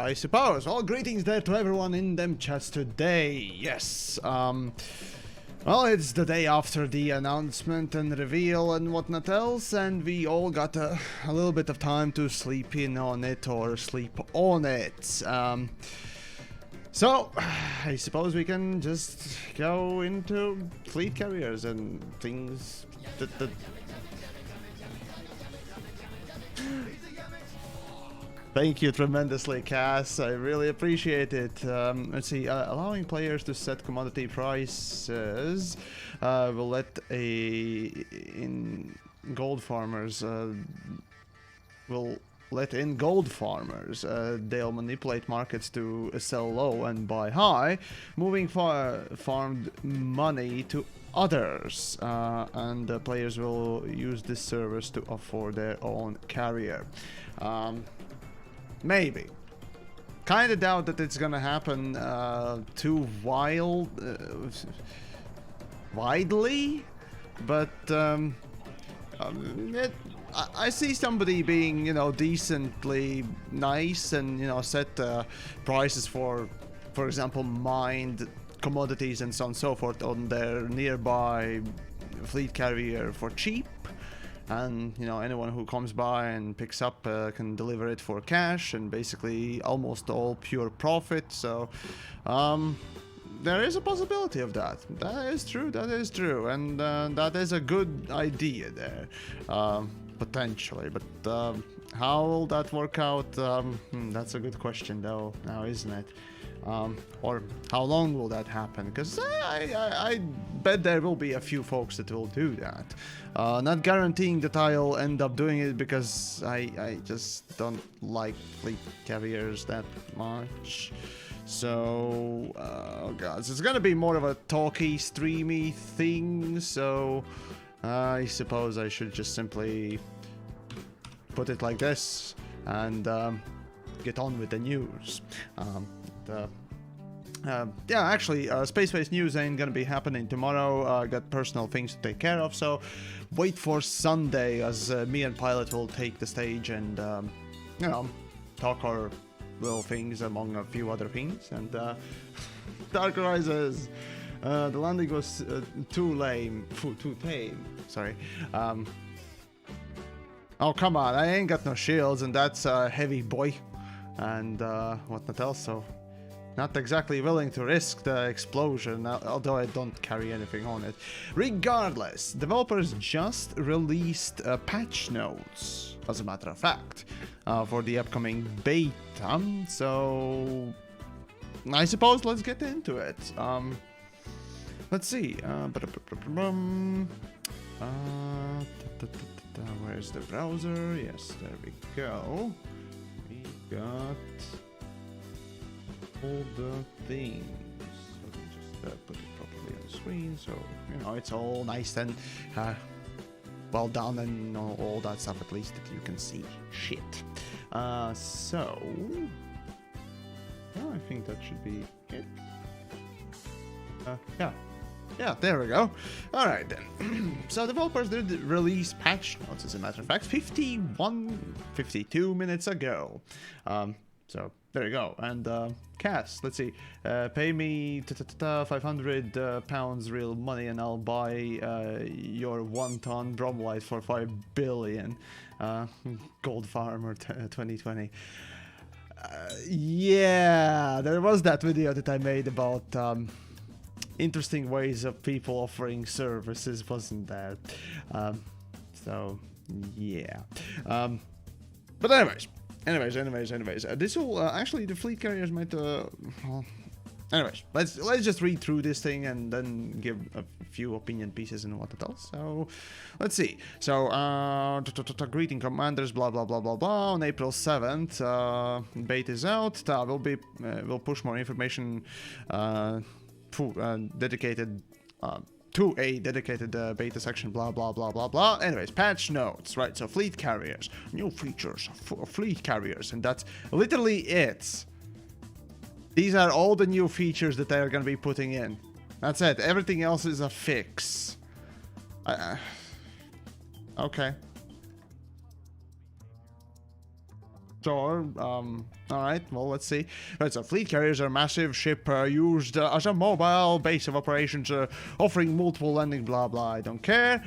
I suppose. Well, greetings there to everyone in them chats today. Yes, well, it's the day after the announcement and reveal and whatnot else, and we all got a little bit of time to sleep in on it or sleep on it. So, I suppose we can just go into fleet carriers and things that Thank you tremendously, Cass. I really appreciate it. Let's see. Allowing players to set commodity prices will let gold farmers will let in gold farmers. They'll manipulate markets to sell low and buy high, moving farmed money to others, and the players will use this service to afford their own carrier. Maybe. Kind of doubt that it's gonna happen too widely, but I see somebody being, you know, decently nice and, you know, set prices for example, mined commodities and so on and so forth on their nearby fleet carrier for cheap. And, you know, anyone who comes by and picks up can deliver it for cash and basically almost all pure profit. So, there is a possibility of that. That is true, and that is a good idea there, potentially. But how will that work out? That's a good question, though, now, isn't it? Or how long will that happen? Because I bet there will be a few folks that will do that. Not guaranteeing that I'll end up doing it, because I just don't like fleet carriers that much. So, oh god, so it's gonna be more of a talky, streamy thing, so I suppose I should just simply put it like this and get on with the news. Yeah, actually, space-based news ain't gonna be happening tomorrow. I got personal things to take care of, so wait for Sunday as me and Pilot will take the stage and, you know, talk our little things among a few other things. And Dark Rises, the landing was too tame. Sorry. Oh, come on, I ain't got no shields, and that's a heavy boy. And whatnot else, so not exactly willing to risk the explosion, although I don't carry anything on it. Regardless, developers just released patch notes, as a matter of fact, for the upcoming beta. So I suppose let's get into it. Let's see. Where's the browser? Yes, there we go. We got all the things. Let me just put it properly on the screen, so you know it's all nice and well done and all that stuff, at least that you can see shit. So I think that should be it. Yeah, there we go. Alright then. So developers did release patch notes, as a matter of fact, 52 minutes ago. So there you go. And Cass, let's see, pay me 500 pounds real money and I'll buy your 1-ton bromlite for 5 billion. Gold Farmer 2020. Yeah, there was that video that I made about interesting ways of people offering services, wasn't there? So yeah. But anyways, this will actually, the fleet carriers might well, anyways, let's just read through this thing and then give a few opinion pieces and what else. So let's see. So greeting commanders, blah blah blah blah blah. On April 7th, beta is out. We'll push more information dedicated to a dedicated beta section, blah blah blah blah blah. Anyways, patch notes, right? So fleet carriers, new features for fleet carriers, and that's literally it. These are all the new features that they are going to be putting in. That's it. Everything else is a fix. Okay. Sure. Alright, well, let's see. Right, so fleet carriers are a massive ship used as a mobile base of operations, offering multiple landing, blah blah, I don't care.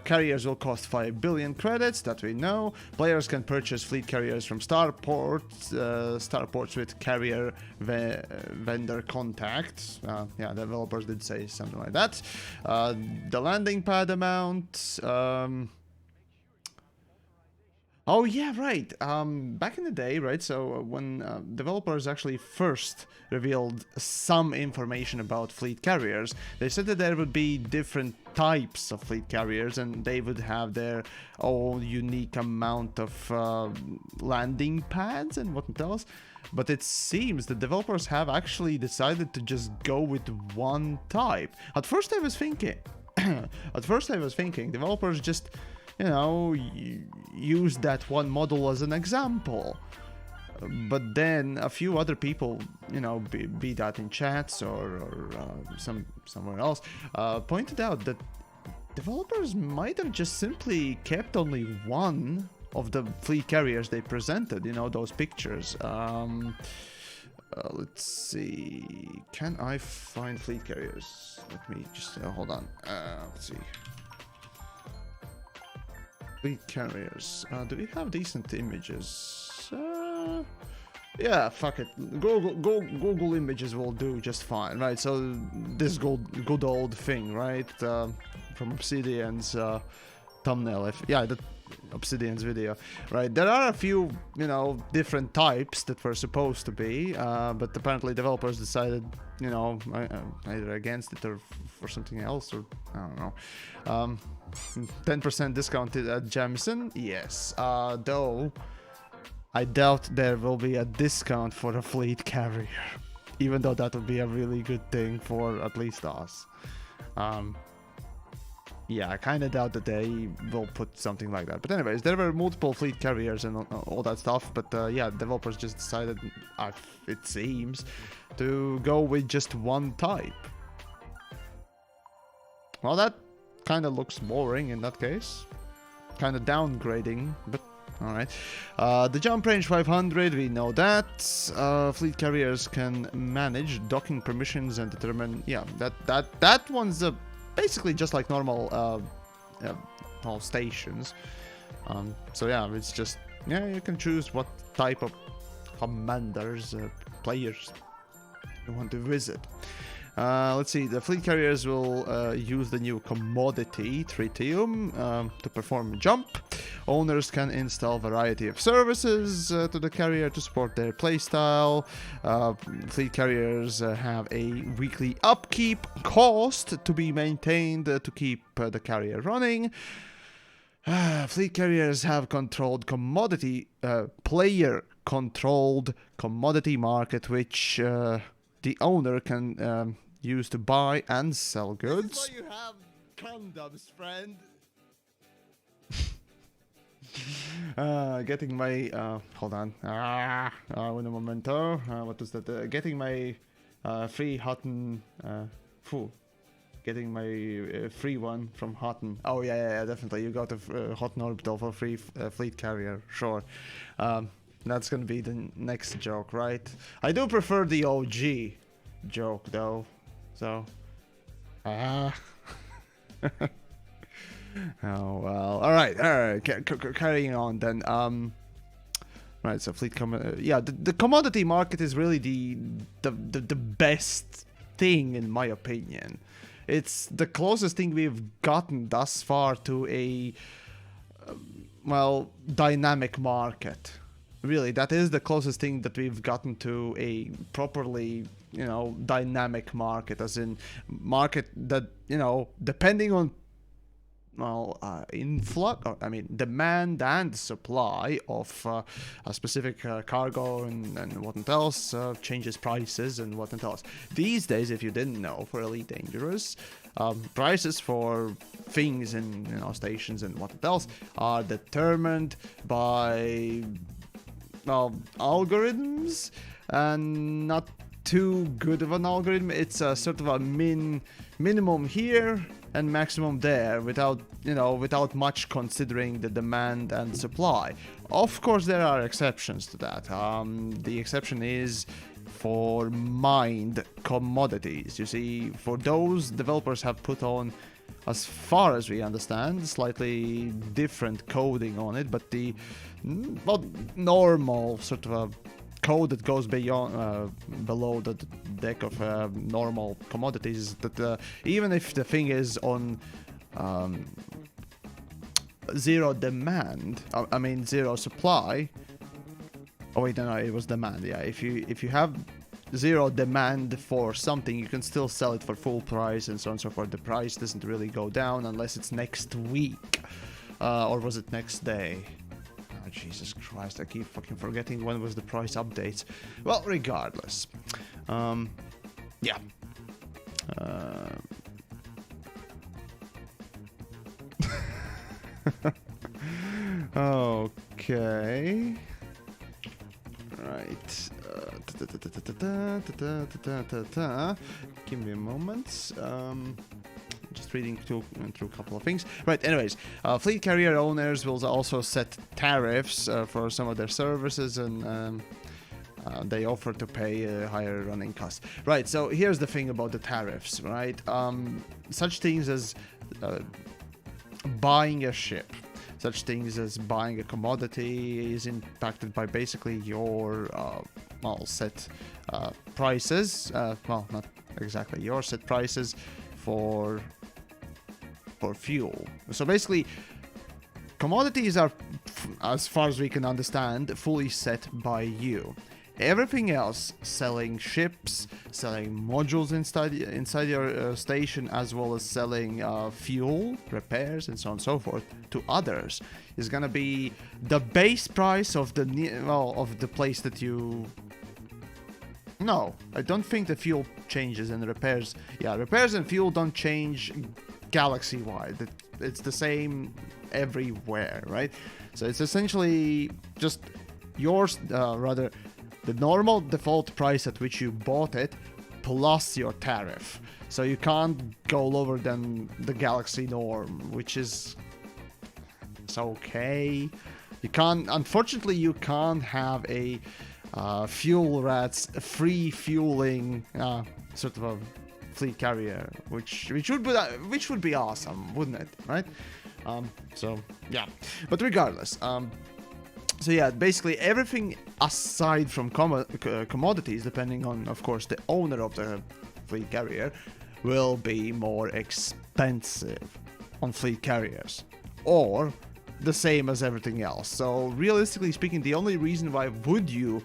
Carriers will cost 5 billion credits, that we know. Players can purchase fleet carriers from starports with carrier vendor contacts. Yeah, developers did say something like that. The landing pad amount... Oh yeah, right. Back in the day, right? So when developers actually first revealed some information about fleet carriers, they said that there would be different types of fleet carriers, and they would have their own unique amount of landing pads and whatnot else. But it seems the developers have actually decided to just go with one type. At first, I was thinking, developers just, you know, use that one model as an example. But then a few other people, you know, be that in chats or somewhere else, pointed out that developers might have just simply kept only one of the fleet carriers they presented, you know, those pictures. Let's see, can I find fleet carriers? Let me just, hold on, let's see. Fleet carriers. Do we have decent images? Yeah, fuck it. Google Images will do just fine, right? So this good old thing, right? From Obsidian's thumbnail. The Obsidian's video, right? There are a few, you know, different types that were supposed to be, but apparently developers decided, you know, either against it or for something else, or I don't know. 10% discounted at Jamison, yes. Though I doubt there will be a discount for a fleet carrier, even though that would be a really good thing for at least us. Yeah, I kind of doubt that they will put something like that. But anyways, there were multiple fleet carriers and all that stuff. But yeah, developers just decided, it seems, to go with just one type. Well, that kind of looks boring in that case. Kind of downgrading, but alright. The jump range 500, we know that. Fleet carriers can manage docking permissions and determine, yeah, that one's basically just like normal stations. So yeah, it's just, yeah, you can choose what type of commanders, players you want to visit. Let's see, the fleet carriers will use the new commodity tritium to perform a jump. Owners can install a variety of services to the carrier to support their playstyle. Fleet carriers have a weekly upkeep cost to be maintained to keep the carrier running. Fleet carriers have controlled commodity, player-controlled commodity market, which the owner can use to buy and sell goods. This is why you have condoms, friend. Getting my hold on. Un momento. What was that? Getting my free Hutton. Getting my free one from Hutton. Oh yeah, definitely. You got a Hutton Orbital for free fleet carrier. Sure. That's gonna be the next joke, right? I do prefer the OG joke though. So. Oh well. All right. Carrying on then. Right. So fleet yeah, the commodity market is really the best thing in my opinion. It's the closest thing we've gotten thus far to a well, dynamic market. Really, that is the closest thing that we've gotten to a properly, you know, dynamic market, as in market that, you know, depending on, well, influx, I mean, demand and supply of a specific cargo and whatnot else changes prices and whatnot else. These days, if you didn't know, for Elite Dangerous, prices for things and, you know, stations and whatnot else are determined by, well, algorithms, and not too good of an algorithm. It's a sort of a minimum here and maximum there, without, you know, without much considering the demand and supply. Of course, there are exceptions to that. The exception is for mined commodities. You see, for those, developers have put on, as far as we understand, slightly different coding on it, but the well, normal sort of a code that goes beyond below the deck of normal commodities, that even if the thing is on zero demand, I mean zero supply. Oh wait, no, it was demand. Yeah, if you have zero demand for something, you can still sell it for full price and so on and so forth. The price doesn't really go down unless it's next week, or was it next day? Oh, Jesus Christ, I keep fucking forgetting when was the price updates. Well, regardless, yeah. Okay. Right. Give me a moment. Just reading through a couple of things. Right, anyways, fleet carrier owners will also set tariffs for some of their services, and they offer to pay higher running costs. Right, so here's the thing about the tariffs, right? Such things as buying a ship, such things as buying a commodity is impacted by basically your well, set prices. Well, not exactly your set prices for fuel. So basically, commodities are, as far as we can understand, fully set by you. Everything else, selling ships, selling modules inside your station, as well as selling fuel, repairs, and so on and so forth to others, is gonna be the base price of the of the place that you. No, I don't think the fuel changes and repairs. Yeah, repairs and fuel don't change galaxy-wide. It's the same everywhere, right? So it's essentially just yours, rather. The normal default price at which you bought it, plus your tariff. So you can't go lower than the Galaxy norm, which is... it's okay. You can't... unfortunately, you can't have a fuel rats free fueling sort of a fleet carrier, which would be awesome, wouldn't it? Right? So yeah. But regardless, so yeah, basically everything aside from commodities, depending on, of course, the owner of the fleet carrier, will be more expensive on fleet carriers, or the same as everything else. So realistically speaking, the only reason why would you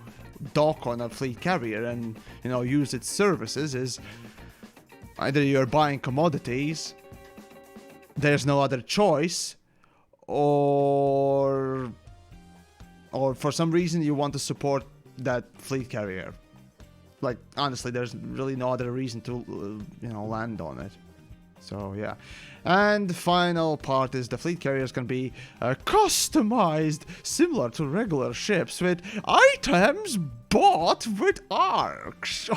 dock on a fleet carrier and, you know, use its services is either you're buying commodities, there's no other choice, or for some reason you want to support that fleet carrier. Like, honestly, there's really no other reason to, you know, land on it. So, yeah. And the final part is the fleet carriers can be customized, similar to regular ships, with items bought with arcs.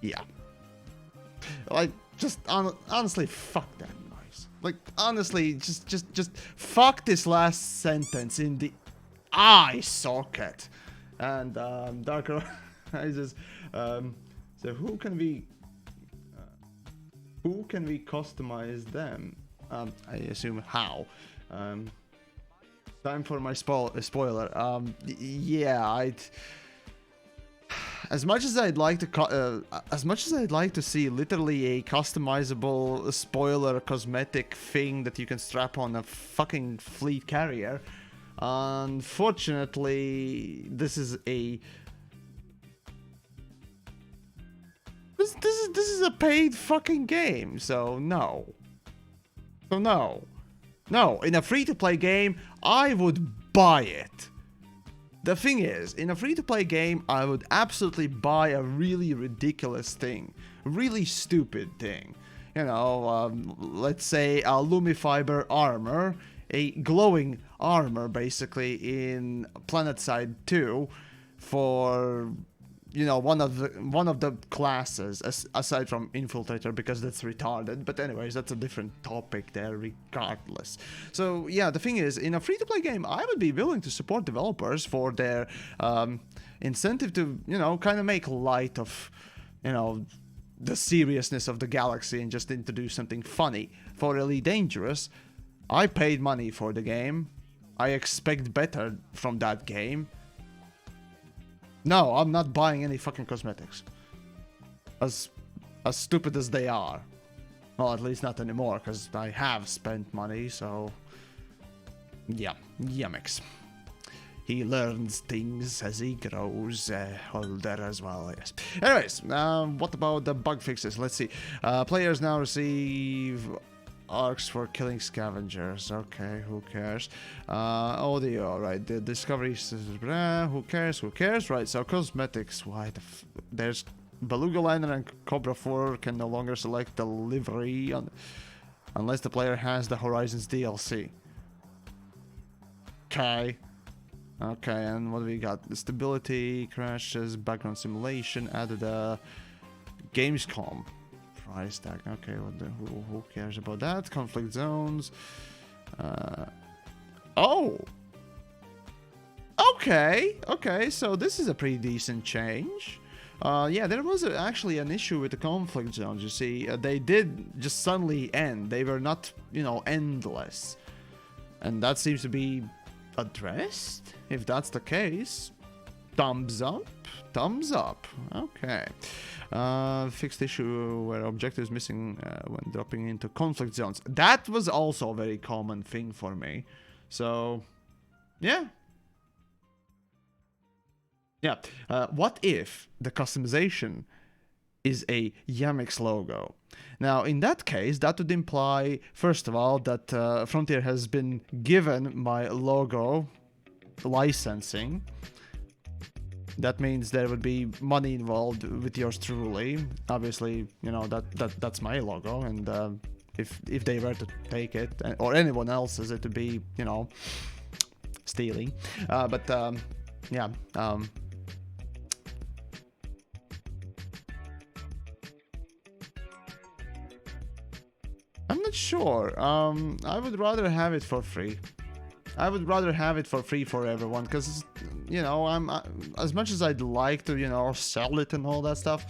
Yeah. Like, just honestly, fuck that noise. Like, honestly, just fuck this last sentence in the eye socket. And Darker Rises. So who can we customize them? I assume how. Time for my spoiler. Yeah, as much as I'd like to see literally a customizable spoiler cosmetic thing that you can strap on a fucking fleet carrier, unfortunately, this is a this is a paid fucking game, so no. So no. In a free-to-play game, I would buy it. The thing is, in a free-to-play game, I would absolutely buy a really ridiculous thing. Really stupid thing. You know, let's say a Lumifiber armor, a glowing armor, basically, in PlanetSide 2 for, you know, one of the classes, aside from Infiltrator, because that's retarded. But anyways, that's a different topic there, regardless. So yeah, the thing is, in a free-to-play game, I would be willing to support developers for their incentive to, you know, kind of make light of, you know, the seriousness of the galaxy and just introduce something funny. For Elite Dangerous, I paid money for the game. I expect better from that game. No, I'm not buying any fucking cosmetics. As as stupid as they are. Well, at least not anymore, because I have spent money, so... Yeah, TheYamiks. He learns things as he grows older as well, yes. Anyways, what about the bug fixes? Let's see. Players now receive arcs for killing scavengers. Okay, who cares? Audio, right. The discovery says, who cares? Who cares? Right, so cosmetics. Why the there's Beluga Liner and Cobra 4 can no longer select the livery unless the player has the Horizons DLC. Okay. Okay, and what do we got? The stability, crashes, background simulation, added a Gamescom price tag. Okay, who cares about that? Conflict zones. Oh! Okay, so this is a pretty decent change. Yeah, there was actually an issue with the conflict zones, you see. They did just suddenly end. They were not, you know, endless. And that seems to be addressed. If that's the case, thumbs up. Okay. Fixed issue where objectives missing when dropping into conflict zones. That was also a very common thing for me. So, yeah. Yeah. What if the customization is a TheYamiks logo? Now, in that case, that would imply, first of all, that Frontier has been given my logo licensing. That means there would be money involved with yours truly. Obviously, you know, that's my logo, and if they were to take it, or anyone else's, it would be, you know, stealing. Yeah. I'm not sure. I would rather have it for free. I would rather have it for free for everyone, because, you know, as much as I'd like to, you know, sell it and all that stuff,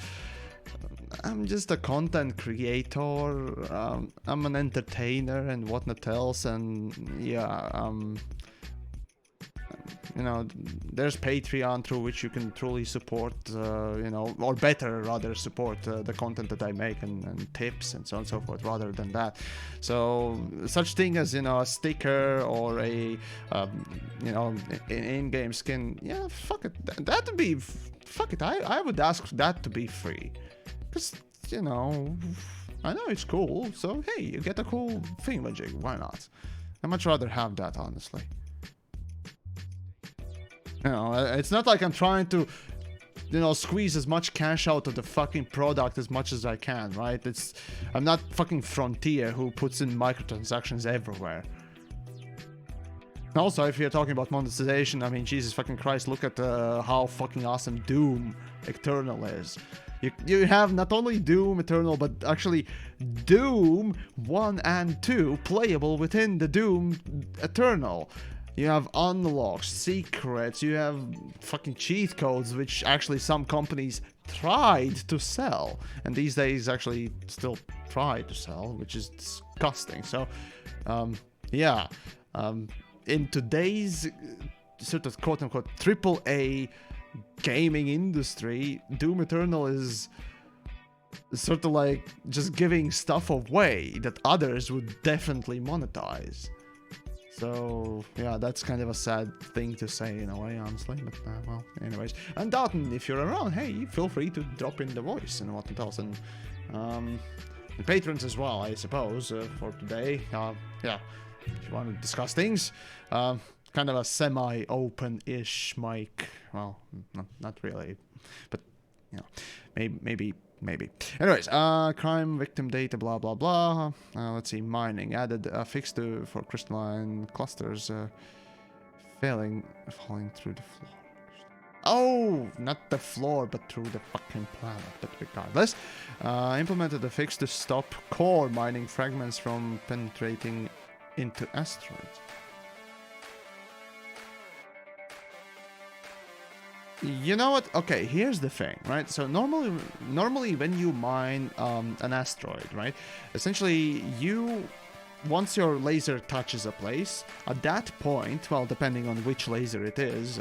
I'm just a content creator. I'm an entertainer and whatnot else, and yeah, you know, there's Patreon through which you can truly support, you know, or better rather support the content that I make, and tips and so on and so forth, rather than that. So such thing as, you know, a sticker or a, you know, in-game skin, yeah, fuck it. That would be, fuck it. I would ask that to be free, because, you know, I know it's cool. So hey, you get a cool thingamajig. Why not? I'd much rather have that, honestly. You know, it's not like I'm trying to, you know, squeeze as much cash out of the fucking product as much as I can, right? I'm not fucking Frontier who puts in microtransactions everywhere. Also, if you're talking about monetization, I mean, Jesus fucking Christ, look at how fucking awesome Doom Eternal is. You have not only Doom Eternal, but actually Doom 1 and 2 playable within the Doom Eternal. You have unlocks, secrets, you have fucking cheat codes, which actually some companies tried to sell, and these days actually still try to sell, which is disgusting. So, yeah, in today's sort of quote-unquote AAA gaming industry, Doom Eternal is sort of like just giving stuff away that others would definitely monetize. So, yeah, that's kind of a sad thing to say in a way, honestly, but, well, anyways. And Dalton, if you're around, hey, feel free to drop in the voice and whatnot else, and patrons as well, I suppose, for today. Yeah, if you want to discuss things, kind of a semi-open-ish mic, well, not really, but, you know, maybe. Anyways, crime victim data, blah blah blah. Let's see, mining added a fix for crystalline clusters falling through the floor. Oh, not the floor, but through the fucking planet. But regardless, implemented a fix to stop core mining fragments from penetrating into asteroids. You know what? Okay, here's the thing, right? So normally when you mine an asteroid, right? Essentially, once your laser touches a place, at that point, well, depending on which laser it is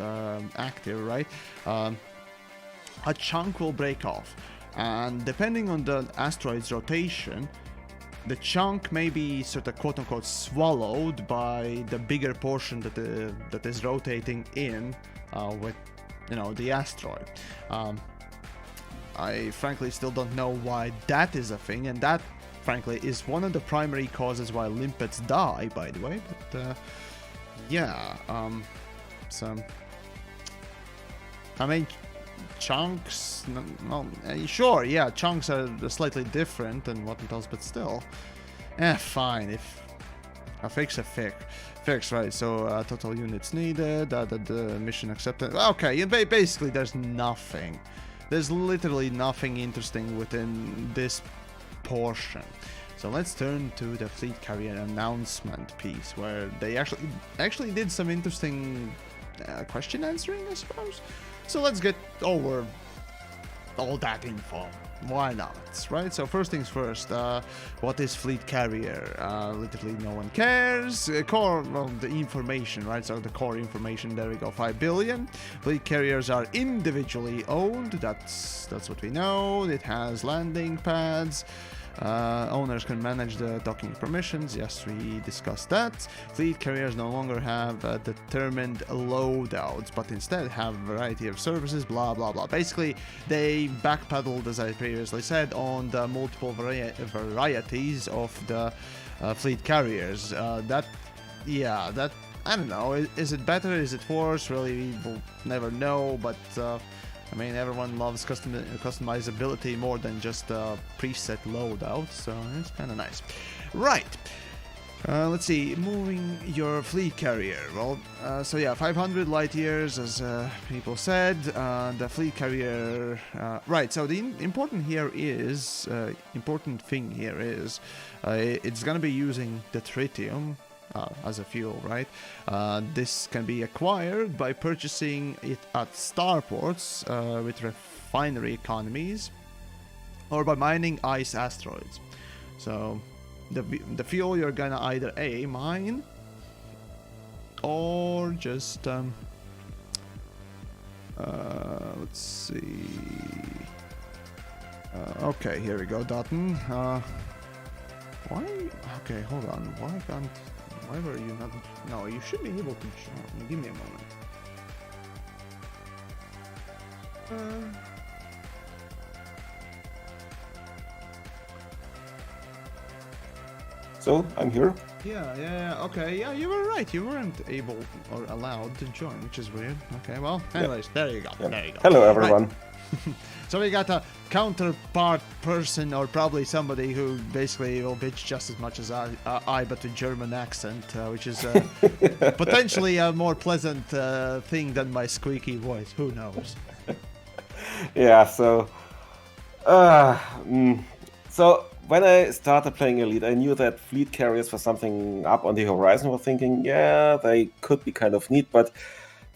active, right? A chunk will break off. and depending on the asteroid's rotation, the chunk may be sort of quote-unquote swallowed by the bigger portion that is rotating in with, you know, the asteroid. I frankly still don't know why that is a thing, and that frankly is one of the primary causes why limpets die, by the way. But yeah, so I mean, chunks, no, sure, yeah, chunks are slightly different and whatnot else, but still, fine. If a fix, right? So total units needed, the mission accepted. Okay, basically there's nothing. There's literally nothing interesting within this portion. So let's turn to the fleet carrier announcement piece, where they actually did some interesting question answering, I suppose. So let's get over all that info. Why not, right? So first things first, what is fleet carrier? Literally no one cares. Core, well, the information, right? So the core information, there we go, 5 billion. Fleet carriers are individually owned, that's what we know. It has landing pads. Owners can manage the docking permissions. Yes, we discussed that. Fleet carriers no longer have determined loadouts, but instead have a variety of services, blah blah blah. Basically, they backpedaled, as I previously said, on the multiple varieties of the fleet carriers. That I don't know. Is it better? Is it worse? Really, we'll never know. But I mean, everyone loves customizability more than just preset loadout, so it's kind of nice. Right. Let's see. Moving your fleet carrier. Well, so yeah, 500 light years, as people said. The fleet carrier. Right. So the important thing here is, it's gonna be using the tritium as a fuel, right? This can be acquired by purchasing it at starports with refinery economies, or by mining ice asteroids. So the fuel you're gonna either mine or just let's see. Okay, here we go, Dutton. Why? Okay, hold on. Why were you not? No, you should be able to. Give me a moment. So, I'm here. Yeah, okay, yeah, you were right. You weren't able or allowed to join, which is weird. Okay, well, anyways, there you go. There you go. Hello, everyone. Right. So we got a counterpart person, or probably somebody who basically will bitch just as much as I but with German accent, which is potentially a more pleasant thing than my squeaky voice. Who knows? Yeah, so when I started playing Elite, I knew that fleet carriers were something up on the horizon. I was thinking, yeah, they could be kind of neat, but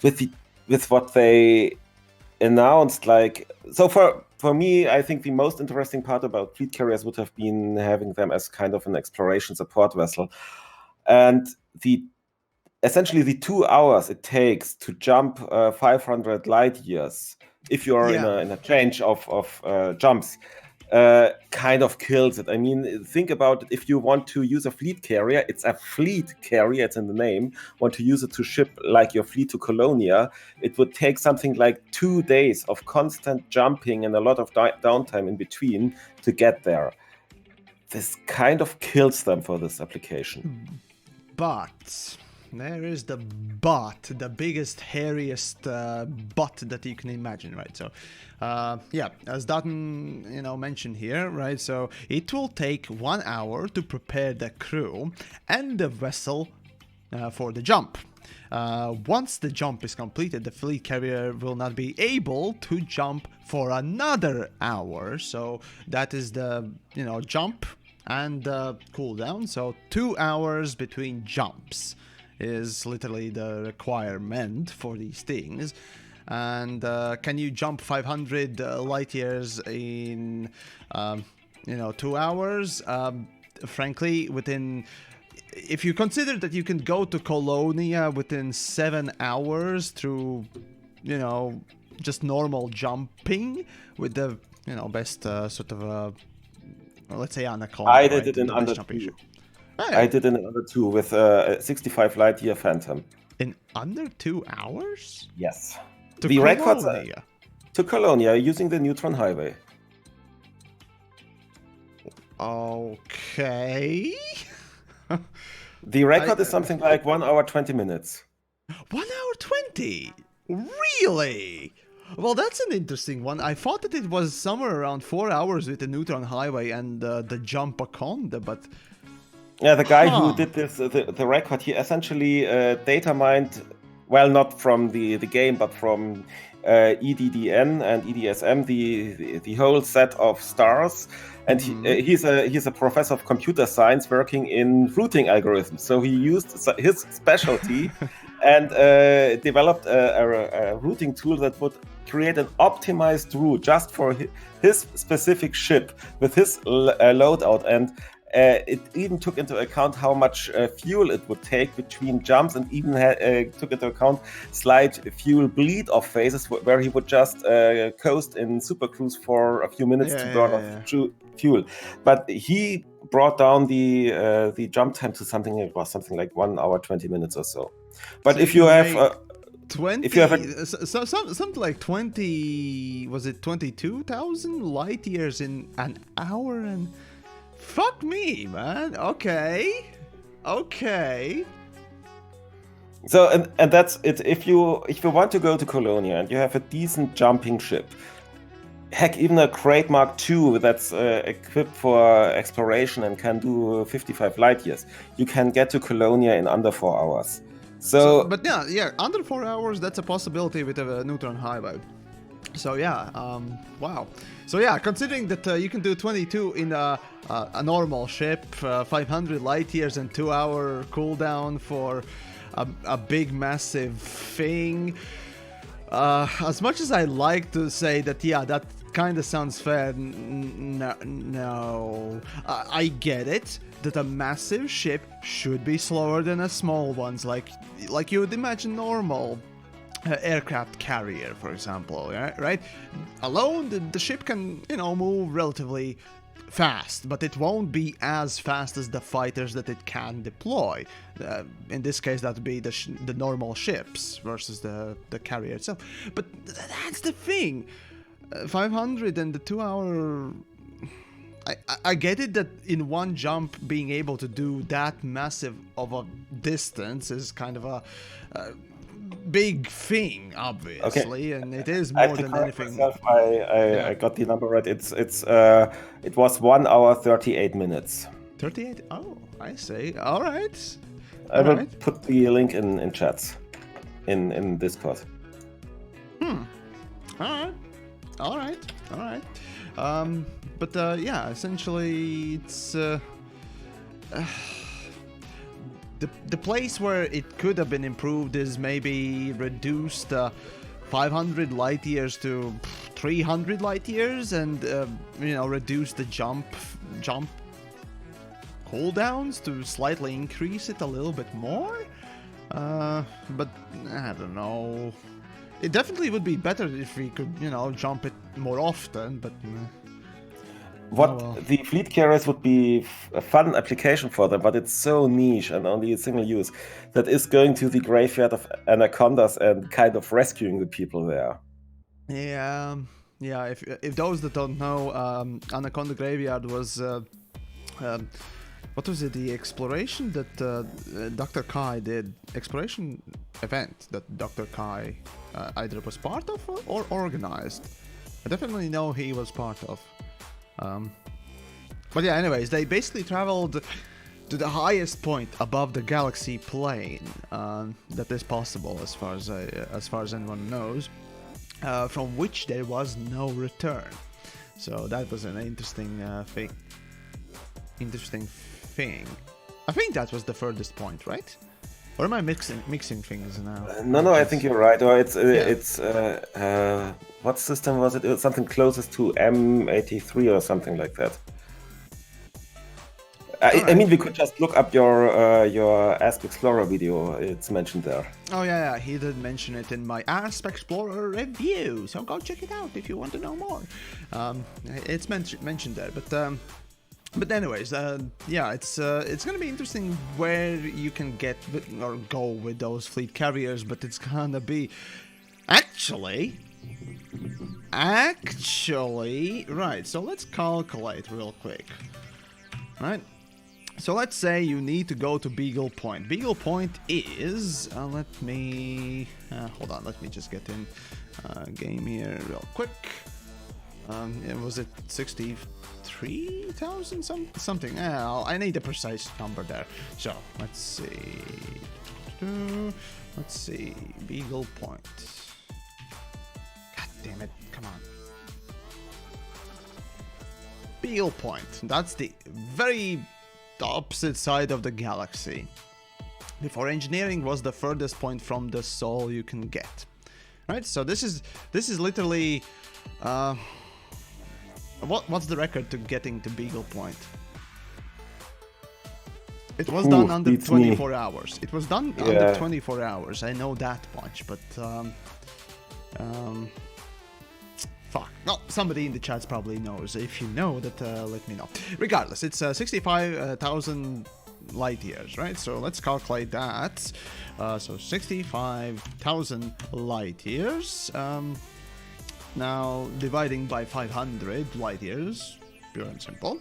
with what they announced, like, so for me, I think the most interesting part about fleet carriers would have been having them as kind of an exploration support vessel, and essentially the 2 hours it takes to jump 500 light years, if you are in a change of jumps, kind of kills it. I mean, think about it. If you want to use a fleet carrier, it's a fleet carrier, it's in the name. Want to use it to ship like your fleet to Colonia, it would take something like 2 days of constant jumping and a lot of downtime in between to get there. This kind of kills them for this application. But there is the biggest, hairiest but that you can imagine, right? So, yeah, as Dutton, mentioned here, right? So it will take 1 hour to prepare the crew and the vessel for the jump. Once the jump is completed, the fleet carrier will not be able to jump for another hour. So that is the, jump and cooldown. So 2 hours between jumps is literally the requirement for these things. And can you jump 500 light years in 2 hours? Frankly, if you consider that you can go to Colonia within 7 hours through just normal jumping with the best sort of let's say anaconda. I did right? it in The best under jumping 2. ship. Hey, I did it in under 2 with a 65 light year Phantom. in under 2 hours? Yes. To The records Colonia. to Colonia using the Neutron Highway. Okay. The record is something like 1 hour 20 minutes. 1 hour 20? Really? Well, that's an interesting one. I thought that it was somewhere around 4 hours with the Neutron Highway and the jump Aconda, but... Yeah, the guy who did this, the record, he essentially data mined, well, not from the game, but from EDDN and EDSM, the whole set of stars. And he's a professor of computer science working in routing algorithms. So he used his specialty and developed a routing tool that would create an optimized route just for his specific ship with his loadout. And it even took into account how much fuel it would take between jumps, and even took into account slight fuel bleed off phases where he would just coast in supercruise for a few minutes to burn off fuel. But he brought down the jump time to something like 1 hour 20 minutes or so. But so if you have 20, if you have something like 20, was it 22,000 light years in an hour? And fuck me, man. Okay. So and that's it. If you want to go to Colonia and you have a decent jumping ship, heck, even a Crate Mark II that's equipped for exploration and can do 55 light years, you can get to Colonia in under 4 hours. But yeah, under 4 hours, that's a possibility with a Neutron Highway. So yeah, wow. So yeah, considering that you can do 22 in a normal ship, 500 light years and 2 hour cooldown for a big massive thing. As much as I like to say that, yeah, that kind of sounds fair. No, I get it that a massive ship should be slower than a small ones, like you would imagine normal aircraft carrier, for example, right? Alone, the ship can, move relatively fast, but it won't be as fast as the fighters that it can deploy. In this case, that would be the normal ships versus the carrier itself. But that's the thing. 500 and the 2 hour... I get it that in one jump being able to do that massive of a distance is kind of a big thing, obviously, and it is more than anything. I got the number right. It was 1 hour 38 minutes. 38? Oh, I see. All right. I will put the link in chats in Discord. All right. But yeah, essentially, it's the place where it could have been improved is maybe reduced 500 light years to 300 light years, and reduce the jump cooldowns to slightly increase it a little bit more. But I don't know. It definitely would be better if we could, jump it more often, but... The fleet carriers would be a fun application for them, but it's so niche and only a single use that is going to the graveyard of anacondas and kind of rescuing the people there. Yeah. If those that don't know, Anaconda Graveyard was what was it? The exploration that Dr. Kai did. Exploration event that Dr. Kai either was part of or organized. I definitely know he was part of. But yeah, anyways, they basically traveled to the highest point above the galaxy plane that is possible, as far as anyone knows, from which there was no return. So that was an interesting thing. I think that was the furthest point, right? Or am I mixing things now? No, I think you're right. Or it's what system was it? It was something closest to M83 or something like that. I mean, we could just look up your Ask Explorer video. It's mentioned there. Oh yeah, he did mention it in my Ask Explorer review, so go check it out if you want to know more. It's mentioned there, but anyways, yeah, it's gonna be interesting where you can get or go with those fleet carriers, but it's gonna be actually, right. So let's calculate real quick, right? So let's say you need to go to Beagle Point. Beagle Point is, let me, hold on, let me just get in game here real quick. Was it 63,000 something? I need a precise number there. So let's see. Let's see, Beagle Point. God damn it, come on. Beagle Point, that's the very opposite side of the galaxy. Before engineering was the furthest point from the soul you can get. Right, so this is literally what's the record to getting to Beagle Point? It was done under 24 hours. It was done under 24 hours. I know that much, but fuck. Well, somebody in the chats probably knows. If you know that, let me know. Regardless, it's 65,000 light years, right? So let's calculate that. So 65,000 light years. Now dividing by 500 light years, pure and simple,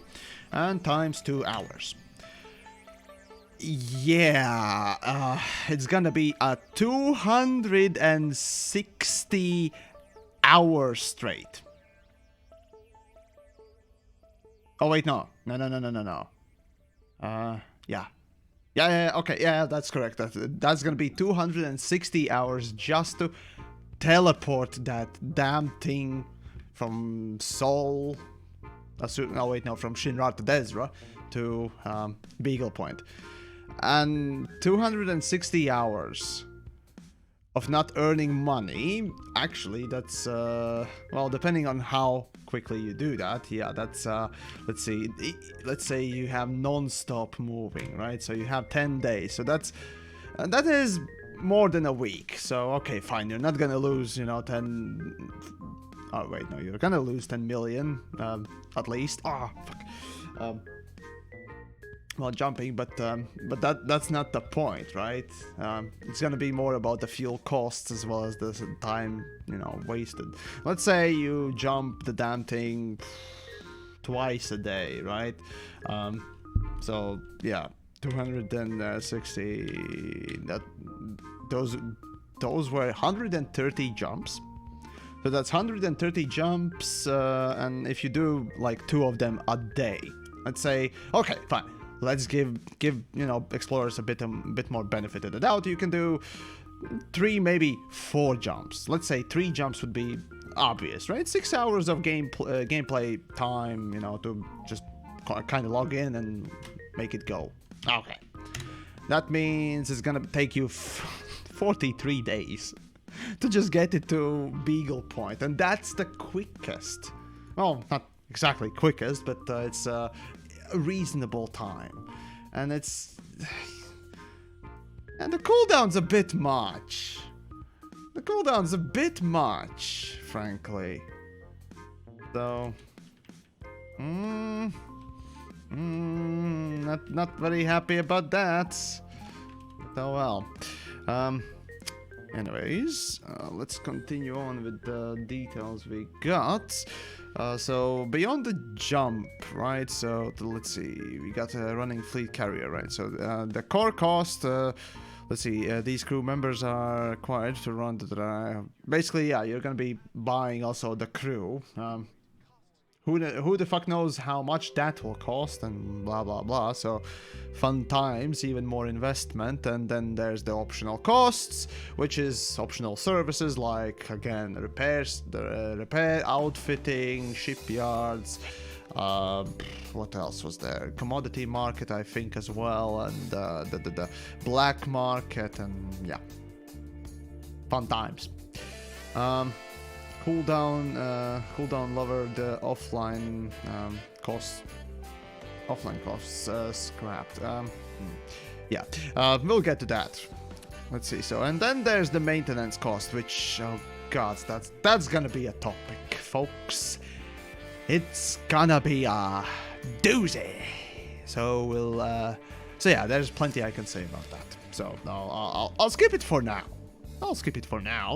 and times 2 hours. Yeah, it's gonna be a 260 hours straight. Oh wait, no. Yeah, okay, yeah, that's correct. That's gonna be 260 hours just to teleport that damn thing from Sol. Oh wait, no, from Shinra to Dezra to Beagle Point. And 260 hours of not earning money. Actually, that's well, depending on how quickly you do that. Yeah, that's let's see, let's say you have non-stop moving, right? So you have 10 days, so that is more than a week. So okay, fine, you're not gonna lose, 10. Oh wait, no, you're gonna lose 10 million at least. Oh fuck. Well, jumping, but that's not the point, right? It's gonna be more about the fuel costs as well as the time, wasted. Let's say you jump the damn thing twice a day, right? So yeah, 260. Those were 130 jumps. So that's 130 jumps, and if you do like 2 of them a day, let's say, okay, fine. Let's give explorers a bit more benefit of the doubt. You can do 3, maybe 4 jumps. Let's say 3 jumps would be obvious, right? 6 hours of gameplay time, to just kind of log in and make it go. Okay, that means it's gonna take you 43 days to just get it to Beagle Point, and that's the quickest. Well, not exactly quickest, but it's a reasonable time, and the cooldown's a bit much. The cooldown's a bit much, frankly. So, not very happy about that. So well, anyways, let's continue on with the details we got. So beyond the jump, right? So let's see, we got a running fleet carrier, right? So the core cost, let's see, these crew members are required to run the basically, yeah, you're gonna be buying also the crew. Who the fuck knows how much that will cost, and blah blah blah. So fun times, even more investment. And then there's the optional costs, which is optional services like, again, repairs, the repair, outfitting, shipyards, what else was there, commodity market, I think, as well, and the black market, and yeah, fun times. Cooldown lower the offline costs. offline costs scrapped. Yeah, we'll get to that. Let's see. So, and then there's the maintenance cost, which, oh god, that's gonna be a topic, folks. It's gonna be a doozy. So we'll, so yeah, there's plenty I can say about that. So I'll skip it for now.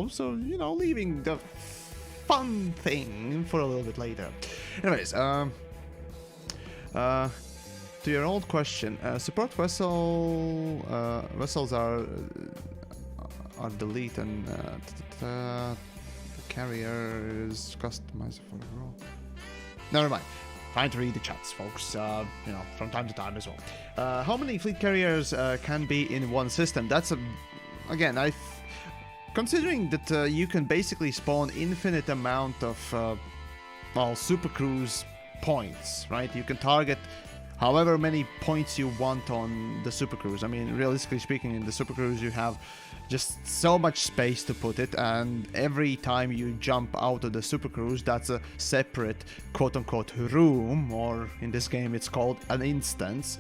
So, you know, leaving the fun thing for a little bit later. Anyways, to your old question, support vessels are delete and the carrier is customized for the role. Never mind. Trying to read the chats, folks. You know, from time to time as well. How many fleet carriers can be in one system? That's again, considering that you can basically spawn infinite amount of well, super cruise points, right? You can target however many points you want on the super cruise. I mean, realistically speaking, in the super cruise you have just so much space to put it, and every time you jump out of the super cruise, that's a separate quote-unquote room, or in this game it's called an instance.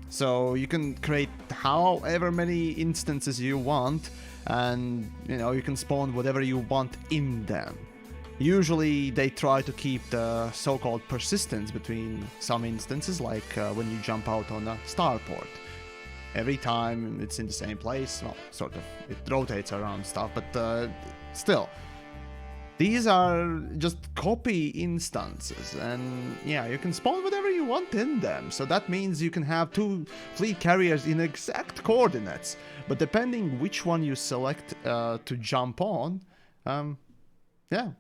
So you can create however many instances you want, and you know, you can spawn whatever you want in them. Usually they try to keep the so-called persistence between some instances, like when you jump out on a starport. Every time it's in the same place, well, sort of, it rotates around stuff, but still. These are just copy instances, and yeah, you can spawn whatever you want in them. So that means you can have 2 fleet carriers in exact coordinates, but depending which one you select to jump on, yeah,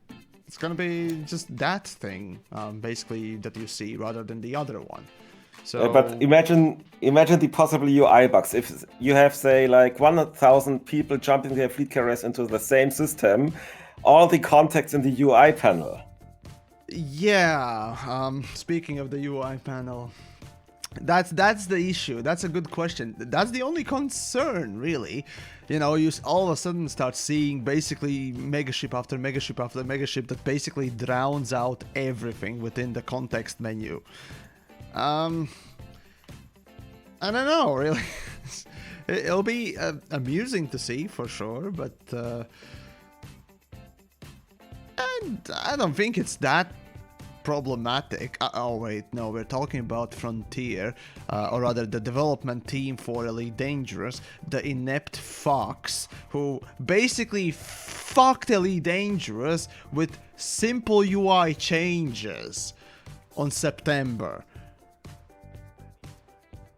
it's gonna be just that thing, basically, that you see rather than the other one. So, but imagine the possible UI bugs. If you have, say, like 100,000 people jumping their fleet carriers into the same system, all the contacts in the UI panel. Yeah, speaking of the UI panel, that's the issue. That's a good question. That's the only concern, really. You know, you all of a sudden start seeing basically megaship after megaship after megaship that basically drowns out everything within the context menu. I don't know, really. It'll be amusing to see for sure, but I don't think it's that problematic. Oh wait, no, we're talking about Frontier, or rather the development team for Elite Dangerous, the inept fucks who basically fucked Elite Dangerous with simple UI changes on September.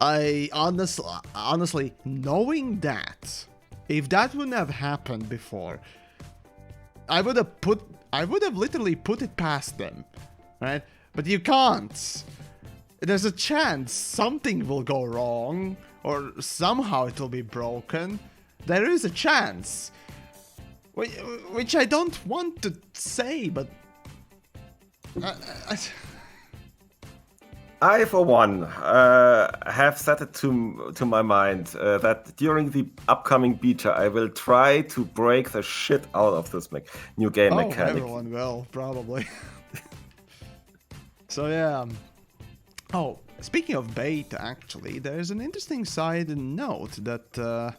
I honestly, knowing that, if that wouldn't have happened before, I would have literally put it past them, right? But you can't. There's a chance something will go wrong, or somehow it will be broken. There is a chance, which I don't want to say, but I, for one, have set it to my mind that during the upcoming beta, I will try to break the shit out of this new game mechanic. Everyone will, probably. So yeah. Oh, speaking of beta, actually, there's an interesting side note that the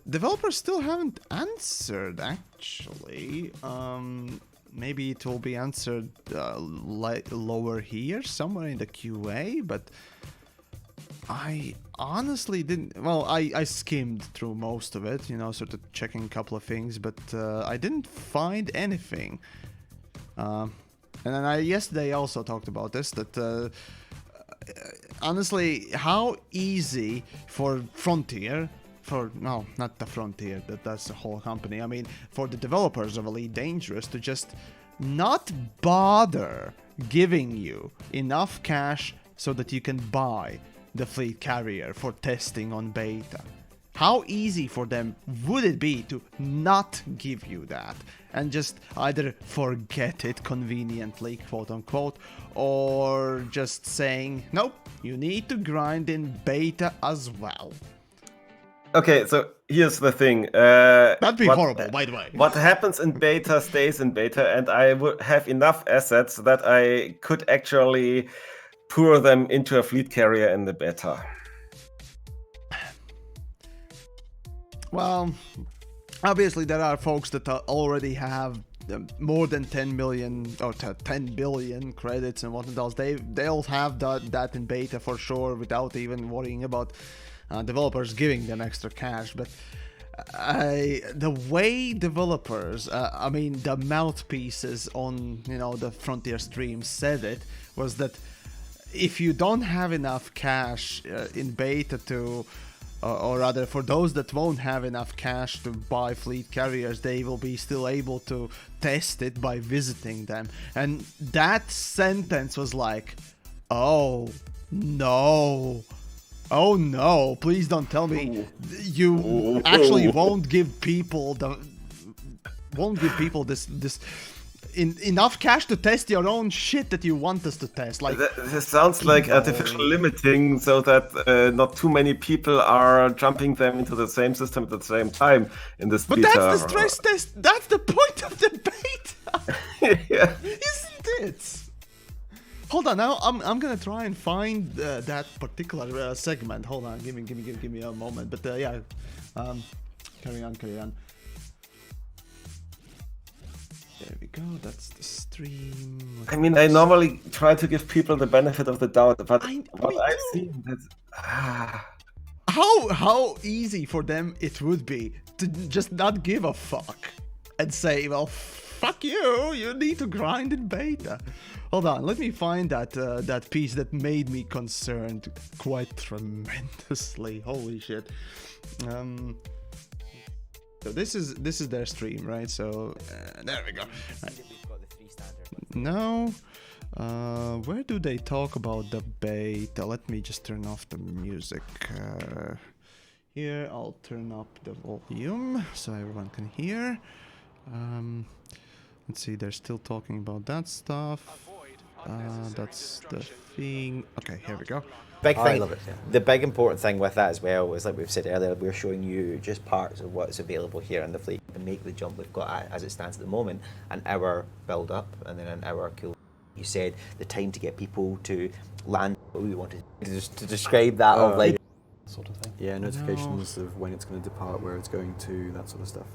developers still haven't answered, actually. Maybe it will be answered lower here, somewhere in the QA, but I honestly didn't... Well, I skimmed through most of it, you know, sort of checking a couple of things, but I didn't find anything. And then yesterday also talked about this, that honestly, how easy for Frontier... No, not the Frontier, that's the whole company. I mean, for the developers of Elite Dangerous to just not bother giving you enough cash so that you can buy the fleet carrier for testing on beta. How easy for them would it be to not give you that and just either forget it conveniently, quote unquote, or just saying, nope, you need to grind in beta as well. Okay, so here's the thing. That'd be horrible, by the way. What happens in beta stays in beta, and I would have enough assets that I could actually pour them into a fleet carrier in the beta? Well, obviously there are folks that already have more than 10 million or 10 billion credits and what else. They'll have that in beta for sure without even worrying about developers giving them extra cash. But the way developers, I mean the mouthpieces on the Frontier stream said it was that if you don't have enough cash in beta to or rather for those that won't have enough cash to buy fleet carriers, they will be still able to test it by visiting them. And that sentence was like, oh no, oh no, please don't tell me you actually won't give people this enough cash to test your own shit that you want us to test. Like this sounds like artificial limiting, so that not too many people are jumping them into the same system at the same time in this beta. But that's the stress test. That's the point of the beta, yeah. Isn't it? Hold on, now I'm gonna try and find that particular segment. Hold on, give me a moment. But yeah, carry on. There we go, that's the stream. I mean, I normally try to give people the benefit of the doubt, but what I've seen, that's... How easy for them it would be to just not give a fuck and say, well, fuck you, you need to grind in beta. Hold on, let me find that piece that made me concerned quite tremendously. Holy shit. So this is their stream, right? So there we go. Right. No, where do they talk about the beta? Let me just turn off the music. Here, I'll turn up the volume so everyone can hear. Let's see, they're still talking about that stuff. That's the thing. Okay, here we go. Big thing, the big important thing with that as well is, like we've said earlier, we're showing you just parts of what's available here in the fleet to make the jump we've got as it stands at the moment, an hour build up and then an hour cool. You said the time to get people to land. We wanted to describe that of like sort of thing. Yeah, notifications of when it's going to depart, where it's going to, that sort of stuff.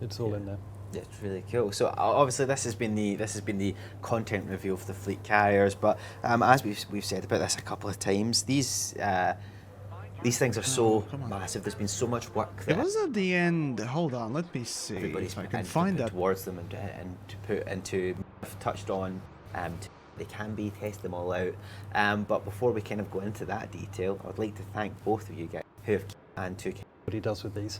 It's all in there. It's really cool. So obviously this has been the content review for the fleet carriers, but as we've said about this a couple of times, these things are so massive. There's been so much work It was at the end. Hold on, let me see if I can find that towards them and to put into touched on. They can be, test them all out. But before we kind of go into that detail, I would like to thank both of you guys who have and to What he does with these.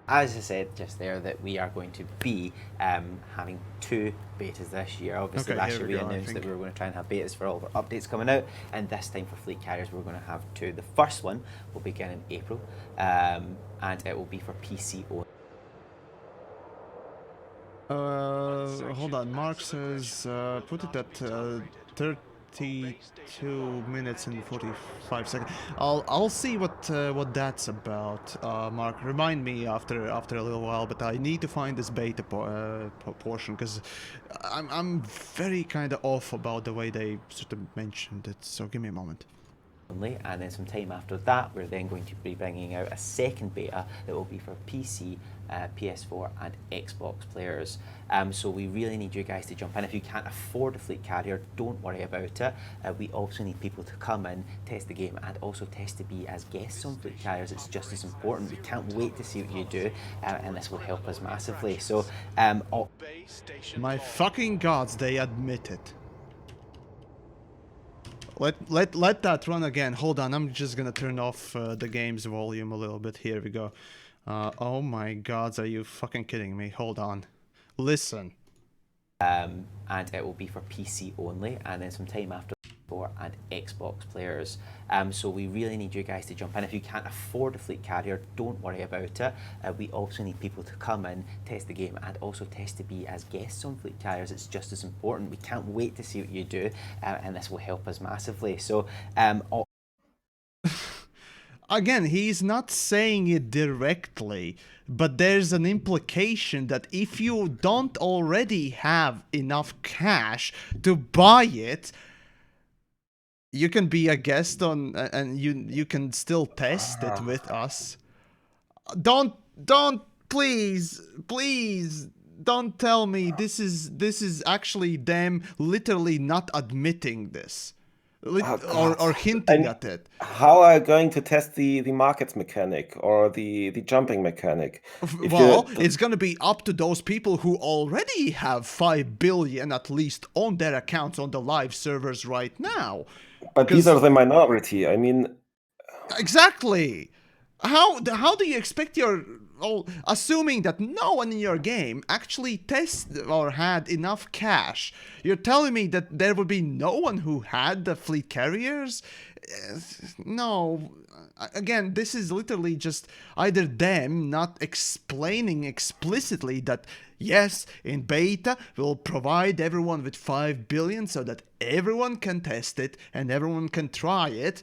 As I said just there, that we are going to be having 2 betas this year. Obviously, last year we announced that we were going to try and have betas for all of our updates coming out, and this time for Fleet Carriers we're going to have 2. The first one will begin in April, and it will be for PC only. Hold on, Mark says put it at 32 minutes and 45 seconds. I'll see what that's about. Mark, remind me after a little while, but I need to find this beta portion because I'm very kind of off about the way they sort of mentioned it. So give me a moment. And then some time after that, we're then going to be bringing out a second beta that will be for PC, PS4 and Xbox players. So we really need you guys to jump in. If you can't afford a fleet carrier, don't worry about it. We also need people to come in, test the game, and also test to be as guests on fleet carriers. It's just as important. We can't wait to see what you do, and this will help us massively. So, my fucking gods, they admit it. Let that run again. Hold on, I'm just gonna turn off the game's volume a little bit. Here we go. Oh my gods, are you fucking kidding me? Hold on. Listen. And it will be for PC only, and then some time after for and Xbox players. So we really need you guys to jump in. If you can't afford a fleet carrier, don't worry about it. We also need people to come in, test the game, and also test to be as guests on fleet carriers. It's just as important. We can't wait to see what you do, and this will help us massively. So again, he's not saying it directly, but there's an implication that if you don't already have enough cash to buy it, you can be a guest on, and you can still test it with us. Don't, please, don't tell me this is actually them literally not admitting this, or hinting at it. How are you going to test the markets mechanic or the jumping mechanic? Well, it's gonna be up to those people who already have 5 billion at least on their accounts on the live servers right now. But these are the minority. I mean, exactly. How do you expect assuming that no one in your game actually tested or had enough cash, you're telling me that there would be no one who had the fleet carriers? No. Again, this is literally just either them not explaining explicitly that yes, in beta we'll provide everyone with 5 billion so that everyone can test it and everyone can try it.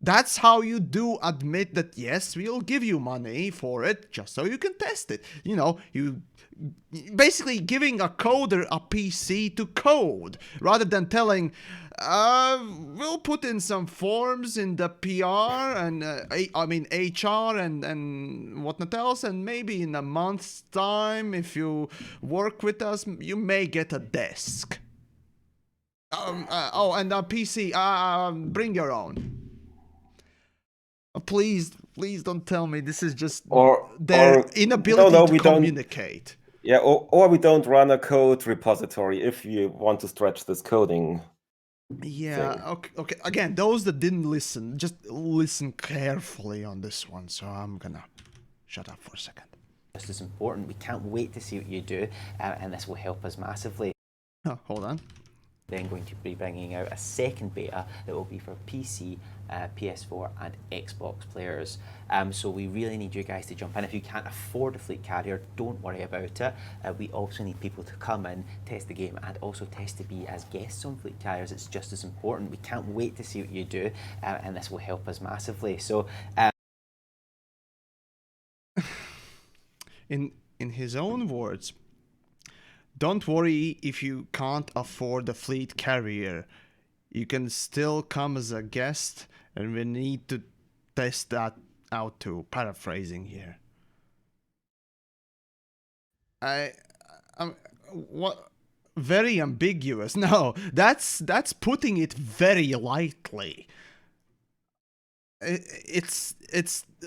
That's how you do admit that, yes, we'll give you money for it, just so you can test it. You know, you basically giving a coder a PC to code, rather than telling, we'll put in some forms in the PR and, HR and whatnot else, and maybe in a month's time, if you work with us, you may get a desk. And a PC, bring your own. Please don't tell me this is just their inability to communicate. Yeah, or we don't run a code repository if you want to stretch this coding. Yeah, okay. Again, those that didn't listen, just listen carefully on this one. So I'm gonna shut up for a second. Just as important. We can't wait to see what you do, and this will help us massively. Oh, hold on. Then going to be bringing out a second beta that will be for PC, PS4 and Xbox players. So we really need you guys to jump in. If you can't afford a fleet carrier, don't worry about it. We also need people to come in, test the game, and also test to be as guests on fleet carriers. It's just as important. We can't wait to see what you do, and this will help us massively. So in his own words, don't worry if you can't afford a fleet carrier. You can still come as a guest, and we need to test that out too. Paraphrasing here. What? Very ambiguous. No, that's putting it very lightly. It's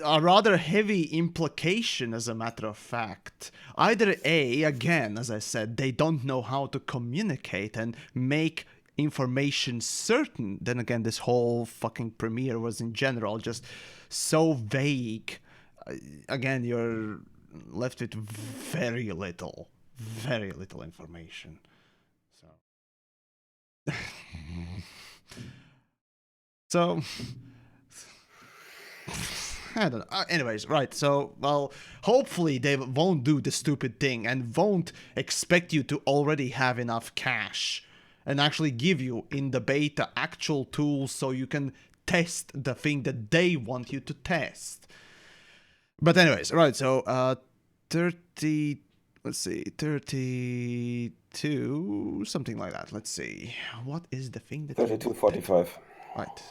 a rather heavy implication, as a matter of fact. Either A, again, as I said, they don't know how to communicate and make information certain. Then again, this whole fucking premiere was in general just so vague. Again, you're left with very little information. So I don't know. Anyways, right, so, well, hopefully they won't do the stupid thing and won't expect you to already have enough cash and actually give you, in the beta, actual tools so you can test the thing that they want you to test. But anyways, right, so, 32, something like that. Let's see. What is the thing that 3245. Right.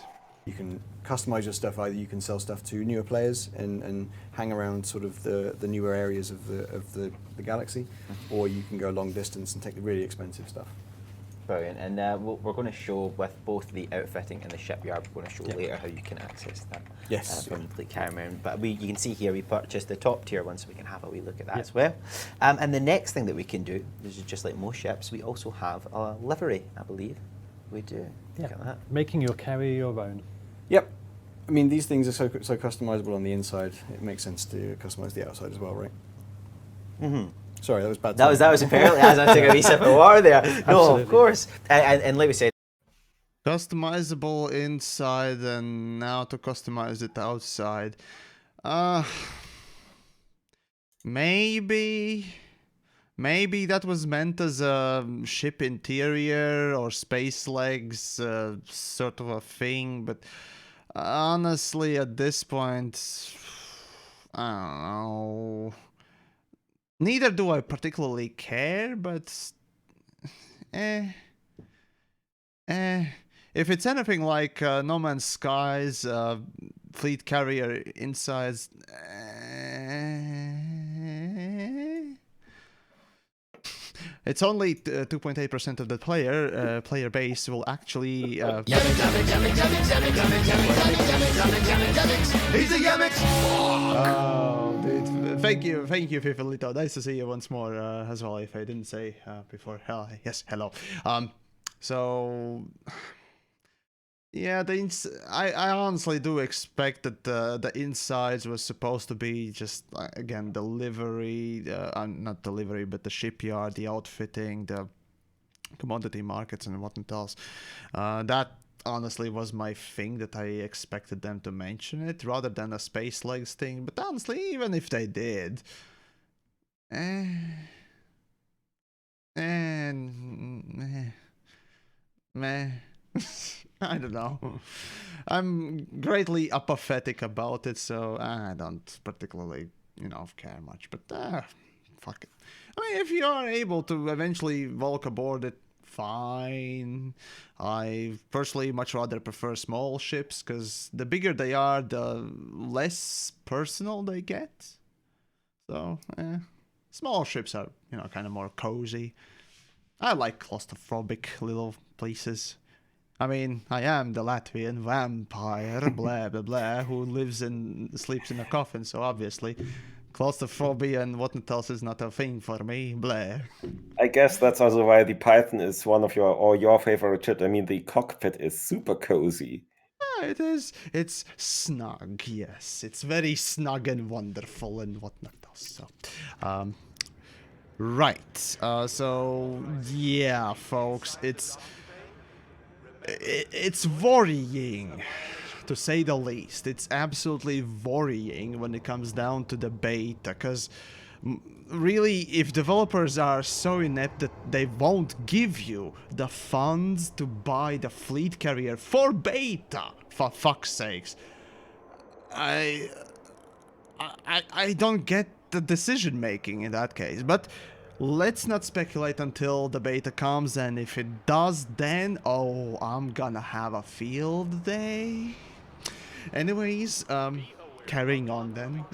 You can customize your stuff. Either you can sell stuff to newer players and hang around sort of the newer areas of the galaxy, or you can go long distance and take the really expensive stuff. Brilliant, and we're going to show with both the outfitting and the shipyard. We're going to show later how you can access that. Yes. From the Fleet Carrier. But you can see here we purchased the top tier one, so we can have a wee look at that as well. And the next thing that we can do, this is just like most ships, we also have a livery, I believe. We do. Yeah. Look at that. Making your carrier your own. Yep. I mean, these things are so customizable on the inside. It makes sense to customize the outside as well, right? Mm-hmm. Sorry, that was bad. That was apparently as I took a wee sip of water there. No, Absolutely. of course. And like we said, Customizable inside, and now to customize it outside. Maybe that was meant as a ship interior or space legs sort of a thing, but honestly at this point, I don't know. Neither do I particularly care, but if it's anything like No Man's Skies, Fleet Carrier Insides, it's only 2.8% of the player base will actually. He's a Yamiks. Oh, dude! Thank you, Fifilito. Nice to see you once more as well. If I didn't say before, yes, hello. So. Yeah, I honestly do expect that the insides was supposed to be just again delivery, not delivery, but the shipyard, the outfitting, the commodity markets, and whatnot else. That honestly was my thing that I expected them to mention it rather than a space legs thing. But honestly, even if they did, meh. I don't know. I'm greatly apathetic about it, so I don't particularly, care much. But fuck it. I mean, if you are able to eventually walk aboard it, fine. I personally much rather prefer small ships, because the bigger they are, the less personal they get. So, small ships are, kind of more cozy. I like claustrophobic little places. I mean, I am the Latvian vampire, blah, blah, blah, who sleeps in a coffin, so obviously claustrophobia and whatnot else is not a thing for me, blah. I guess that's also why the Python is one of your favorite ship. I mean, the cockpit is super cozy. Yeah, it is. It's snug, yes. It's very snug and wonderful and whatnot else, so... right, so, yeah, folks, it's worrying, to say the least. It's absolutely worrying when it comes down to the beta, because really, if developers are so inept that they won't give you the funds to buy the fleet carrier for beta, for fuck's sakes, I don't get the decision making in that case. But let's not speculate until the beta comes, and if it does, then oh, I'm gonna have a field day. Anyways, carrying on then.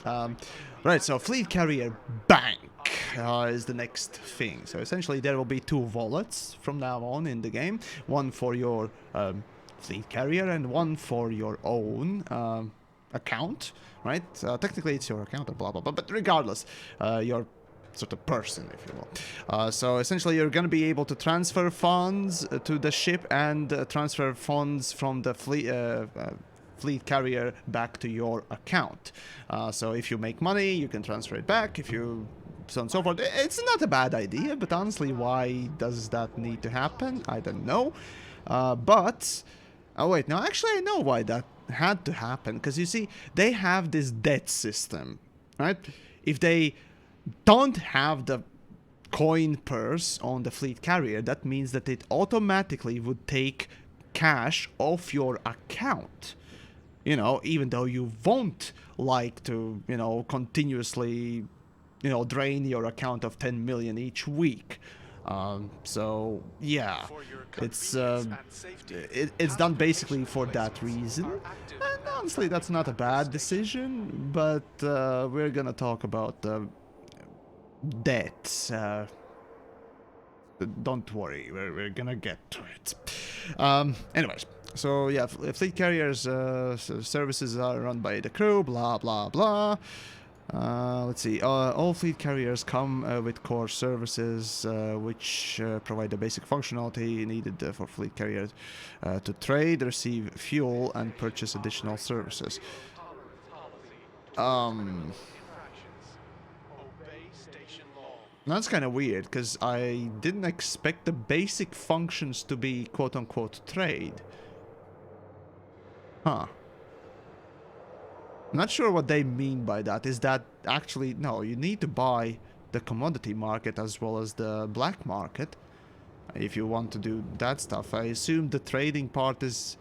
Right, so Fleet Carrier Bank is the next thing. So essentially there will be 2 wallets from now on in the game. One for your Fleet Carrier and one for your own account, right? Technically it's your account, blah, blah, blah, but regardless, your sort of person, if you will. So essentially you're going to be able to transfer funds to the ship and transfer funds from the fleet carrier back to your account. So if you make money, you can transfer it back. If you... so on and so forth. It's not a bad idea, but honestly, why does that need to happen? I don't know. But... oh wait, no, actually I know why that had to happen. Because you see, they have this debt system, right? If they don't have the coin purse on the fleet carrier, that means that it automatically would take cash off your account. You know, even though you won't like to, continuously, drain your account of 10 million each week. So, yeah, it's done basically for that reason. And honestly, that's not a bad decision, but we're gonna talk about debt. Don't worry, we're gonna get to it. Anyways, so yeah, fleet carriers services are run by the crew, blah blah blah. Let's see, all fleet carriers come with core services which provide the basic functionality needed for fleet carriers to trade, receive fuel, and purchase additional services. That's kind of weird, because I didn't expect the basic functions to be quote-unquote trade. Huh. I'm not sure what they mean by that. Is that actually... no, you need to buy the commodity market as well as the black market if you want to do that stuff. I assume the trading part is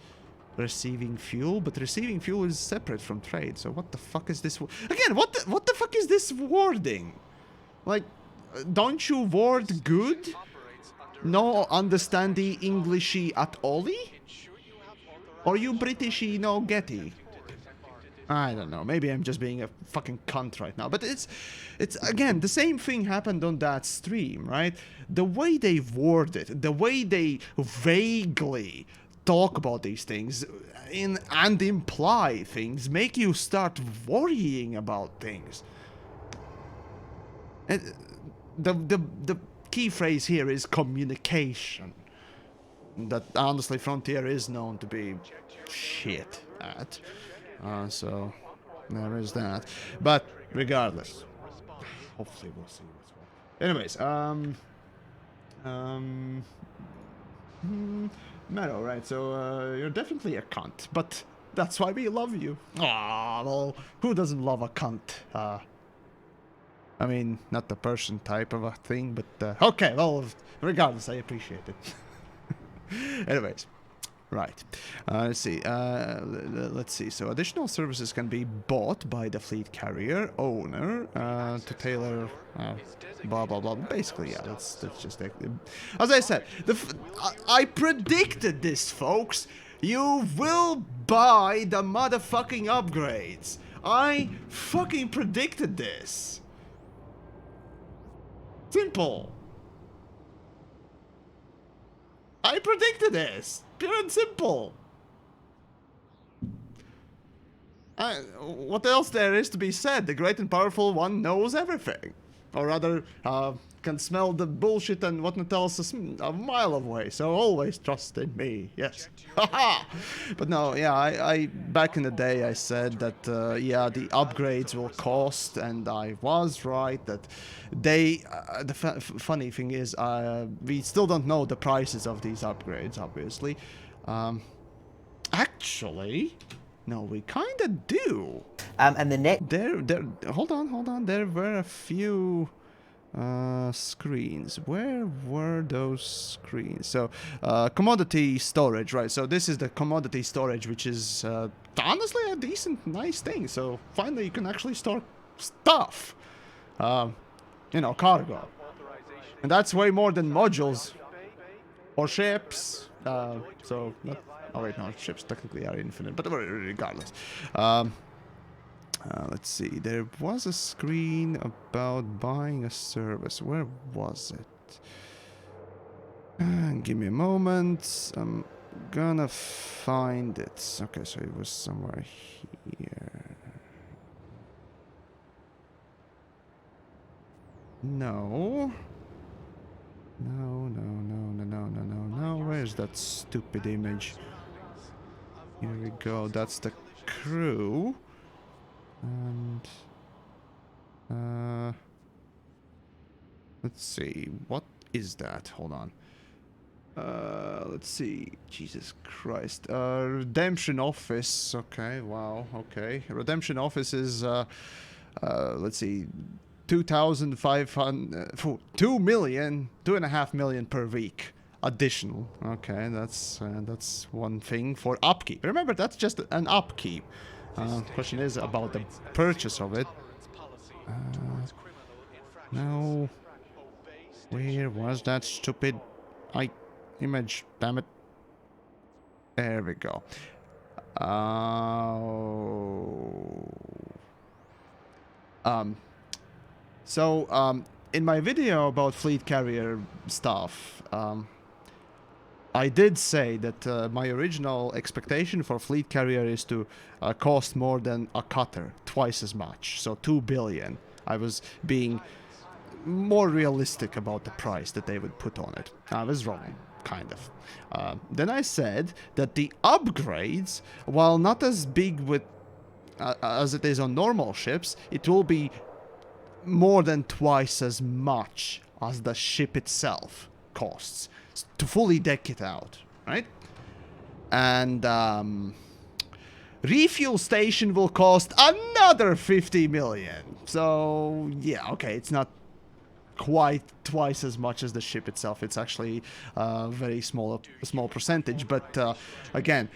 receiving fuel, but receiving fuel is separate from trade. So what the fuck is this... again, what the fuck is this wording? Like... don't you word good? No understand the Englishy at all? Or you Britishy no Getty? I don't know, maybe I'm just being a fucking cunt right now, but it's again, the same thing happened on that stream, right? The way they word it, the way they vaguely talk about these things and imply things, make you start worrying about things. And the key phrase here is communication. That honestly Frontier is known to be shit at. So there is that. But regardless, hopefully we'll see what's what. Anyways, Meadow, right? So you're definitely a cunt, but that's why we love you. Ah, well, who doesn't love a cunt? I mean, not the person type of a thing, but okay. Well, regardless, I appreciate it. Anyways. Right. Let's see. Let's see. So additional services can be bought by the fleet carrier owner to tailor blah blah blah. Basically, yeah. That's just it. As I said, I predicted this, folks. You will buy the motherfucking upgrades. I fucking predicted this. Simple. I predicted this. Pure and simple. What else there is to be said? The great and powerful one knows everything. Or rather, can smell the bullshit and whatnot else a mile away. So always trust in me. Yes. Haha. But no, yeah, I back in the day I said that, yeah, the upgrades will cost, and I was right that they... the funny thing is, we still don't know the prices of these upgrades, obviously. Actually... No, we kinda do. And the next... Hold on. There were a few screens. Where were those screens? So, commodity storage, right? So this is the commodity storage, which is honestly a decent, nice thing. So finally, you can actually store stuff. You know, cargo, and that's way more than modules or ships. So. Oh wait, no, ships technically are infinite, but regardless. Let's see, there was a screen about buying a service. Where was it? Give me a moment. I'm gonna find it. Okay, so it was somewhere here. No. No. Where's that stupid image? Here we go, that's the crew. And let's see, what is that? Hold on. Let's see. Jesus Christ. Redemption office. Okay, wow, okay. Redemption office is let's see, 2,500 2 million, 2.5 million per week. Additional. Okay, that's one thing for upkeep. Remember, that's just an upkeep. Question is about the purchase of it. No. Where was that stupid image? Damn it. There we go. So in my video about fleet carrier stuff, I did say that my original expectation for fleet carrier is to cost more than a cutter, twice as much, so 2 billion. I was being more realistic about the price that they would put on it. I was wrong, kind of. Then I said that the upgrades, while not as big with as it is on normal ships, it will be more than twice as much as the ship itself costs to fully deck it out, right? And refuel station will cost another 50 million. So yeah, okay, it's not quite twice as much as the ship itself. It's actually a very small percentage. But again,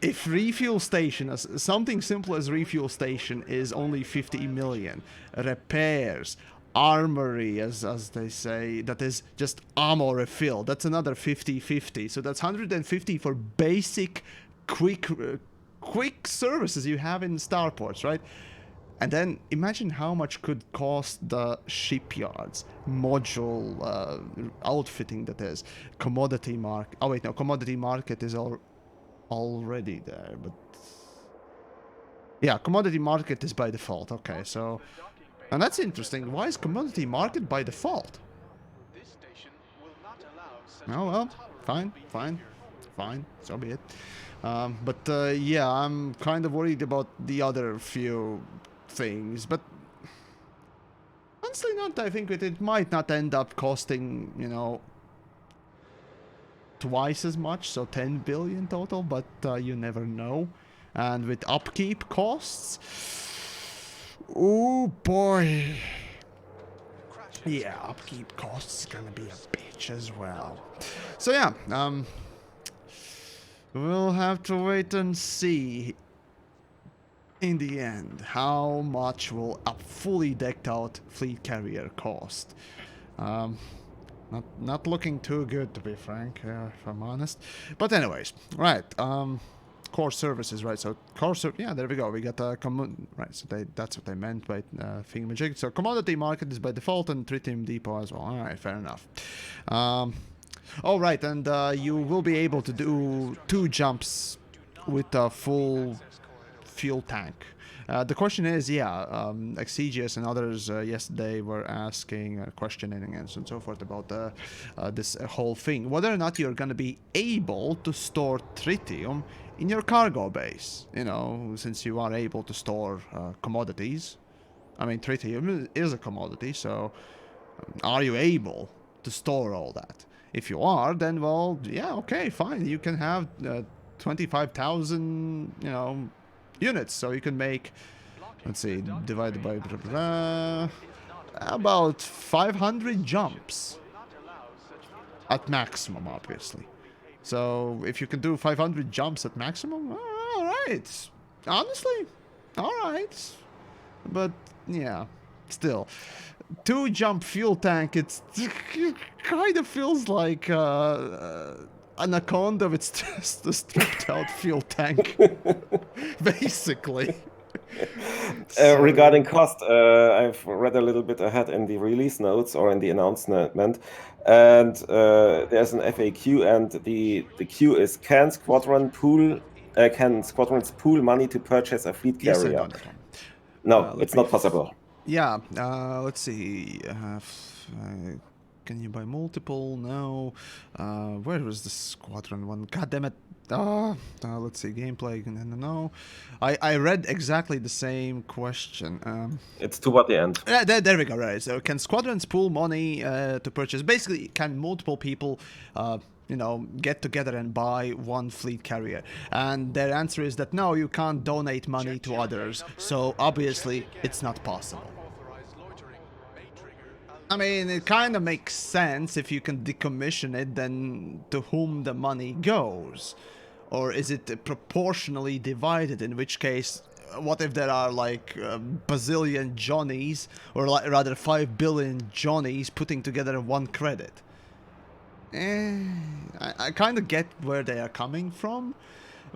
if refuel station, something simple as refuel station is only 50 million, repairs, armory, as they say, that is just ammo refill, that's another 50-50. So that's 150 for basic quick services you have in starports, right? And then imagine how much could cost the shipyards, module outfitting, that is, commodity market. Oh wait, no, commodity market is already there, but yeah, commodity market is by default. Okay, so, and that's interesting. Why is commodity market by default? Oh well, fine, so be it. But yeah, I'm kind of worried about the other few things, but honestly not, I think it might not end up costing, you know, twice as much, so 10 billion total, but you never know. And with upkeep costs, oh boy, yeah, upkeep costs gonna be a bitch as well. So yeah, we'll have to wait and see in the end how much will a fully decked out fleet carrier cost. Not looking too good, to be frank, if I'm honest. But anyways, right, core services, right? So core yeah, there we go. We got right. So that's what they meant by thingamajig. So commodity market is by default, and tritium depot as well. All right, fair enough. All right, and you will be able to do 2 jumps with a full fuel tank. The question is, yeah, Exigius and others yesterday were asking, questioning and so forth about this whole thing. Whether or not you're going to be able to store tritium in your cargo base. You know, since you are able to store commodities. I mean, tritium is a commodity, so are you able to store all that? If you are, then, well, yeah, okay, fine. You can have 25,000, you know, units, so you can make, let's see, divided by blah, blah, blah, about 500 jumps at maximum, obviously. So if you can do 500 jumps at maximum, all right, honestly, all right. But yeah, still, 2 jump fuel tank, it kind of feels like Anaconda with just a stripped out fuel tank, basically. Regarding cost, I've read a little bit ahead in the release notes or in the announcement, and there's an FAQ, and the Q is: can squadrons pool money to purchase a fleet carrier? Yes, I know that one. No, it's not possible. Yeah, let's see. Can you buy multiple? No. Where was the squadron one? God damn it. Let's see. Gameplay. No. I read exactly the same question. It's toward the end. There we go. Right. So can squadrons pool money to purchase? Basically, can multiple people, you know, get together and buy one fleet carrier? And their answer is that no, you can't donate money to others. So obviously, it's not possible. I mean, it kind of makes sense. If you can decommission it, then to whom the money goes? Or is it proportionally divided, in which case, what if there are like a bazillion Johnnies, or rather 5 billion Johnnies putting together one credit? I kind of get where they are coming from,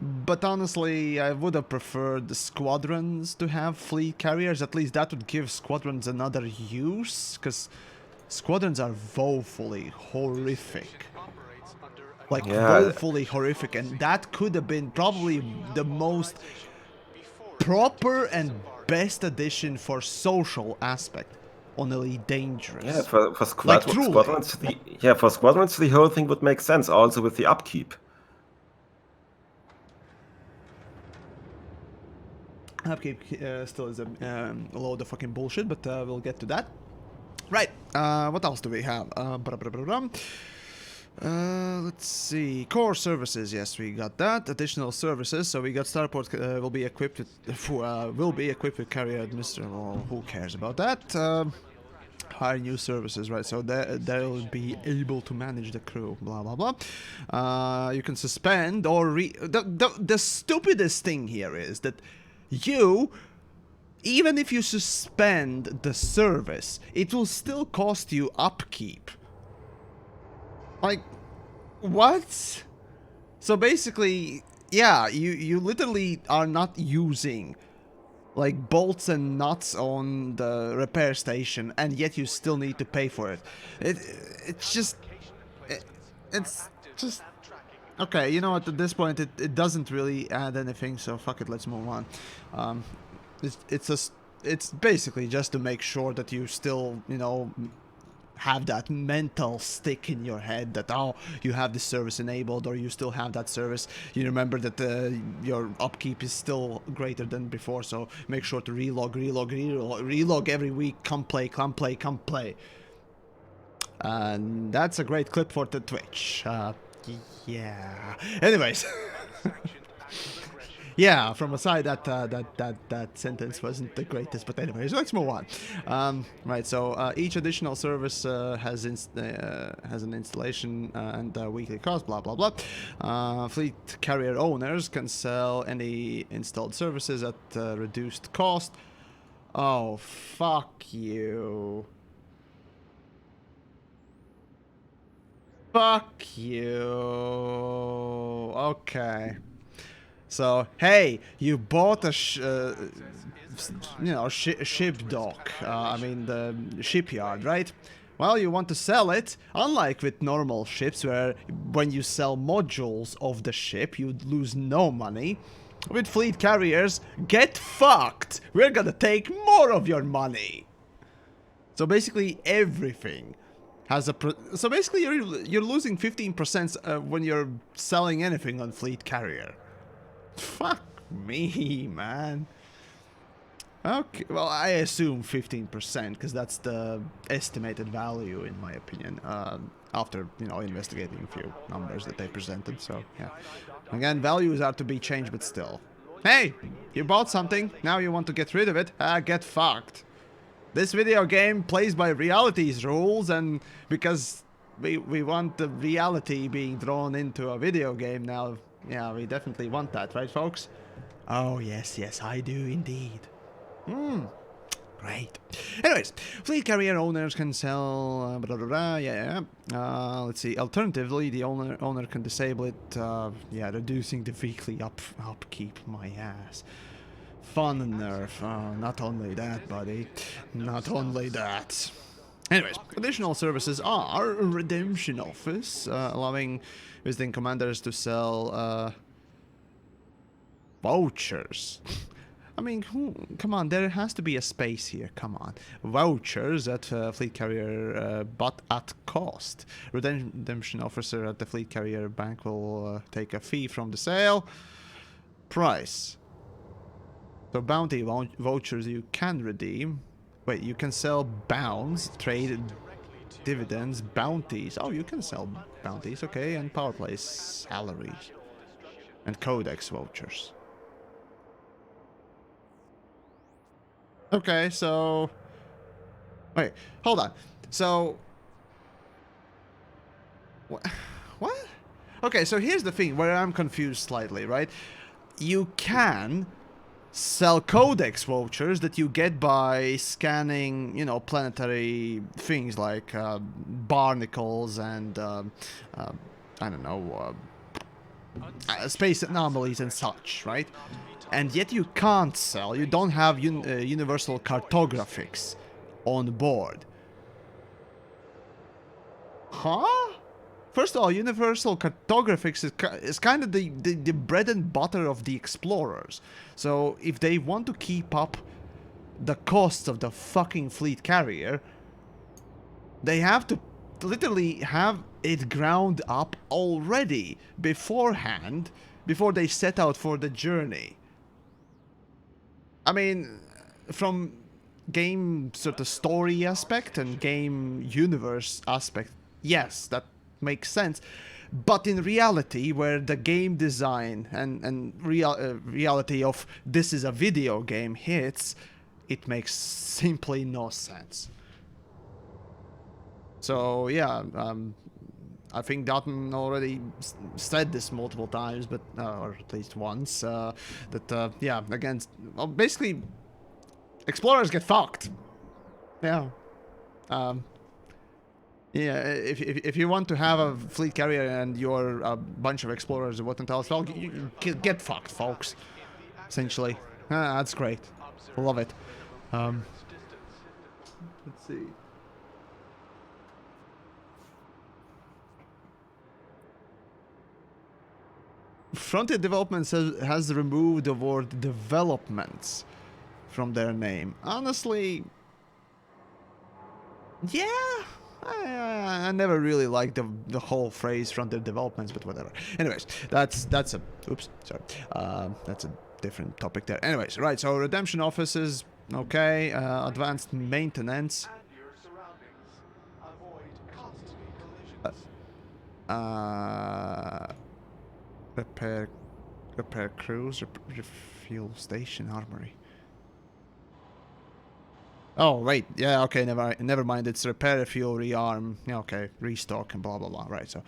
but honestly, I would have preferred the squadrons to have fleet carriers. At least that would give squadrons another use, because squadrons are woefully horrific. Like, woefully horrific, and that could have been probably the most proper and best addition for social aspect. Only dangerous. Yeah, for squadrons, the whole thing would make sense, also with the upkeep. Upkeep still is a load of fucking bullshit, but we'll get to that. Right, what else do we have? Let's see. Core services, yes, we got that. Additional services, so we got starport will be equipped with carrier administrator. Well, who cares about that? Hire new services, right? So they'll be able to manage the crew. Blah blah blah. You can suspend or the stupidest thing here is that even if you suspend the service, it will still cost you upkeep. Like, what? So basically, yeah, you literally are not using like bolts and nuts on the repair station, and yet you still need to pay for it. It's just it's just okay. You know what? At this point, it doesn't really add anything. So fuck it. Let's move on. It's basically just to make sure that you still, you know, have that mental stick in your head that, oh, you have this service enabled, or you still have that service. You remember that your upkeep is still greater than before, so make sure to relog every week. Come play. And that's a great clip for the Twitch. Yeah. Anyways. Yeah, from a side that sentence wasn't the greatest, but anyways, let's move on. Right, so each additional service has an installation and weekly cost, blah blah blah. Fleet carrier owners can sell any installed services at reduced cost. Oh, fuck you. Fuck you. Okay. So, hey, you bought a ship dock, I mean the shipyard, right? Well, you want to sell it, unlike with normal ships where when you sell modules of the ship, you lose no money. With fleet carriers, get fucked! We're gonna take more of your money! So basically everything has a... So basically you're losing 15% when you're selling anything on fleet carrier. Fuck me, man. Okay, well, I assume 15%, because that's the estimated value, in my opinion, after, you know, investigating a few numbers that they presented, so, yeah. Again, values are to be changed, but still. Hey, you bought something, now you want to get rid of it, get fucked. This video game plays by reality's rules, and because we want the reality being drawn into a video game now. Yeah, we definitely want that, right, folks? Oh, yes, I do indeed. Great. Anyways, fleet carrier owners can sell, let's see. Alternatively, the owner can disable it, reducing the weekly upkeep. My ass. Fun and nerf. Oh, not only that, buddy. Not only that. Anyways, additional services are a redemption office, allowing visiting commanders to sell vouchers. I mean, come on, there has to be a space here, come on. Vouchers at fleet carrier, but at cost. Redemption officer at the fleet carrier bank will take a fee from the sale. Price. So bounty vouchers you can redeem. Wait, you can sell bounds, trade dividends, bounties. Oh, you can sell bounties, okay, and power plays, salaries, and codex vouchers. Okay, so... Wait, hold on. So... What? Okay, so here's the thing where I'm confused slightly, right? You can sell codex vouchers that you get by scanning, you know, planetary things like barnacles and, I don't know, space anomalies and such, right? And yet you can't sell, you don't have universal cartographics on board. Huh? First of all, universal cartographics is kind of the bread and butter of the explorers. So if they want to keep up the costs of the fucking fleet carrier, they have to literally have it ground up already beforehand, before they set out for the journey. I mean, from game sort of story aspect and game universe aspect, yes, that makes sense. But in reality, where the game design and reality of this is a video game hits, it makes simply no sense. So yeah, I think Dalton already said this multiple times, but or at least once, that yeah, again, well, basically, explorers get fucked. Yeah. Yeah, if you want to have a fleet carrier and you're a bunch of explorers or whatnot else, well, get fucked, folks. Essentially, that's great. Love it. Let's see. Frontier Developments has removed the word developments from their name. Honestly, yeah, I never really liked the whole phrase Frontier Developments, but whatever. Anyways, that's a oops, sorry, that's a different topic there. Anyways, right. So redemption offices, okay. Advanced maintenance. Repair crews, refuel station, armory. Oh wait, yeah, okay, never mind. It's repair, refuel, rearm, yeah, okay, restock, and blah blah blah. Right. So,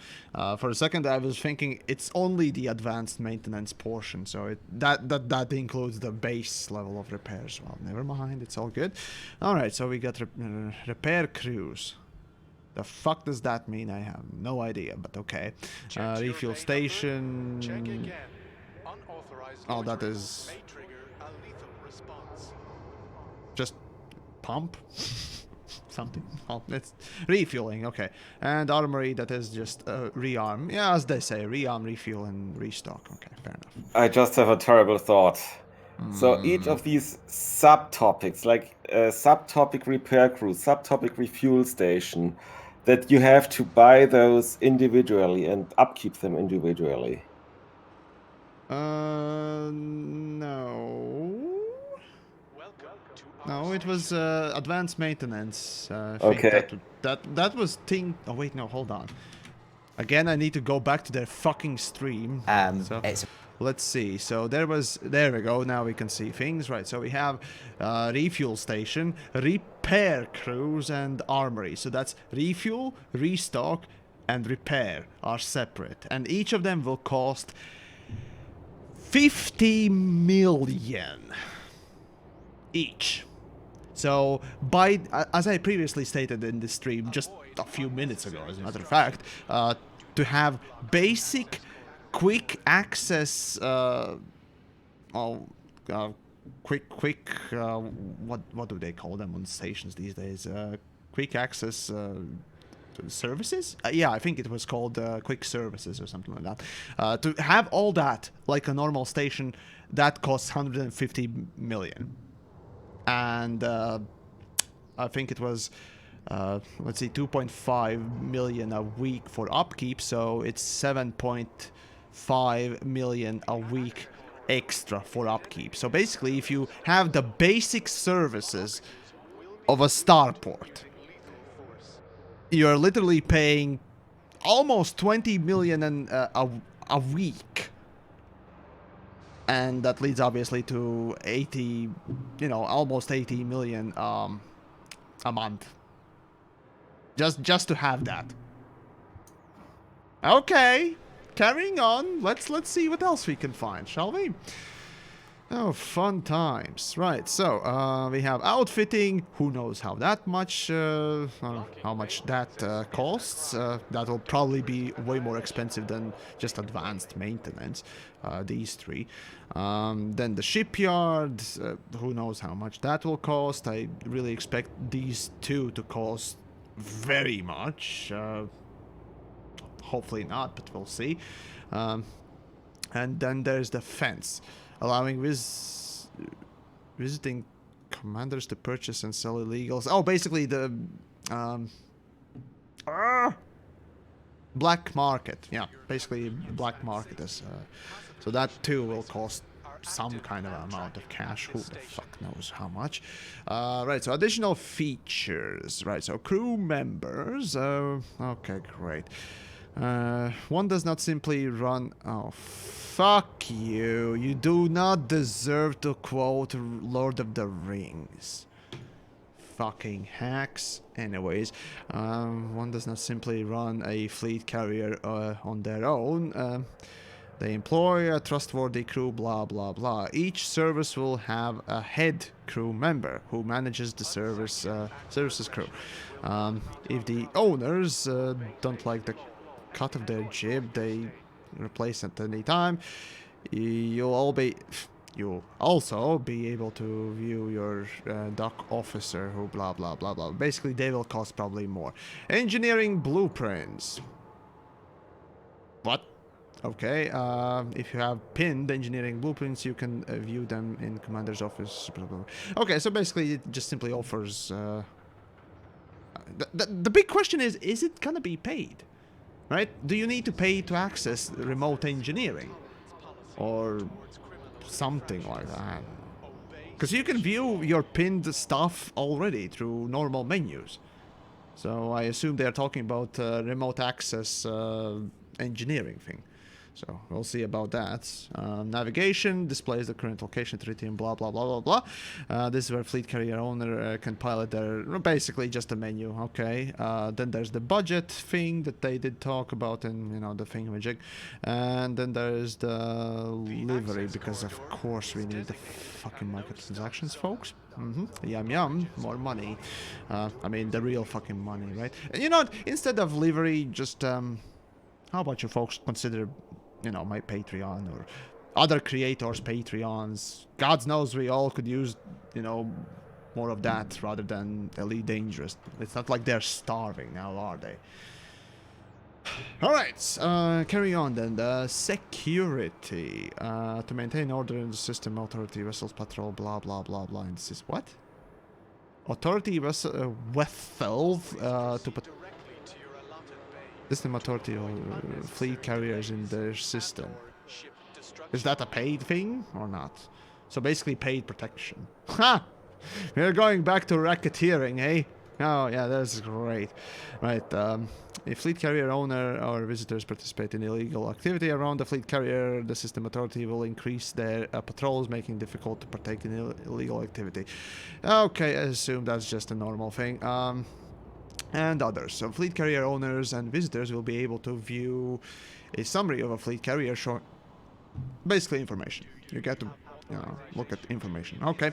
for a second, I was thinking it's only the advanced maintenance portion. So that includes the base level of repairs. Well, never mind. It's all good. All right. So we got repair crews. The fuck does that mean? I have no idea, but okay. Refuel station. Oh, that is just pump something. Oh, it's refueling. Okay, and armory, that is just rearm. Yeah, as they say, rearm, refuel, and restock. Okay, fair enough. I just have a terrible thought. So each of these subtopics, like subtopic repair crew, subtopic refuel station, that you have to buy those individually and upkeep them individually. No. No, it was advanced maintenance. I Okay. think that was thing. Oh wait, no, hold on. Again, I need to go back to their fucking stream. So let's see. So there we go. Now we can see things, right? So we have refuel station, repair crews, and armory. So that's refuel, restock, and repair are separate, and each of them will cost 50 million each. So as I previously stated in the stream just a few minutes ago, as a matter of fact, to have basic quick access what do they call them on stations these days, quick access services? Yeah, I think it was called quick services or something like that. To have all that like a normal station, that costs 150 million. And I think it was, let's see, 2.5 million a week for upkeep, so it's 7.5 million a week extra for upkeep. So basically, if you have the basic services of a starport, you're literally paying almost 20 million a week. And that leads obviously to 80, almost 80 million a month. Just to have that. Okay, carrying on. Let's see what else we can find, shall we? Oh, fun times. Right, so we have outfitting. Who knows how that much, how much that costs. That will probably be way more expensive than just advanced maintenance. These three. Then the shipyard. Who knows how much that will cost. I really expect these two to cost very much. Hopefully not, but we'll see. And then there's the fence, allowing visiting commanders to purchase and sell illegals. Oh, basically the black market. Yeah, basically black market is. So that too will cost some kind of amount of cash. Who the fuck knows how much? Right. So additional features. Right. So crew members. Okay, great. One does not simply run. Oh, fuck you. You do not deserve to quote Lord of the Rings. Fucking hacks. Anyways, one does not simply run a fleet carrier on their own. They employ a trustworthy crew, blah, blah, blah. Each service will have a head crew member who manages the services crew. If the owners don't like the cut of their jib, they replace at any time. You'll also be able to view your dock officer who blah, blah, blah, blah. Basically, they will cost probably more. Engineering blueprints. What? Okay, if you have pinned engineering blueprints, you can view them in commander's office. Blah, blah, blah. Okay, so basically it just simply offers... The big question is it gonna be paid? Right? Do you need to pay to access remote engineering? Or something like that? Because you can view your pinned stuff already through normal menus. So I assume they're talking about remote access engineering thing. So we'll see about that. Navigation displays the current location, tritium, blah, blah, blah, blah, blah. This is where fleet carrier owner can pilot their... Basically just a menu, okay. Then there's the budget thing that they did talk about in, you know, the thingamajig. And then there's the livery, because of course we need the fucking microtransactions, folks. Yum yum, more money. I mean, the real fucking money, right? And you know what? Instead of livery, just... how about you folks consider, you know, my Patreon or other creators' Patreons? God knows we all could use, you know, more of that rather than Elite Dangerous. It's not like they're starving now, are they? Alright, carry on then. The security. To maintain order in the system, authority vessels patrol, blah, blah, blah, blah. And this is what? Authority vessels to patrol. System authority or fleet carriers in their system. Is that a paid thing or not? So basically paid protection. Ha! We're going back to racketeering, eh? Oh yeah, that's great. Right, if fleet carrier owner or visitors participate in illegal activity around the fleet carrier, the system authority will increase their patrols, making it difficult to partake in illegal activity. Okay, I assume that's just a normal thing. And others. So fleet carrier owners and visitors will be able to view a summary of a fleet carrier short. Basically information. You get to, you know, look at information. Okay.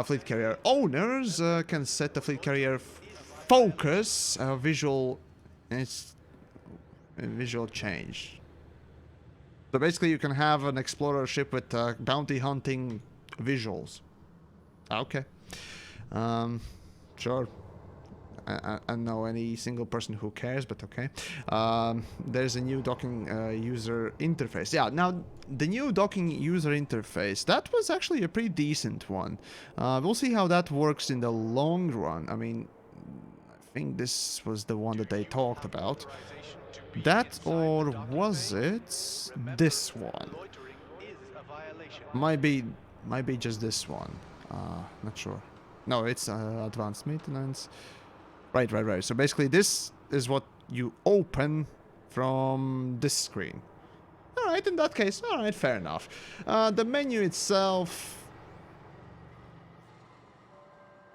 Fleet carrier owners can set the fleet carrier focus, visual change. So basically you can have an explorer ship with bounty hunting visuals. Okay. Sure. I don't know any single person who cares, but okay. There's a new docking user interface. Yeah, now the new docking user interface, that was actually a pretty decent one. We'll see how that works in the long run. I mean, I think this was the one that they talked about. That, or was it this one? Might be just this one. Not sure. No, it's advanced maintenance. Right. So basically this is what you open from this screen. Alright, in that case, alright, fair enough. The menu itself...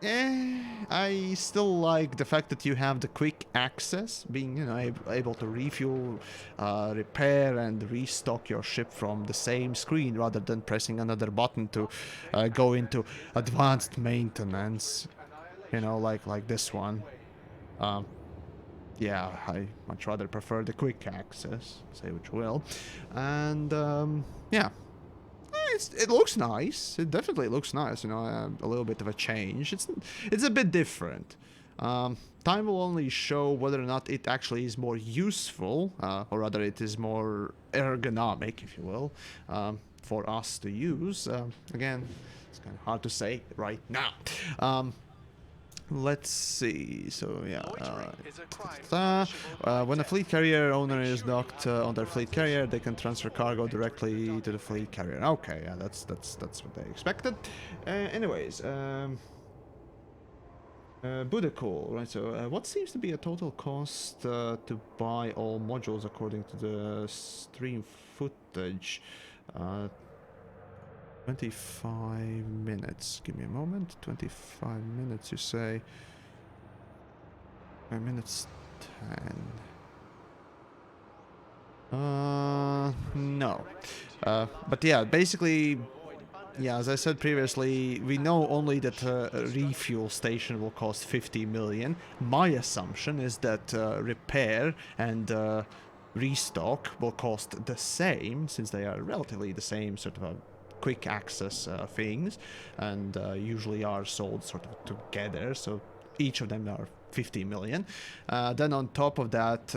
I still like the fact that you have the quick access, being, you know, able to refuel, repair and restock your ship from the same screen rather than pressing another button to go into advanced maintenance. You know, like this one. Yeah, I much rather prefer the quick access, say what you will. And, yeah. It looks nice. It definitely looks nice, you know, a little bit of a change. It's a bit different. Time will only show whether or not it actually is more useful, or rather it is more ergonomic, if you will, for us to use. Again, it's kind of hard to say right now. Let's see, so yeah, when a fleet carrier owner is docked on their fleet carrier, they can transfer cargo directly to the fleet carrier. Okay, yeah, that's what they expected. Anyways, Buddha cool, right? So, what seems to be a total cost to buy all modules according to the stream footage? 25 minutes. Give me a moment. 25 minutes, you say. 5 minutes 10. No. But yeah, basically, yeah, as I said previously, we know only that a refuel station will cost 50 million. My assumption is that repair and restock will cost the same, since they are relatively the same sort of quick access things, and usually are sold sort of together, so each of them are 50 million. Then on top of that,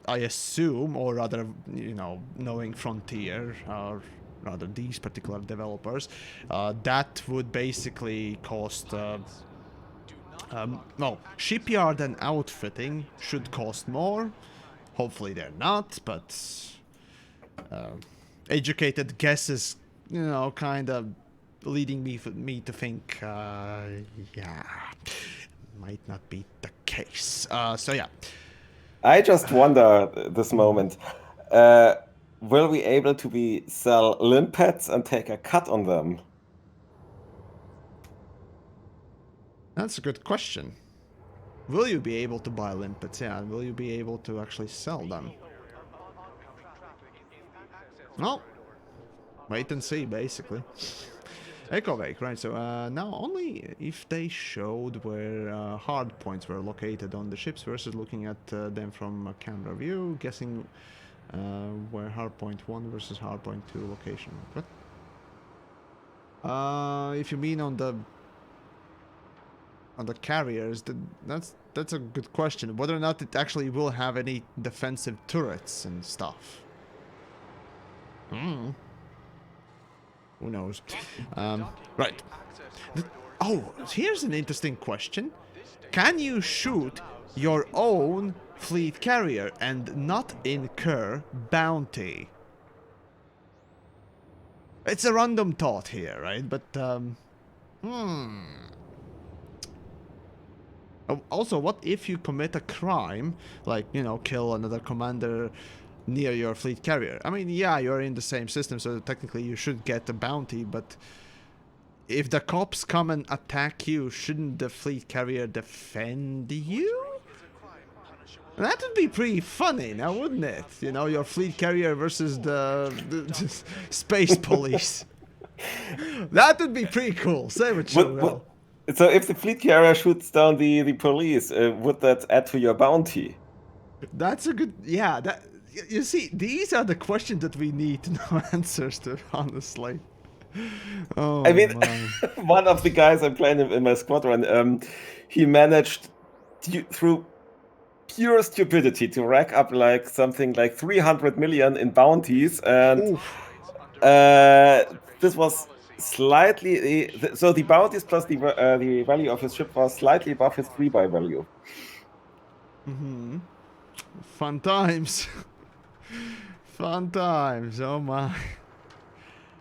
I assume, or rather, you know, knowing Frontier, or rather these particular developers, that would basically cost, well, shipyard and outfitting should cost more. Hopefully they're not, but educated guesses, you know, kind of leading me to think, yeah, might not be the case. So yeah. I just wonder this moment, will we able to sell limpets and take a cut on them? That's a good question. Will you be able to buy limpets? Yeah, will you be able to actually sell them? Well, wait and see, basically. Echo Wake, right, so now only if they showed where hard points were located on the ships versus looking at them from a camera view, guessing where hardpoint 1 versus hardpoint 2 location. What? If you mean on the carriers, that's a good question. Whether or not it actually will have any defensive turrets and stuff. Who knows? Right. Oh, here's an interesting question. Can you shoot your own fleet carrier and not incur bounty? It's a random thought here, right? But, Also, what if you commit a crime, like, you know, kill another commander near your fleet carrier? I mean, yeah, you're in the same system, so technically you should get a bounty, but if the cops come and attack you, shouldn't the fleet carrier defend you? That would be pretty funny, now wouldn't it? You know, your fleet carrier versus the space police. That would be pretty cool. Say what you will. So if the fleet carrier shoots down the police, would that add to your bounty? That's a good... Yeah, that... You see, these are the questions that we need to know answers to, honestly. Oh, I mean, man. one of the guys I'm playing in my squadron, he managed through pure stupidity to rack up like something like 300 million in bounties, and this was slightly so the bounties plus the value of his ship was slightly above his free-buy value. Fun times. Fun times. Oh my.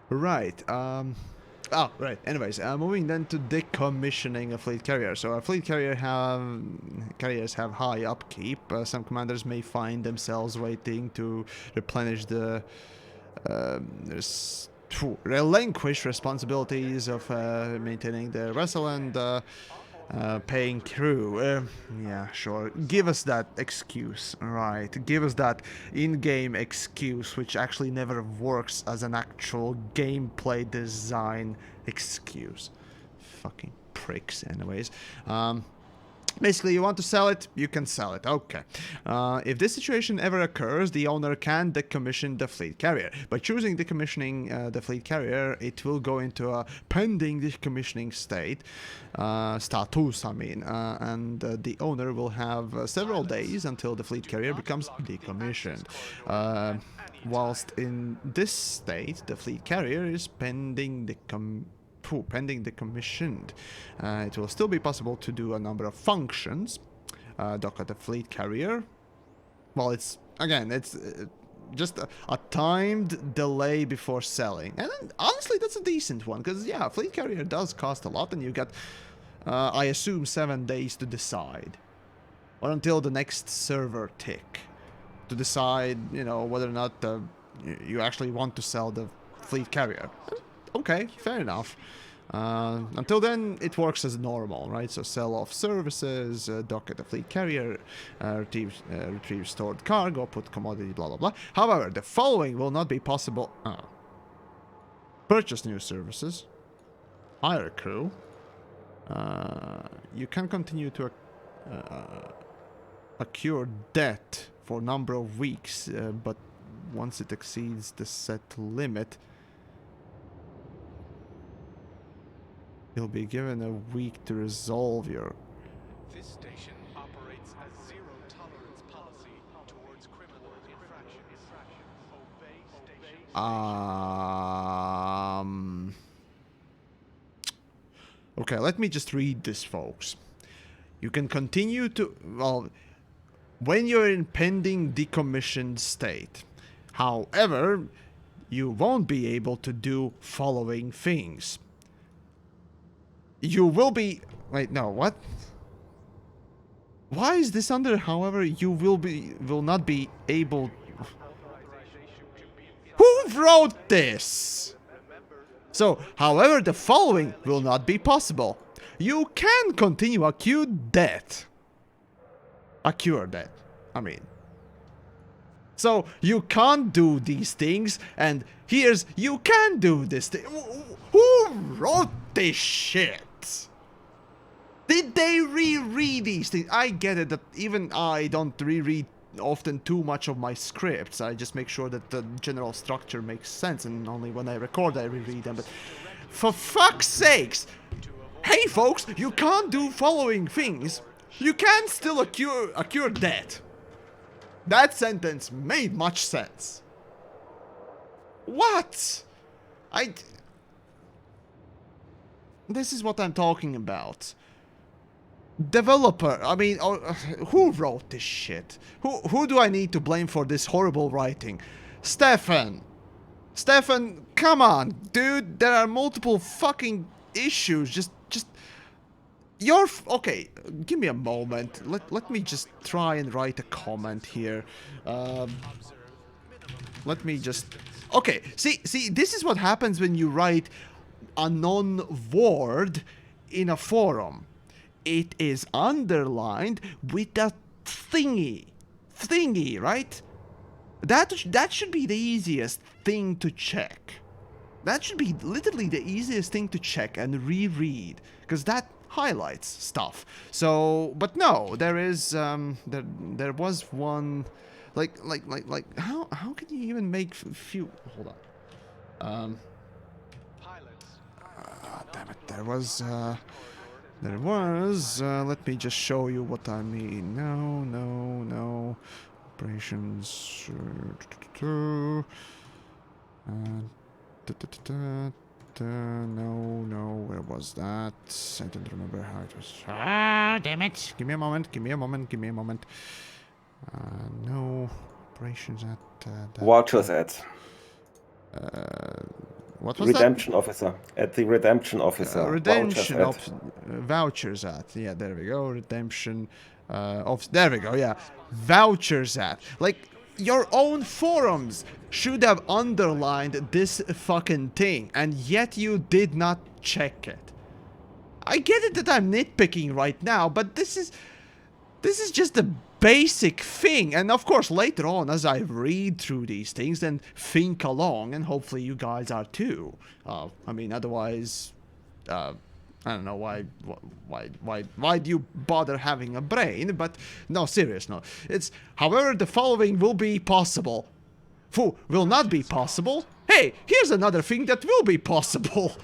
Right. Oh, right. Anyways, moving then to decommissioning a fleet carrier. So a fleet carriers have high upkeep. Some commanders may find themselves waiting to replenish the relinquish responsibilities of maintaining the vessel and paying crew. Yeah, sure. Give us that excuse, right? Give us that in-game excuse, which actually never works as an actual gameplay design excuse. Fucking pricks, anyways. Basically, you want to sell it, you can sell it. Okay. If this situation ever occurs, the owner can decommission the fleet carrier. By choosing decommissioning the fleet carrier, it will go into a pending decommissioning state, status, I mean, and the owner will have several days until the fleet carrier becomes decommissioned. Whilst in this state, the fleet carrier is pending decommissioned. It will still be possible to do a number of functions. Dock at the fleet carrier. Well, it's just a timed delay before selling. And honestly, that's a decent one, because yeah, fleet carrier does cost a lot, and you got, I assume, 7 days to decide. Or until the next server tick. To decide, you know, whether or not you actually want to sell the fleet carrier. Okay, fair enough. Until then, it works as normal, right? So sell off services, dock at a fleet carrier, retrieve stored cargo, put commodity, blah, blah, blah. However, the following will not be possible. Purchase new services, hire a crew. You can continue to accrue debt for a number of weeks, but once it exceeds the set limit, you'll be given a week to resolve your... This station operates a zero-tolerance policy towards criminal infractions. Obey station. Okay, let me just read this, folks. You can continue to... Well, when you're in pending decommissioned state. However, you won't be able to do following things. You will be... Wait, no, what? Why is this under... However, you will not be able... Who wrote this? So, however, the following will not be possible. You can continue accrue debt. Accrue debt, I mean. So, you can't do these things, and here's, you can do this thing. Who wrote this shit? Did they reread these things? I get it that even I don't reread often too much of my scripts. I just make sure that the general structure makes sense, and only when I record I reread them. But for fuck's sakes! Hey folks, you can't do following things. You can still accrue debt. That sentence made much sense. What? This is what I'm talking about. Developer, I mean, who wrote this shit? Who do I need to blame for this horrible writing? Stefan, come on, dude. There are multiple fucking issues. Just you're okay. Give me a moment. Let me just try and write a comment here. Let me just. Okay. See. This is what happens when you write a non-word in a forum. It is underlined with a thingy, right? That should be the easiest thing to check. That should be literally the easiest thing to check and reread, because that highlights stuff. So, but no, there is there was one, like how can you even make few? Hold on. Damn it, there was. Let me just show you what I mean. No. Operations. No, where was that? I don't remember how it was. Damn it. Give me a moment. No. Operations at... Vouchers at. What was Redemption officer. At the redemption officer. Redemption vouchers at. Yeah, there we go. Redemption there we go, yeah. Vouchers at. Like, your own forums should have underlined this fucking thing, and yet you did not check it. I get it that I'm nitpicking right now, but this is just a basic thing. And of course, later on, as I read through these things and think along, and hopefully you guys are too. I mean, otherwise, I don't know why do you bother having a brain? But no, serious, no. It's, however, the following will be possible. Will not be possible. Hey, here's another thing that will be possible.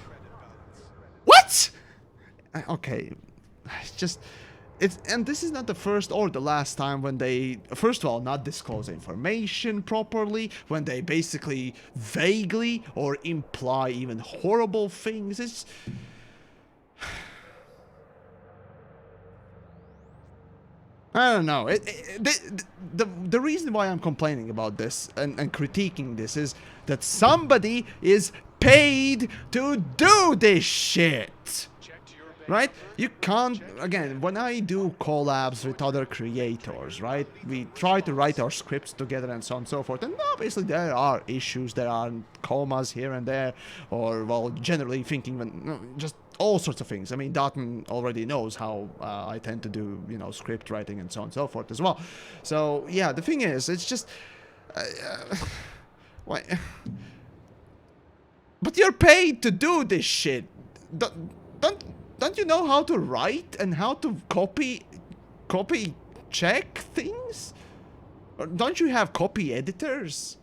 What? Okay, and this is not the first or the last time when they, first of all, not disclose information properly, when they basically vaguely or imply even horrible things. It's... I don't know. The reason why I'm complaining about this and critiquing this is that somebody is paid to do this shit. right? You can't, again, when I do collabs with other creators, right, we try to write our scripts together and so on and so forth, and obviously there are issues, there are commas here and there, or, well, generally thinking, when, just all sorts of things. I mean, Dalton already knows how I tend to do, you know, script writing and so on and so forth as well. So, yeah, the thing is, it's just... why... But you're paid to do this shit. Don't you know how to write and how to copy check things? Or don't you have copy editors?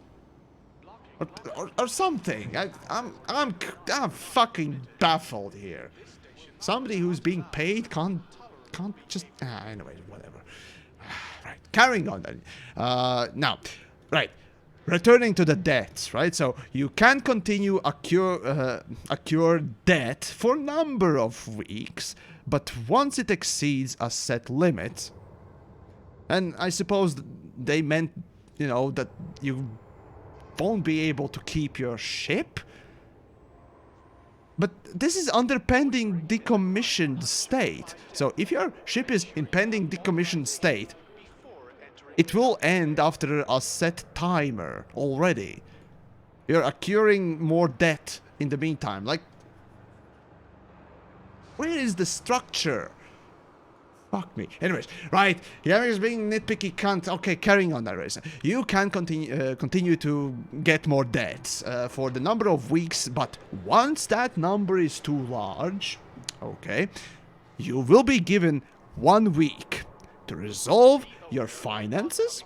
Or something. I'm fucking baffled here. Somebody who's being paid can't just anyway, whatever. Right, carrying on then. Now, right. Returning to the debts, right? So you can continue accrue debt for a number of weeks, but once it exceeds a set limit, and I suppose they meant, you know, that you won't be able to keep your ship. But this is under pending decommissioned state. So if your ship is in pending decommissioned state, it will end after a set timer already. You're accruing more debt in the meantime. Like, where is the structure? Fuck me. Anyways, right. TheYamiks being nitpicky cunt. Okay, carrying on that race. You can continue to get more debts for the number of weeks, but once that number is too large, okay, you will be given 1 week to resolve your finances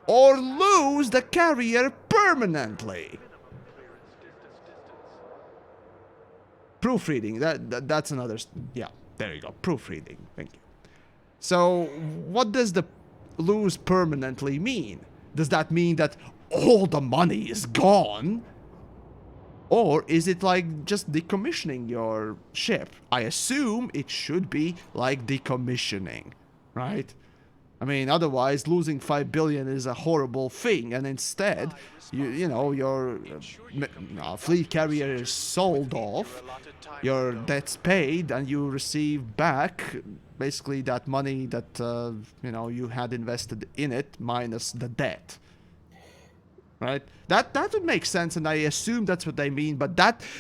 or lose the carrier permanently. Proofreading, that's another, yeah, there you go, proofreading, thank you. So, what does the lose permanently mean? Does that mean that all the money is gone? Or is it like just decommissioning your ship? I assume it should be like decommissioning, right? I mean, otherwise, losing 5 billion is a horrible thing, and instead, you know, your fleet carrier is sold off, your debt's paid, and you receive back basically that money that, you know, you had invested in it, minus the debt. Right? That would make sense, and I assume that's what they mean, but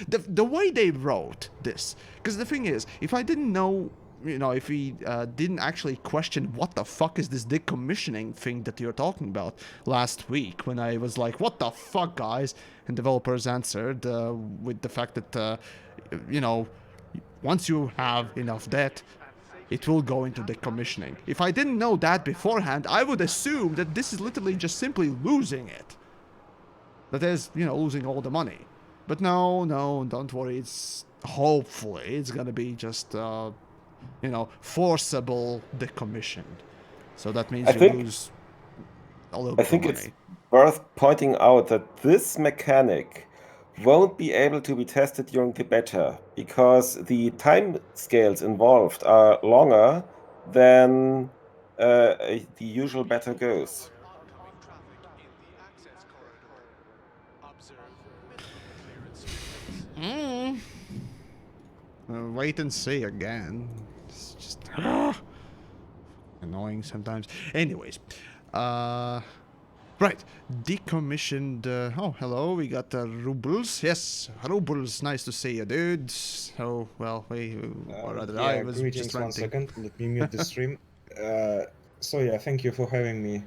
the way they wrote this, because the thing is, if I didn't know, you know, if we didn't actually question what the fuck is this decommissioning thing that you're talking about last week, when I was like, what the fuck, guys? And developers answered with the fact that, you know, once you have enough debt, it will go into decommissioning. If I didn't know that beforehand, I would assume that this is literally just simply losing it. That is, you know, losing all the money. But no, don't worry. It's hopefully it's gonna be just, you know, forcible decommissioned. So that means you lose a little bit of money. It's worth pointing out that this mechanic won't be able to be tested during the beta because the time scales involved are longer than the usual beta goes. Wait and see again. It's just annoying sometimes. Anyways, right, decommissioned. Oh, hello, we got Rubles. Yes, Rubles. Nice to see you, dude. So, well, I was greetings, just 1 ranting. second. Let me mute the stream. So yeah, thank you for having me.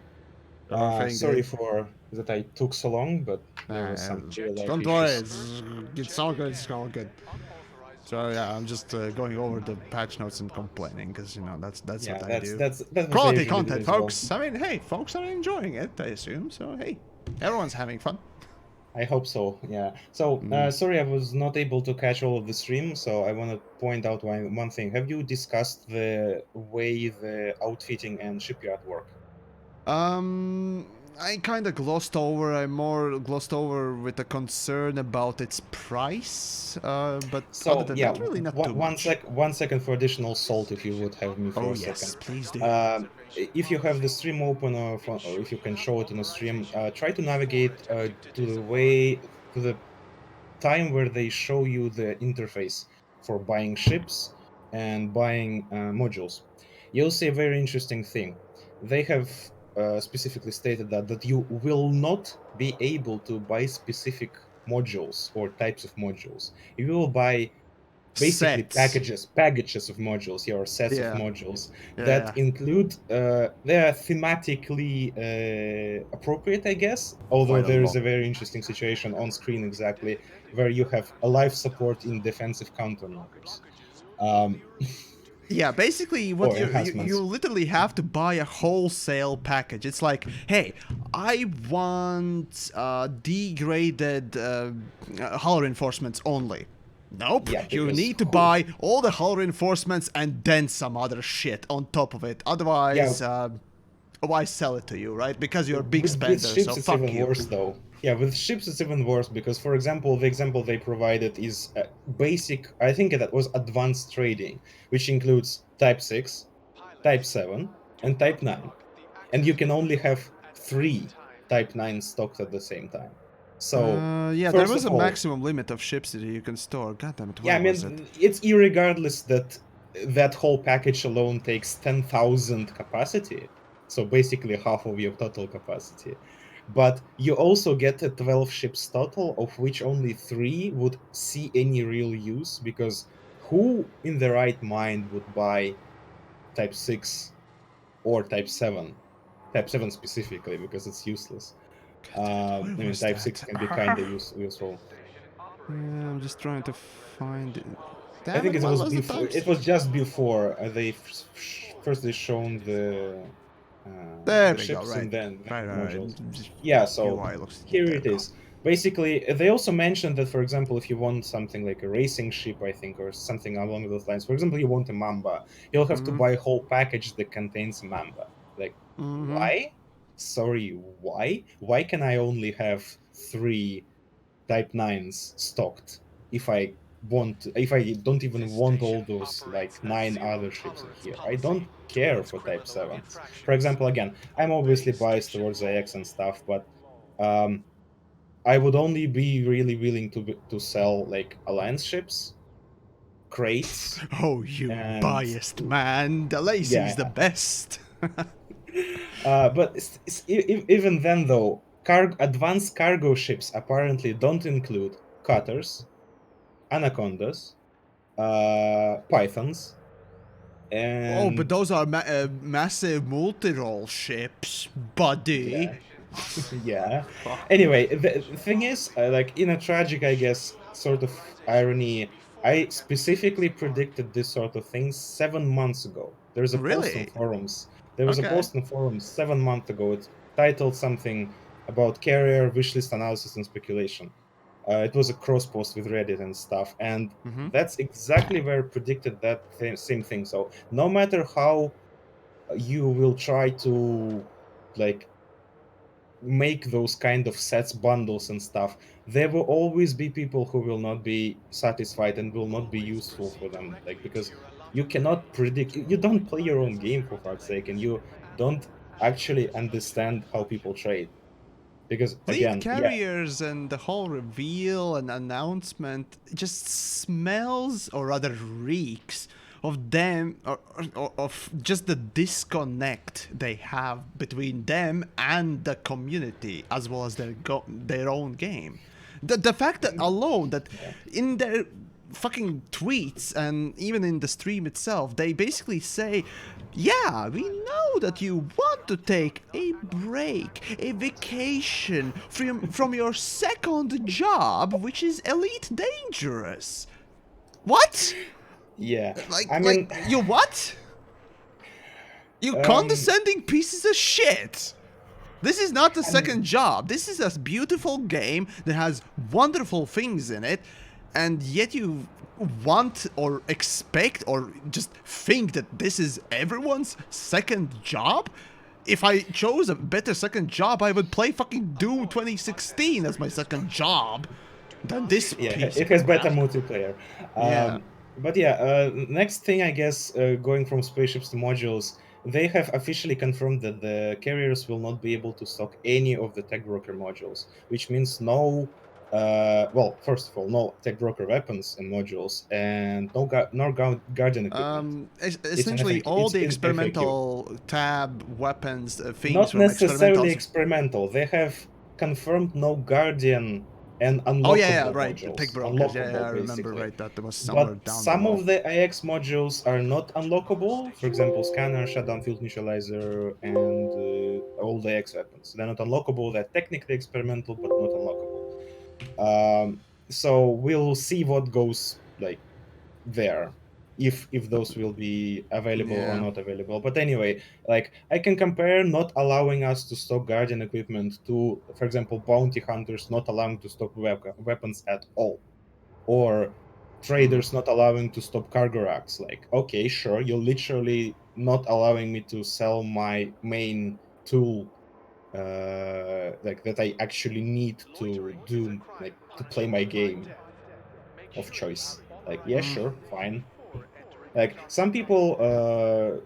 Sorry for that I took so long, but there was some real life Don't worry, issues. it's all good. It's all good. So yeah, I'm just going over the patch notes and complaining because you know that's Yeah, what I do. that's what I Quality usually do content, as well. folks. I mean, hey, folks are enjoying it, I assume. So hey, everyone's having fun. I hope so, yeah. So, sorry I was not able to catch all of the stream, so I want to point out one thing. Have you discussed the way the outfitting and shipyard work? I kind of glossed over. I more glossed over with a concern about its price. But So, other than yeah, that, really not too much. 1 second for additional salt, if you would have me for Oh a yes, second. please do. If you have the stream open or if you can show it on a stream, try to navigate to the time where they show you the interface for buying ships and buying modules, you'll see a very interesting thing. They have specifically stated that you will not be able to buy specific modules or types of modules. You will buy basically Sets. packages of modules, or sets of Yeah. modules Yeah, that yeah. include they are thematically appropriate, I guess, although Quite a there is lot. a very interesting situation on screen exactly where you have a life support in defensive countermeasures, Yeah, basically, what or you enhancements. literally have to buy a wholesale package. It's like, hey, I want degraded hull reinforcements only. Nope, Yeah, you because need to buy all the hull reinforcements and then some other shit on top of it. Otherwise, why sell it to you, right? Because you're a big with spender, so ships it's fuck even you. worse though. Yeah, with ships it's even worse because, for example, the example they provided is basic. I think that was advanced trading, which includes Type 6, Type 7, and Type 9, and you can only have 3 Type 9 stocked at the same time. So Yeah, there first was of a all, maximum limit of ships that you can store. God damn it, yeah, where I was it? mean, it's irregardless that that whole package alone takes 10,000 capacity, so basically half of your total capacity. But you also get a 12 ships total, of which only 3 would see any real use, because who in the right mind would buy Type 6 or Type 7? Type 7 specifically, because it's useless. I Where mean, was Type 6 that? can be kind of useful. Yeah, I'm just trying to find it. I Damn think it, it what was was the before. times? It was just before first they shown There the we go, ships right. and then Right, modules. Just Yeah, so UI looks... here There it we go. is. Basically, they also mentioned that, for example, if you want something like a racing ship, I think, or something along those lines, for example, you want a Mamba, you'll have to buy a whole package that contains Mamba. Like, why? Sorry, why? Why can I only have 3 Type 9s stocked if I don't even want all those like 9 other ships in here? I don't care for Type 7s. For example, again, I'm obviously biased towards AX and stuff, but I would only be really willing to sell like alliance ships, crates, Oh, you and biased man. The Lazy's the yeah. best. But even then, though, advanced cargo ships apparently don't include cutters, anacondas, pythons, Oh, but and those are massive multi-role ships, buddy. yeah, yeah. Anyway, the thing is, like in a tragic, I guess, sort of irony, I specifically predicted this sort of thing 7 months ago. There's a post on Really? forums. There was a Okay. post on forums 7 months ago. It's titled something about carrier wishlist analysis and speculation. It was a cross post with Reddit and stuff, and that's exactly where I predicted that same thing. So no matter how you will try to like make those kind of sets, bundles and stuff, there will always be people who will not be satisfied and will not be useful for them, like, because you cannot predict, you don't play your own game, for fuck's sake, and you don't actually understand how people trade, because Fleet again, yeah, carriers and the whole reveal and announcement just smells, or rather reeks, of them, or of just the disconnect they have between them and the community, as well as their own game. The fact that alone that in their fucking tweets and even in the stream itself, they basically say, yeah, we know that you want to take a break, a vacation from your second job, which is Elite Dangerous. What? yeah, Like, I mean, you what? You condescending pieces of shit! This is not a second job. This is a beautiful game that has wonderful things in it, and yet you want or expect or just think that this is everyone's second job? If I chose a better second job, I would play fucking Doom 2016 as my second job than this yeah, piece it has of better crap. multiplayer. Yeah. But yeah, next thing, I guess, going from spaceships to modules, they have officially confirmed that the carriers will not be able to stock any of the tech broker modules, which means no Well, first of all, no tech broker weapons and modules, and no guardian equipment. It's an Essentially, all it's the in FAQ. experimental tab weapons, things Not from necessarily experimentals. experimental. They have confirmed no guardian and Oh yeah, unlockable right. The tech modules. brokers. Yeah, yeah, I Unlockable, remember. basically. Right, that was somewhere But down some below. of the IX modules are not unlockable. For example, scanner, shutdown field initializer, and all the X weapons. They're not unlockable. They're technically experimental, but not unlockable. So we'll see what goes like there, if those will be available or Yeah. not available. But anyway, like I can compare not allowing us to stock guardian equipment to, for example, bounty hunters not allowing to stock weapons at all, or traders not allowing to stop cargo racks. Like, okay, sure, you're literally not allowing me to sell my main tool, like that I actually need to do, like to play my game of choice. Like, yeah, sure, fine. Like some people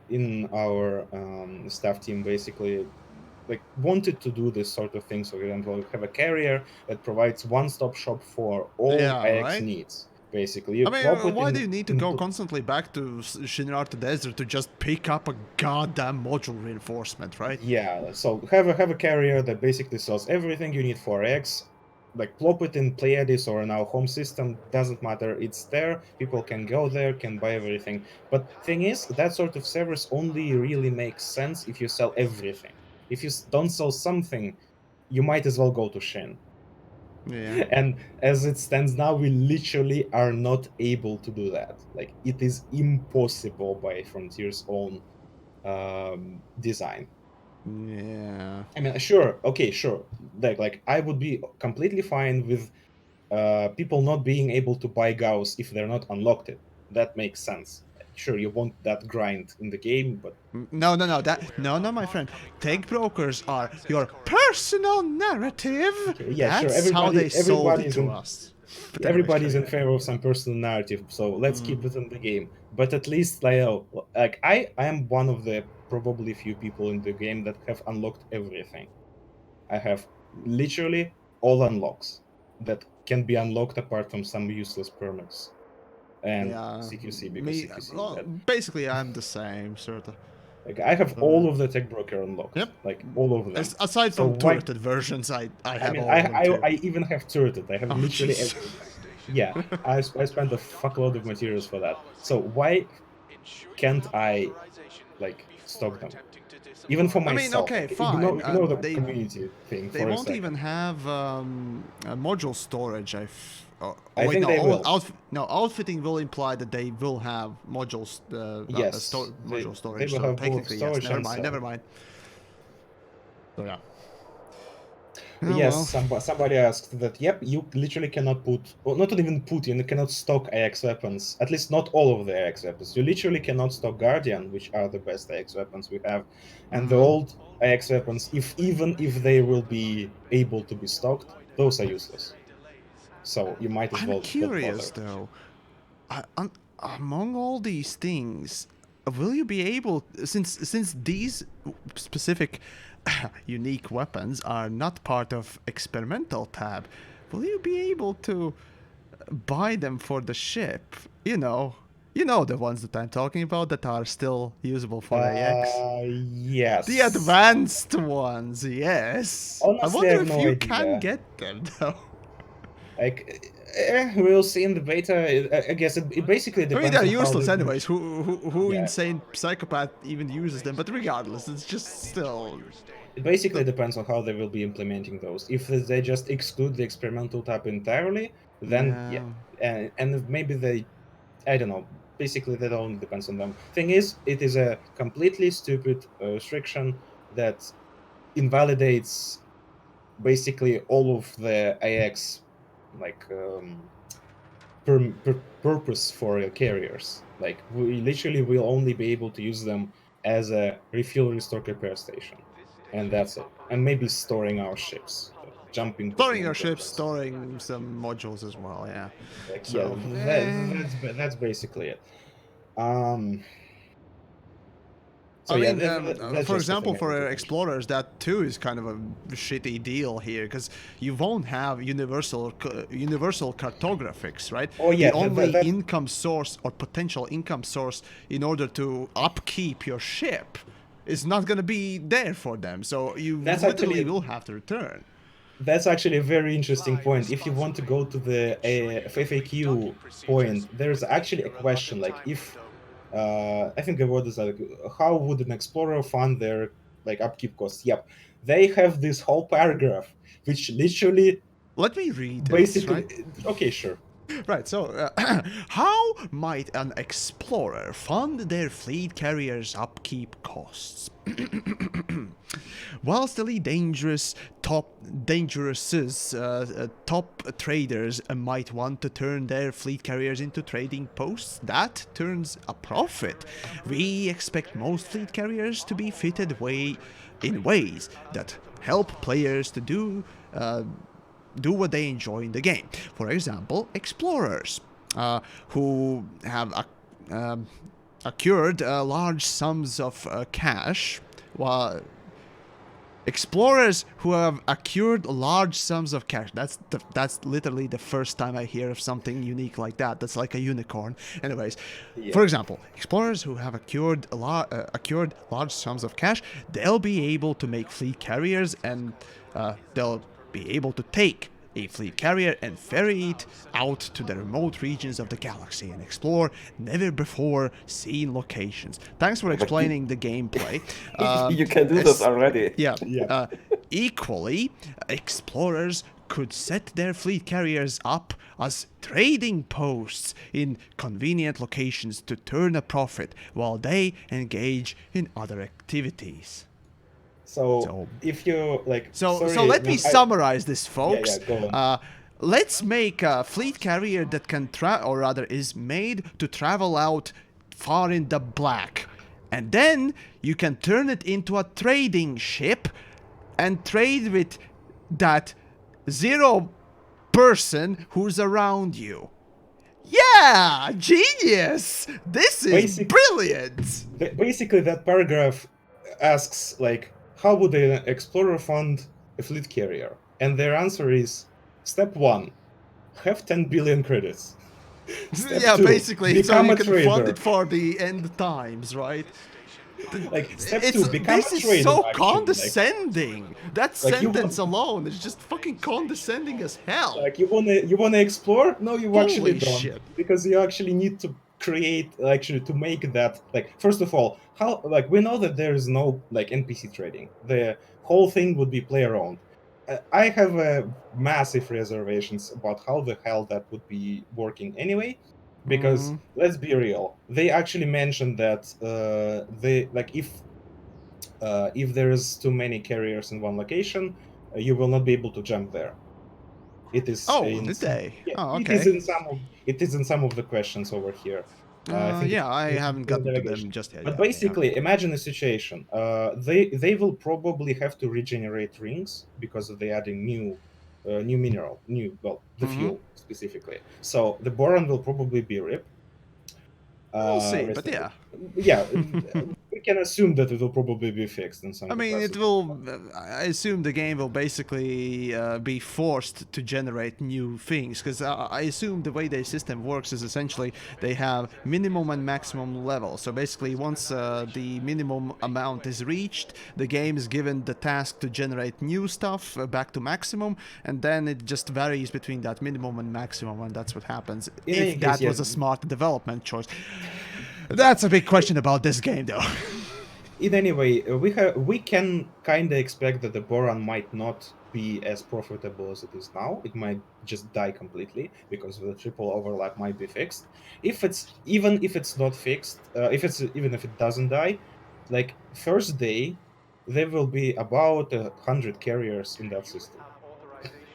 in our staff team basically like wanted to do this sort of thing. So, for example, have a carrier that provides one-stop shop for all Yeah, IX right? needs. Basically, you I plop mean, it why do you need to go into constantly back to Shinrarta Desert to just pick up a goddamn module reinforcement, right? yeah. So have a carrier that basically sells everything you need for X. Like plop it in Pleiades or in our home system, doesn't matter. It's there. People can go there, can buy everything. But thing is, that sort of service only really makes sense if you sell everything. If you don't sell something, you might as well go to Shin. Yeah. And as it stands now, we literally are not able to do that. Like it is impossible by Frontier's own design. Yeah. I mean, sure, okay, sure. Like I would be completely fine with people not being able to buy Gauss if they're not unlocked it. That makes sense. Sure, you want that grind in the game, but No, no, no, no, my friend. Tech brokers are your personal narrative. okay, yeah, sure. That's how they sold it Everybody's to in us. But anyways, everybody's carry in on. favor of some personal narrative, so let's keep it in the game. But at least like I am one of the probably few people in the game that have unlocked everything. I have literally all unlocks that can be unlocked apart from some useless permits and Yeah, CQC, because me. CQC is Well, bad. basically, I'm the same sort of. Like I have all of the tech broker unlocked, Yep. like all of them. Aside So from why? turreted versions, I I have mean, all of them too. I even have turreted. I have Oh literally jeez. everything. Yeah, I spent a fuckload of materials for that. So why can't I like stock them? Even for I mean, myself, okay, like fine. ignore the community thing They for a won't even second. have module storage. Oh I wait, think no. they will. Outfitting will imply that they will have modules. Yes, Module they storage. will So have both technically, yes. storage Never and mind. cell. Never mind. So yeah. But Oh yes, well. somebody asked that. Yep, you literally cannot put, or not even put, you cannot stock AX weapons. At least not all of the AX weapons. You literally cannot stock Guardian, which are the best AX weapons we have, and the old AX weapons, even if they will be able to be stocked, those are useless. So you might as I'm well not curious bother. though. Among all these things, will you be able, since these specific unique weapons are not part of experimental tab, will you be able to buy them for the ship? You know the ones that I'm talking about that are still usable for AX. The Yes. advanced ones, yes. I Honestly, I wonder have if no you can idea. get them though. Like, we'll see in the beta. I guess it basically I mean, depends they're on how useless they're going anyways. to. Who Yeah, insane psychopath even uses them? But regardless, it's just still. it basically depends on how they will be implementing those. If they just exclude the experimental tab entirely, then yeah, Yeah. and if maybe they, I don't know. Basically, that only depends on them. Thing is, it is a completely stupid restriction that invalidates basically all of the AX like purpose for carriers. Like we literally will only be able to use them as a refuel restore repair station, and that's it. And maybe storing our ships, jumping Storing between your ships, equipments. storing some modules as well, yeah. Like yeah, So, that's basically it. Um, So I yeah, mean, that's for just the example, thing I for wanted to mention. explorers, that too is kind of a shitty deal here because you won't have universal cartographics, right? Oh The yeah, only that income source or potential income source in order to upkeep your ship is not going to be there for them. So you That's literally actually will have to return. That's actually a very interesting point. If you want to go to the FAQ point, there's actually a question like if I think the word is like how would an explorer fund their like upkeep costs? Yep, they have this whole paragraph which literally Let me read it, basically right? okay, sure. Right, so how might an explorer fund their fleet carrier's upkeep costs? Whilst the top traders might want to turn their fleet carriers into trading posts, that turns a profit. We expect most fleet carriers to be fitted in ways that help players to do what they enjoy in the game. For example, explorers who have accrued large sums of cash. Well, explorers who have accrued large sums of cash. That's literally the first time I hear of something unique like that. That's like a unicorn. Anyways, for example, explorers who have accrued large sums of cash, they'll be able to make fleet carriers, and they'll be able to take a fleet carrier and ferry it out to the remote regions of the galaxy and explore never before seen locations. Thanks for explaining the gameplay. You can do this already. Yeah. Yeah. Equally, explorers could set their fleet carriers up as trading posts in convenient locations to turn a profit while they engage in other activities. So if you like, So sorry, let me summarize this, folks. Yeah, go on. Let's make a fleet carrier that can or rather is made to travel out far in the black. And then you can turn it into a trading ship and trade with that 0 person who's around you. Yeah, genius! This is brilliant! Basically, that paragraph asks like, how would an explorer fund a fleet carrier? And their answer is, step 1, have 10 billion credits. Step Yeah, 2, basically, so become you a can trader. fund it for the end times, right? Like step 2, become this a is trader. so actually. condescending. That like you sentence alone is just fucking condescending as hell. Like you wanna explore? No, you actually Holy don't, shit. because you actually need to create to make that like first of all how like we know that there is no like NPC trading. The whole thing would be player owned. I have massive reservations about how the hell that would be working anyway, because let's be real, they actually mentioned that they like if there is too many carriers in one location, you will not be able to jump there. It is Did they? yeah, Oh, it okay. is in some of the questions over here. I think yeah, I haven't gotten to them delegation. just yet. But yeah, basically, imagine a situation. They will probably have to regenerate rings because they're adding new mineral, the fuel specifically. So the boron will probably be RIP. We'll see, but yeah. Yeah, we can assume that it will probably be fixed in some I mean, it capacity. will. I assume the game will basically be forced to generate new things, because I assume the way their system works is essentially they have minimum and maximum level. So basically, once the minimum amount is reached, the game is given the task to generate new stuff back to maximum, and then it just varies between that minimum and maximum, and that's what happens. If that was a smart development choice. That's a big question about this game, though. In any way, we can kind of expect that the boron might not be as profitable as it is now. It might just die completely because the triple overlap might be fixed. If it's not fixed, even if it doesn't die, like first day, there will be about 100 carriers in that system.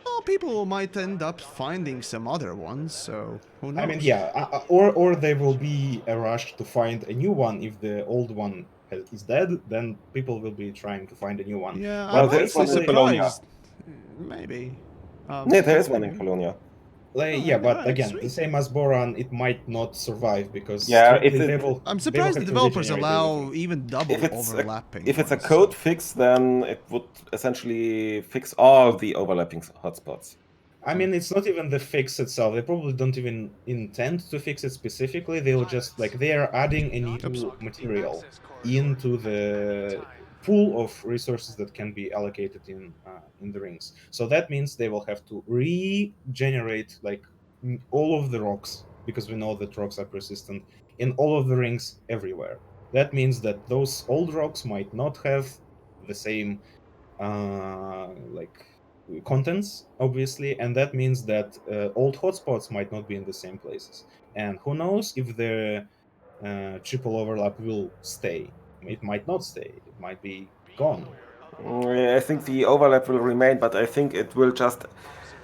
Well, people might end up finding some other ones, so who knows? I mean, yeah, or there will be a rush to find a new one if the old one is dead. Then people will be trying to find a new one. Yeah, Well, I'm there is honestly one in Colonia. surprised. Maybe. Yeah, there is one in Colonia. Like, yeah, but again, the same as Boron, it might not survive because Yeah, strictly if they it, will. I'm they will surprised the have to developers regenerate allow everything. even double if it's overlapping if it's a ones, code so- fix, then it would essentially fix all the overlapping hotspots. I mean, it's not even the fix itself. They probably don't even intend to fix it specifically. They'll just like they are adding a new material into the pool of resources that can be allocated in the rings. So that means they will have to regenerate like all of the rocks because we know that rocks are persistent in all of the rings everywhere. That means that those old rocks might not have the same like contents, obviously, and that means that old hotspots might not be in the same places. And who knows if the triple overlap will stay? It might not stay. It might be gone. I think the overlap will remain, but I think it will just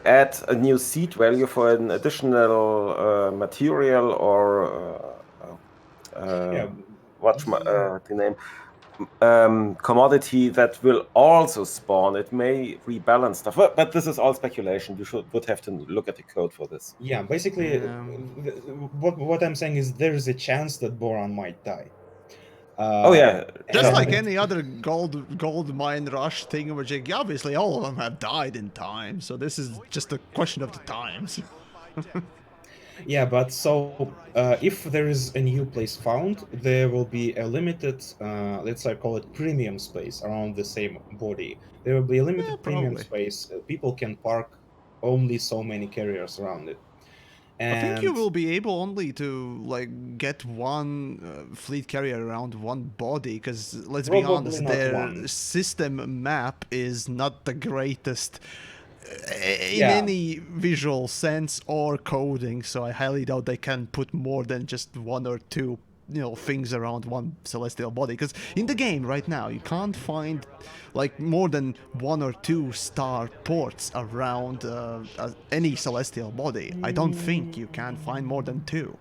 add a new seed value for an additional material or Yeah, the name commodity that will also spawn. It may rebalance stuff, but this is all speculation. You would have to look at the code for this. yeah. Basically, what I'm saying is there is a chance that Boron might die. Oh yeah, Just sure. like any other gold mine rush thingamajig, obviously all of them have died in time, so this is just a question of the times. Yeah, but so if there is a new place found, there will be a limited, let's say call it premium space around the same body. There will be a limited premium probably. space. People can park only so many carriers around it. I think you And will be able only to like get one fleet carrier around one body, because let's be probably honest, not their one. system map is not the greatest in Yeah. any visual sense or coding, so I highly doubt they can put more than just one or two things around one celestial body, because in the game right now you can't find like more than one or two star ports around any celestial body. I don't think you can find more than two.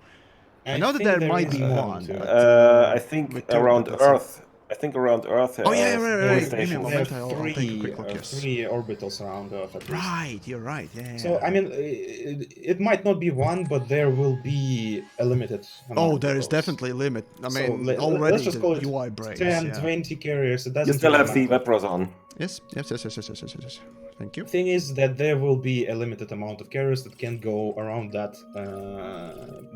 I know that think there there might is be more than one, two. but I think with two, but around that's it. Earth. I think around Earth. Oh yeah, right. Give me a stations. There moment. are I'll take a three, quick look. Yes. three orbitals around Earth at least. Right, you're right. Yeah. So I mean, it might not be one, but there will be a limited amount. Oh, there of is those. definitely a limit. I So mean, let's already just the call it UI breaks. 10, Yeah. 20 carriers. It You doesn't still really have the matter. web browser on. Yes. Thank you. Thing is that there will be a limited amount of carriers that can go around that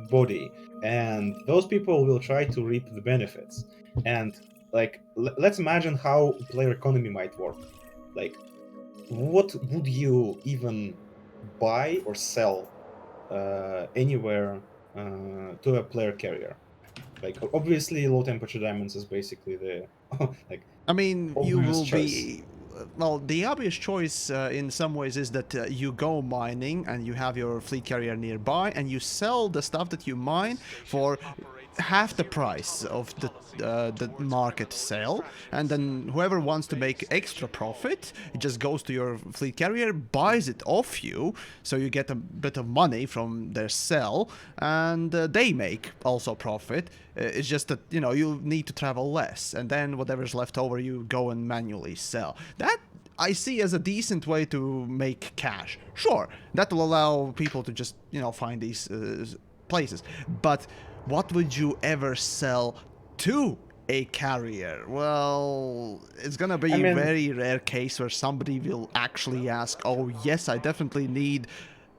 body, and those people will try to reap the benefits. And like, let's imagine how player economy might work. Like, what would you even buy or sell anywhere to a player carrier? Like, obviously, low temperature diamonds is basically the like. I mean, you Obvious will choice. be. Well, the obvious choice in some ways is that you go mining and you have your fleet carrier nearby and you sell the stuff that you mine for half the price of the market sale, and then whoever wants to make extra profit, it just goes to your fleet carrier, buys it off you, so you get a bit of money from their sell, and they make also profit. It's just that you need to travel less, and then whatever's left over you go and manually sell. That I see as a decent way to make cash. Sure, that will allow people to just find these places, but what would you ever sell to a carrier? Well, it's gonna be a very rare case where somebody will actually ask, oh yes, I definitely need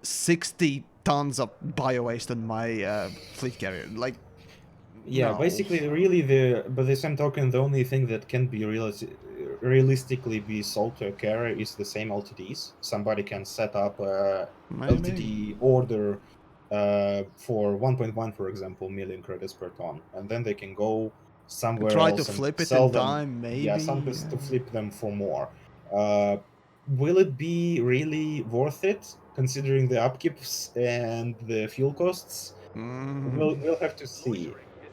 60 tons of bio-waste on my fleet carrier. Like, yeah, no. basically, really, by the same token, the only thing that can be realistically be sold to a carrier is the same LTDs. Somebody can set up a LTD order for 1.1, for example, million credits per ton, and then they can go somewhere Try else to and flip it sell in them. time, maybe. Yeah, to flip them for more. Will it be really worth it, considering the upkeeps and the fuel costs? We'll have to see.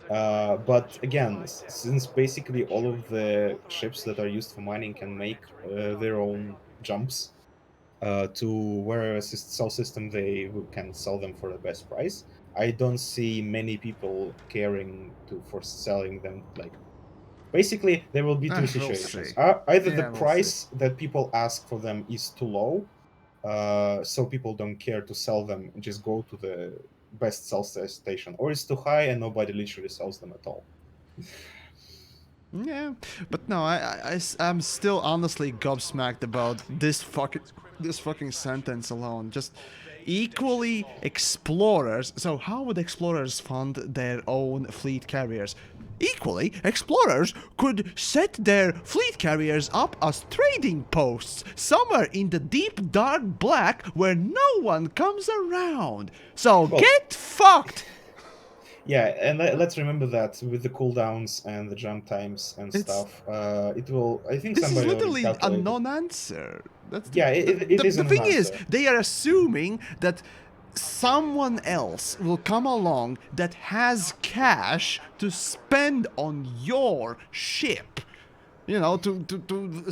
But again, since basically all of the ships that are used for mining can make their own jumps to where a cell system they can sell them for the best price, I don't see many people caring for selling them. Like, basically, there will be two We'll situations: see. either the Yeah, we'll price that people ask for them is too low, so people don't care to sell them and just go to the best sell station, or it's too high and nobody literally sells them at all. Yeah, but no, I'm still honestly gobsmacked about this fucking sentence alone. Just equally explorers. So how would explorers fund their own fleet carriers? Equally, explorers could set their fleet carriers up as trading posts somewhere in the deep dark black where no one comes around. So Well, get fucked! Yeah, and let's remember that with the cooldowns and the jump times and stuff, it will. I think This is somebody already literally a calculated. non-answer. That's Yeah, it is the an thing is, answer. they are assuming that someone else will come along that has cash to spend on your ship. You know, to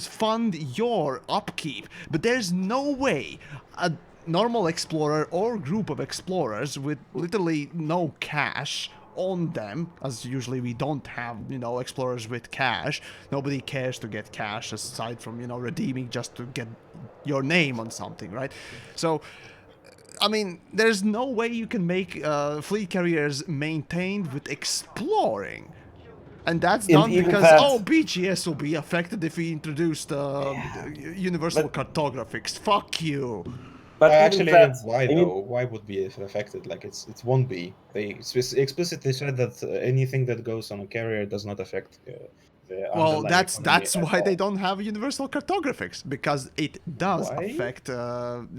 fund your upkeep. But there's no way a normal explorer or group of explorers with literally no cash on them, as usually we don't have, you know, explorers with cash. Nobody cares to get cash aside from, you know, redeeming just to get your name on something, right? So, I mean, there's no way you can make fleet carriers maintained with exploring. And that's And done even because, that- oh, BGS will be affected if we introduce the universal cartographics. Fuck you. But even Actually, that, why I mean, though? Why would be affected? Like it won't be. They explicitly said that anything that goes on a carrier does not affect the Well, underlying that's economy at why they all. don't have universal cartographics, because it does Why? affect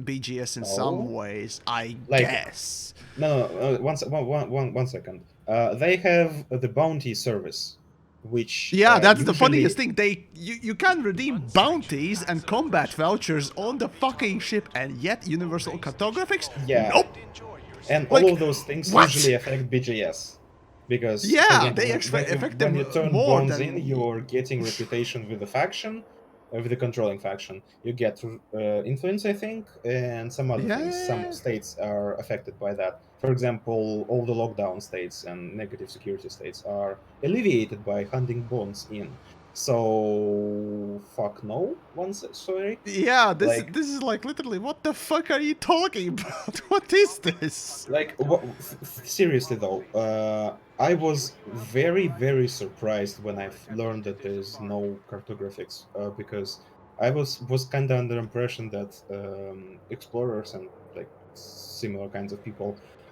BGS in No. some ways, I Like- guess. No, one second. They have the bounty service, which Yeah, that's the usually- funniest thing. You can redeem bounties and combat vouchers on the fucking ship, and yet universal cartographics? Yeah. Nope. And Like, all of those things what? usually affect BGS. Because Yeah, for example, they affect them when you turn more bonds than- in, you're getting reputation with the faction, with the controlling faction. You get influence, I think, and some other things. Yeah. Some states are affected by that. For example, all the lockdown states and negative security states are alleviated by handing bonds in. So fuck no. Sorry. Yeah, this Like- is like literally, what the fuck are you talking about? What is this? Like, seriously though, I was very surprised when I learned that there's no cartographics, because I was kind of under impression that explorers and like similar kinds of people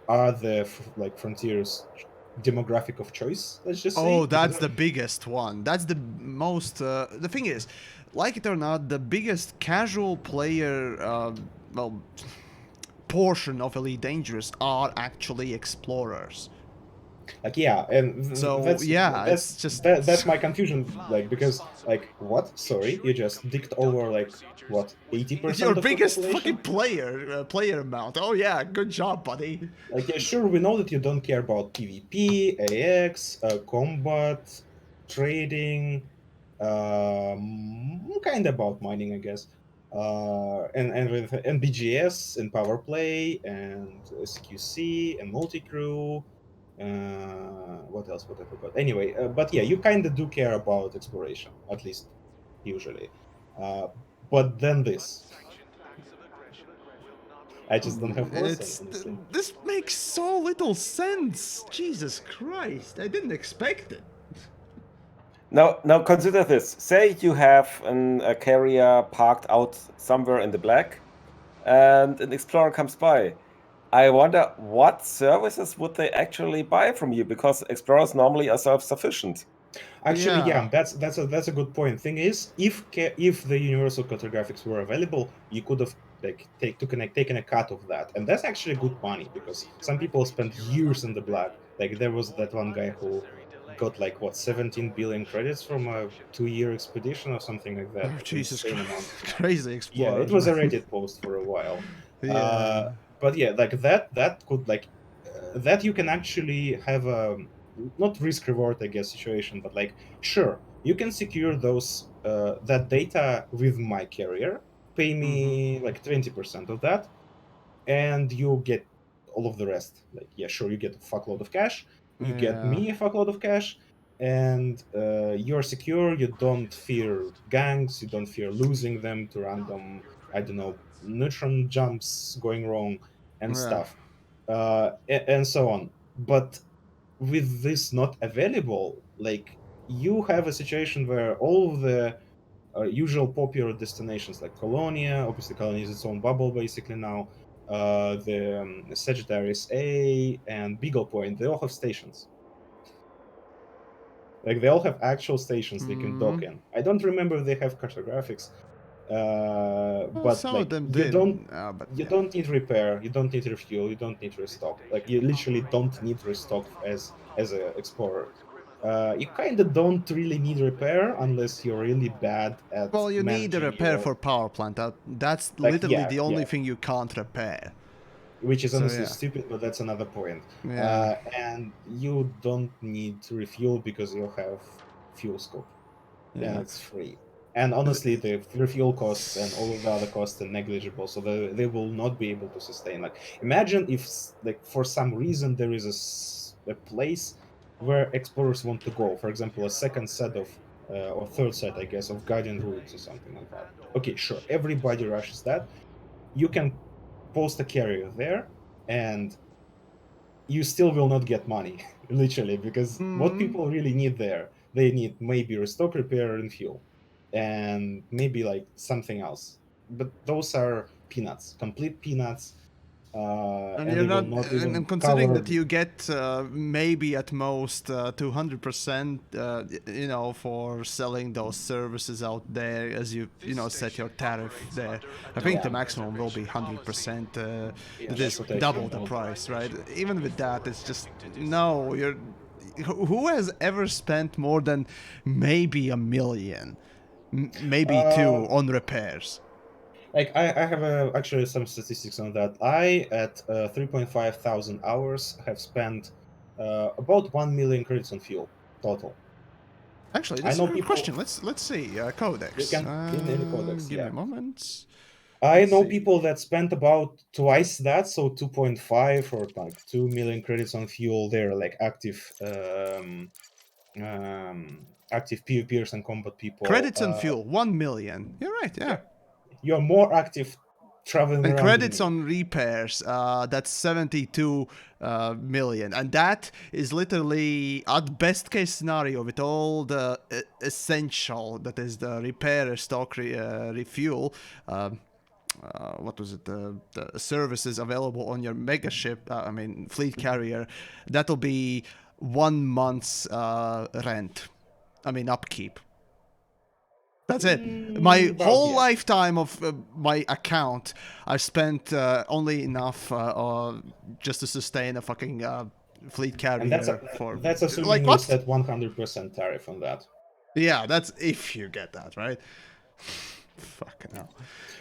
are the like frontiers demographic of choice. Let's just say. Oh, that's because- the biggest one. That's the most. The thing is, like it or not, the biggest casual player, well, portion of Elite Dangerous are actually explorers. Like yeah, and So, that's, yeah, that's it's just- that's my confusion. Like because like what? Sorry, you just dicked over like what 80% Your of the biggest population? fucking player amount. Oh yeah, good job, buddy. Like yeah, sure, we know that you don't care about PvP, AX, combat, trading, kind of about mining, I guess. And with BGS and power play and SQC and multi-crew. What else would I forgot? Anyway, but yeah, you kind of do care about exploration, at least usually. But then this, I just don't have words. It's Honestly. this makes so little sense. Jesus Christ, I didn't expect it. now consider this. Say you have a carrier parked out somewhere in the black, and an explorer comes by. I wonder what services would they actually buy from you, because explorers normally are self-sufficient. Actually, Yeah. yeah, that's a good point. Thing is, if the universal cartographics were available, you could have like taken a cut of that, and that's actually good money because some people spend years in the black. Like there was that one guy who got like what 17 billion credits from a 2-year expedition or something like that. Oh, Like, Jesus insane Christ. amount of money. Crazy Yeah, explorer. it was a Reddit post for a while. Yeah. But yeah, like that could like that you can actually have a not risk reward, I guess, situation, but like sure, you can secure those that data with my carrier, pay me like 20% of that, and you get all of the rest. Like yeah, sure, you get a fuckload of cash, you get Yeah. me a fuckload of cash, and you're secure. You don't fear gangs, you don't fear losing them to random, I don't know, neutron jumps going wrong and Yeah. stuff, and so on. But with this not available, like you have a situation where all of the usual popular destinations like Colonia, obviously Colonia is its own bubble basically now, the Sagittarius A and Beagle Point, they all have stations. Like they all have actual stations they can dock in. I don't remember if they have cartographics, but some of like them you did, but you yeah. don't need repair, you don't need refuel, you don't need restock. Like you literally don't need restock as an explorer. You kind of don't really need repair unless you're really bad at Well, you need a managing repair your for power plant. That's like literally yeah the only yeah, thing you can't repair. which is So honestly yeah, stupid, but that's another point. yeah, And you don't need to refuel because you have fuel scope. And yeah. it's free. And honestly, the refuel costs and all of the other costs are negligible, so they will not be able to sustain. Like, imagine if, like, for some reason there is a place where explorers want to go. For example, a second set of, or third set, I guess, of Guardian Ruins or something like that. Okay, sure, everybody rushes that. You can post a carrier there, and you still will not get money, literally, because what people really need there, they need maybe restock, repair, and fuel, and maybe like something else. But those are peanuts, complete peanuts, And and you're they will not, not even and considering cover. that you get maybe at most 200%, you know, for selling those services out there as you know set your tariff there. I think the maximum will be 100%. Yeah, That that's is what I double think. the price, right? Even with that, it's just no. You're who has ever spent more than maybe $1 million, maybe two Uh, on repairs? like I have actually some statistics on that. I at 3.5 thousand hours have spent about 1 million credits on fuel total. Actually, I that's a know good people. question. Let's see. You Codex. can in the codex, Give me yeah. a moment. I Let's know see. people that spent about twice that, so 2.5 or like 2 million credits on fuel. They're like active PvPers and combat people. Credits on fuel, 1 million. You're right, yeah. Yeah, you're more active traveling And around than credits me. on repairs, that's 72 million. And that is literally, at best case scenario, with all the essential, that is the repair, stock, refuel, what was it, the services available on your mega ship, I mean, fleet carrier, that'll be 1 month's rent. I mean, upkeep. That's it. My About whole yeah. lifetime of my account, I've spent only enough just to sustain a fucking fleet And carrier for that's assuming like you what? set 100% tariff on that. Yeah, that's if you get that right. Fucking hell.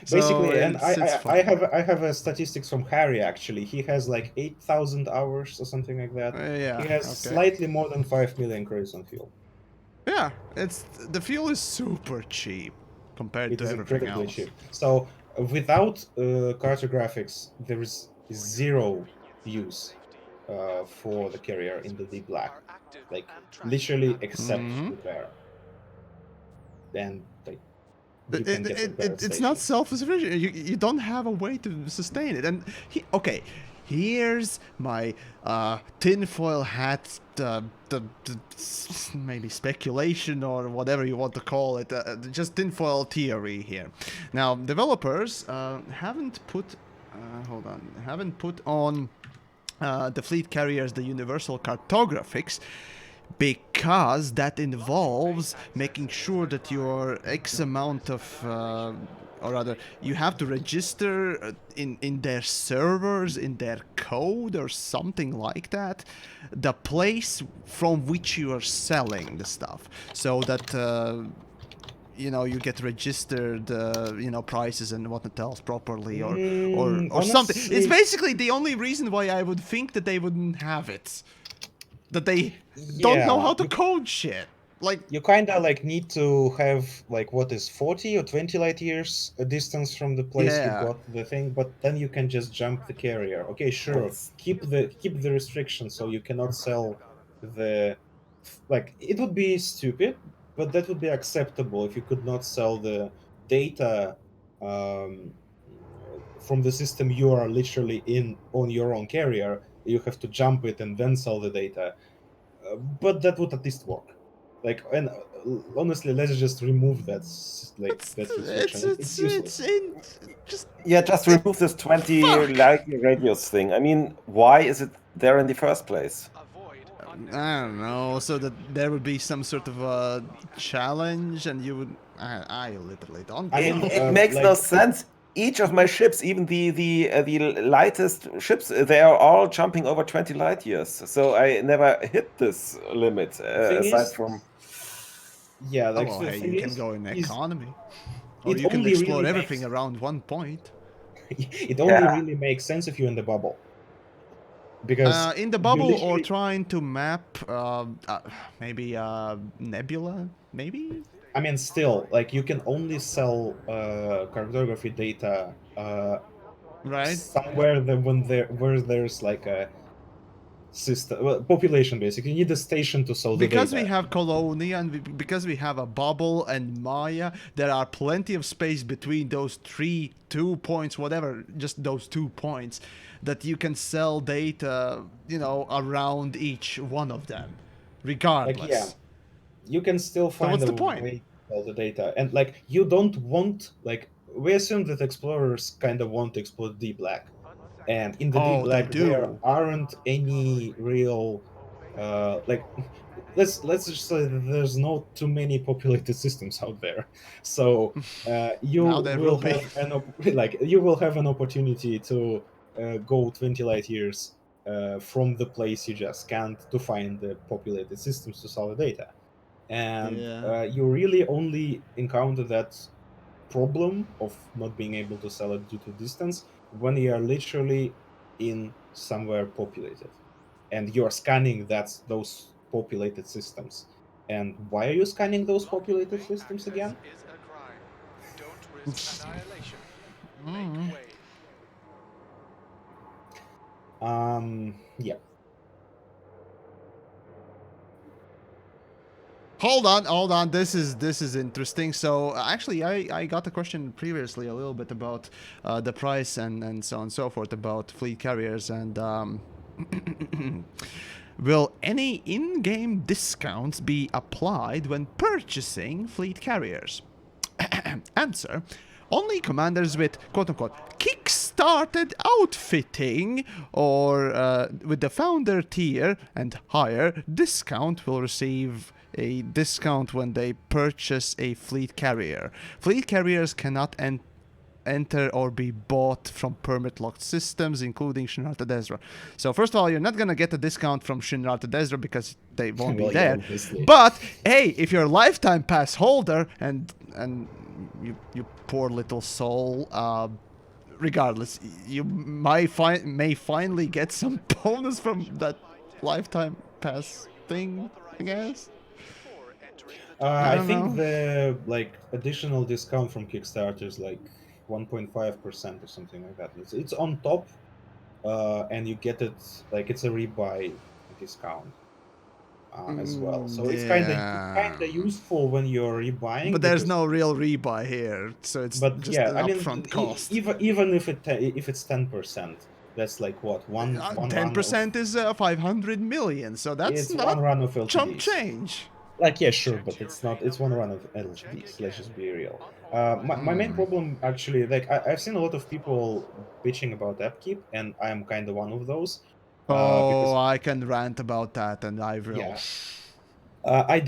So Basically, and it's I fine. have a statistics from Harry actually. He has like 8,000 hours or something like that. Yeah. He has Okay. slightly more than 5 million credits on fuel. Yeah, it's the fuel is super cheap compared It to is everything incredibly else. cheap. So without cartographics, there is zero use for the carrier in the deep black, like literally except repair. And like you can get repair at It's not stations. self-sufficient. You don't have a way to sustain it. And okay, here's my tinfoil hat, maybe speculation or whatever you want to call it, just tinfoil theory here. Now, developers haven't put, haven't put on the fleet carriers the universal cartographics, because that involves making sure that your X amount of, or rather, you have to register in their servers, in their code, or something like that, the place from which you are selling the stuff, so that you know, you get registered, you know, prices and whatnot else properly, or something. It's Honestly, basically the only reason why I would think that they wouldn't have it. That they don't know how yeah, to code shit. Like, you kind of like need to have like what is 40 or 20 light years a distance from the place you yeah. got the thing, but then you can just jump the carrier. Okay, sure, That's keep the restriction so you cannot sell the, like it would be stupid, but that would be acceptable if you could not sell the data, um from the system you are literally in on your own carrier. You have to jump it and then sell the data. But that would at least work. Like, and honestly, let's just remove that that restriction. It's useless. Just Yeah, just remove this 20 Fuck! light year radius thing. I mean, why is it there in the first place? Avoid I don't know, so that there would be some sort of a challenge, and you would. I literally don't. I mean, It makes no like, sense. Each of my ships, even the lightest ships, they are all jumping over 20 light years. So I never hit this limit. Thing Aside is- from, yeah, Oh, like well, the hey, thing you can is, go in is economy, or it you can only explore really everything makes- around one point. it only Yeah. really makes sense if you're in the bubble. Because In the you bubble, or literally- trying to map, maybe nebula, maybe. I mean, still, like, you can only sell cartography data Right. somewhere where there's like a system, population. Basically, you need a station to sell the Because data. we have Colonia and because we have a bubble and Maya, there are plenty of space between those 2 points, whatever, just those 2 points, that you can sell data, around each one of them, regardless. Like, yeah, you can still find what's a the point? way to sell the data, and like, you don't want, like, we assume that explorers kind of want to explore deep black, and in the deep Oh, they black there do. aren't any real like, let's just say that there's not too many populated systems out there, so you Now there will will be. have like, you will have an opportunity to go 20 light years from the place you just scanned to find the populated systems to sell the data, and Yeah. you really only encounter that problem of not being able to sell it due to distance when you are literally in somewhere populated and you're scanning those populated systems. And why are you scanning those populated systems again? Is a crime. Don't risk annihilation. Make way. Yeah. Hold on. This is interesting. So actually, I got a question previously a little bit about the price and so on and so forth about fleet carriers and will any in-game discounts be applied when purchasing fleet carriers? Answer. Only commanders with quote-unquote kick-started outfitting or with the founder tier and higher discount will receive a discount when they purchase a fleet carrier. Fleet carriers cannot enter or be bought from permit-locked systems, including Shinrarta Desra. So first of all, you're not gonna get a discount from Shinrarta Desra because they won't be Well, yeah, there. obviously. But hey, if you're a lifetime pass holder and you poor little soul, regardless, you may finally get some bonus from that lifetime pass thing, I guess. I don't think know. the like additional discount from Kickstarter is like 1.5% or something like that. It's on top, and you get it like it's a rebuy discount as well. So it's kind of useful when you're rebuying. But there's because- no real rebuy here, so it's But just yeah, an I mean, upfront cost. even if it's 10%, that's like what one run 10% is 500 million, so that's it's not one run of chump LTDs. change. Like, yeah, sure, but it's one run of LTDs. Let's just be real. My main problem actually, like, I've seen a lot of people bitching about upkeep, and I'm kind of one of those. Oh, I can rant about that, and I will. Yeah. I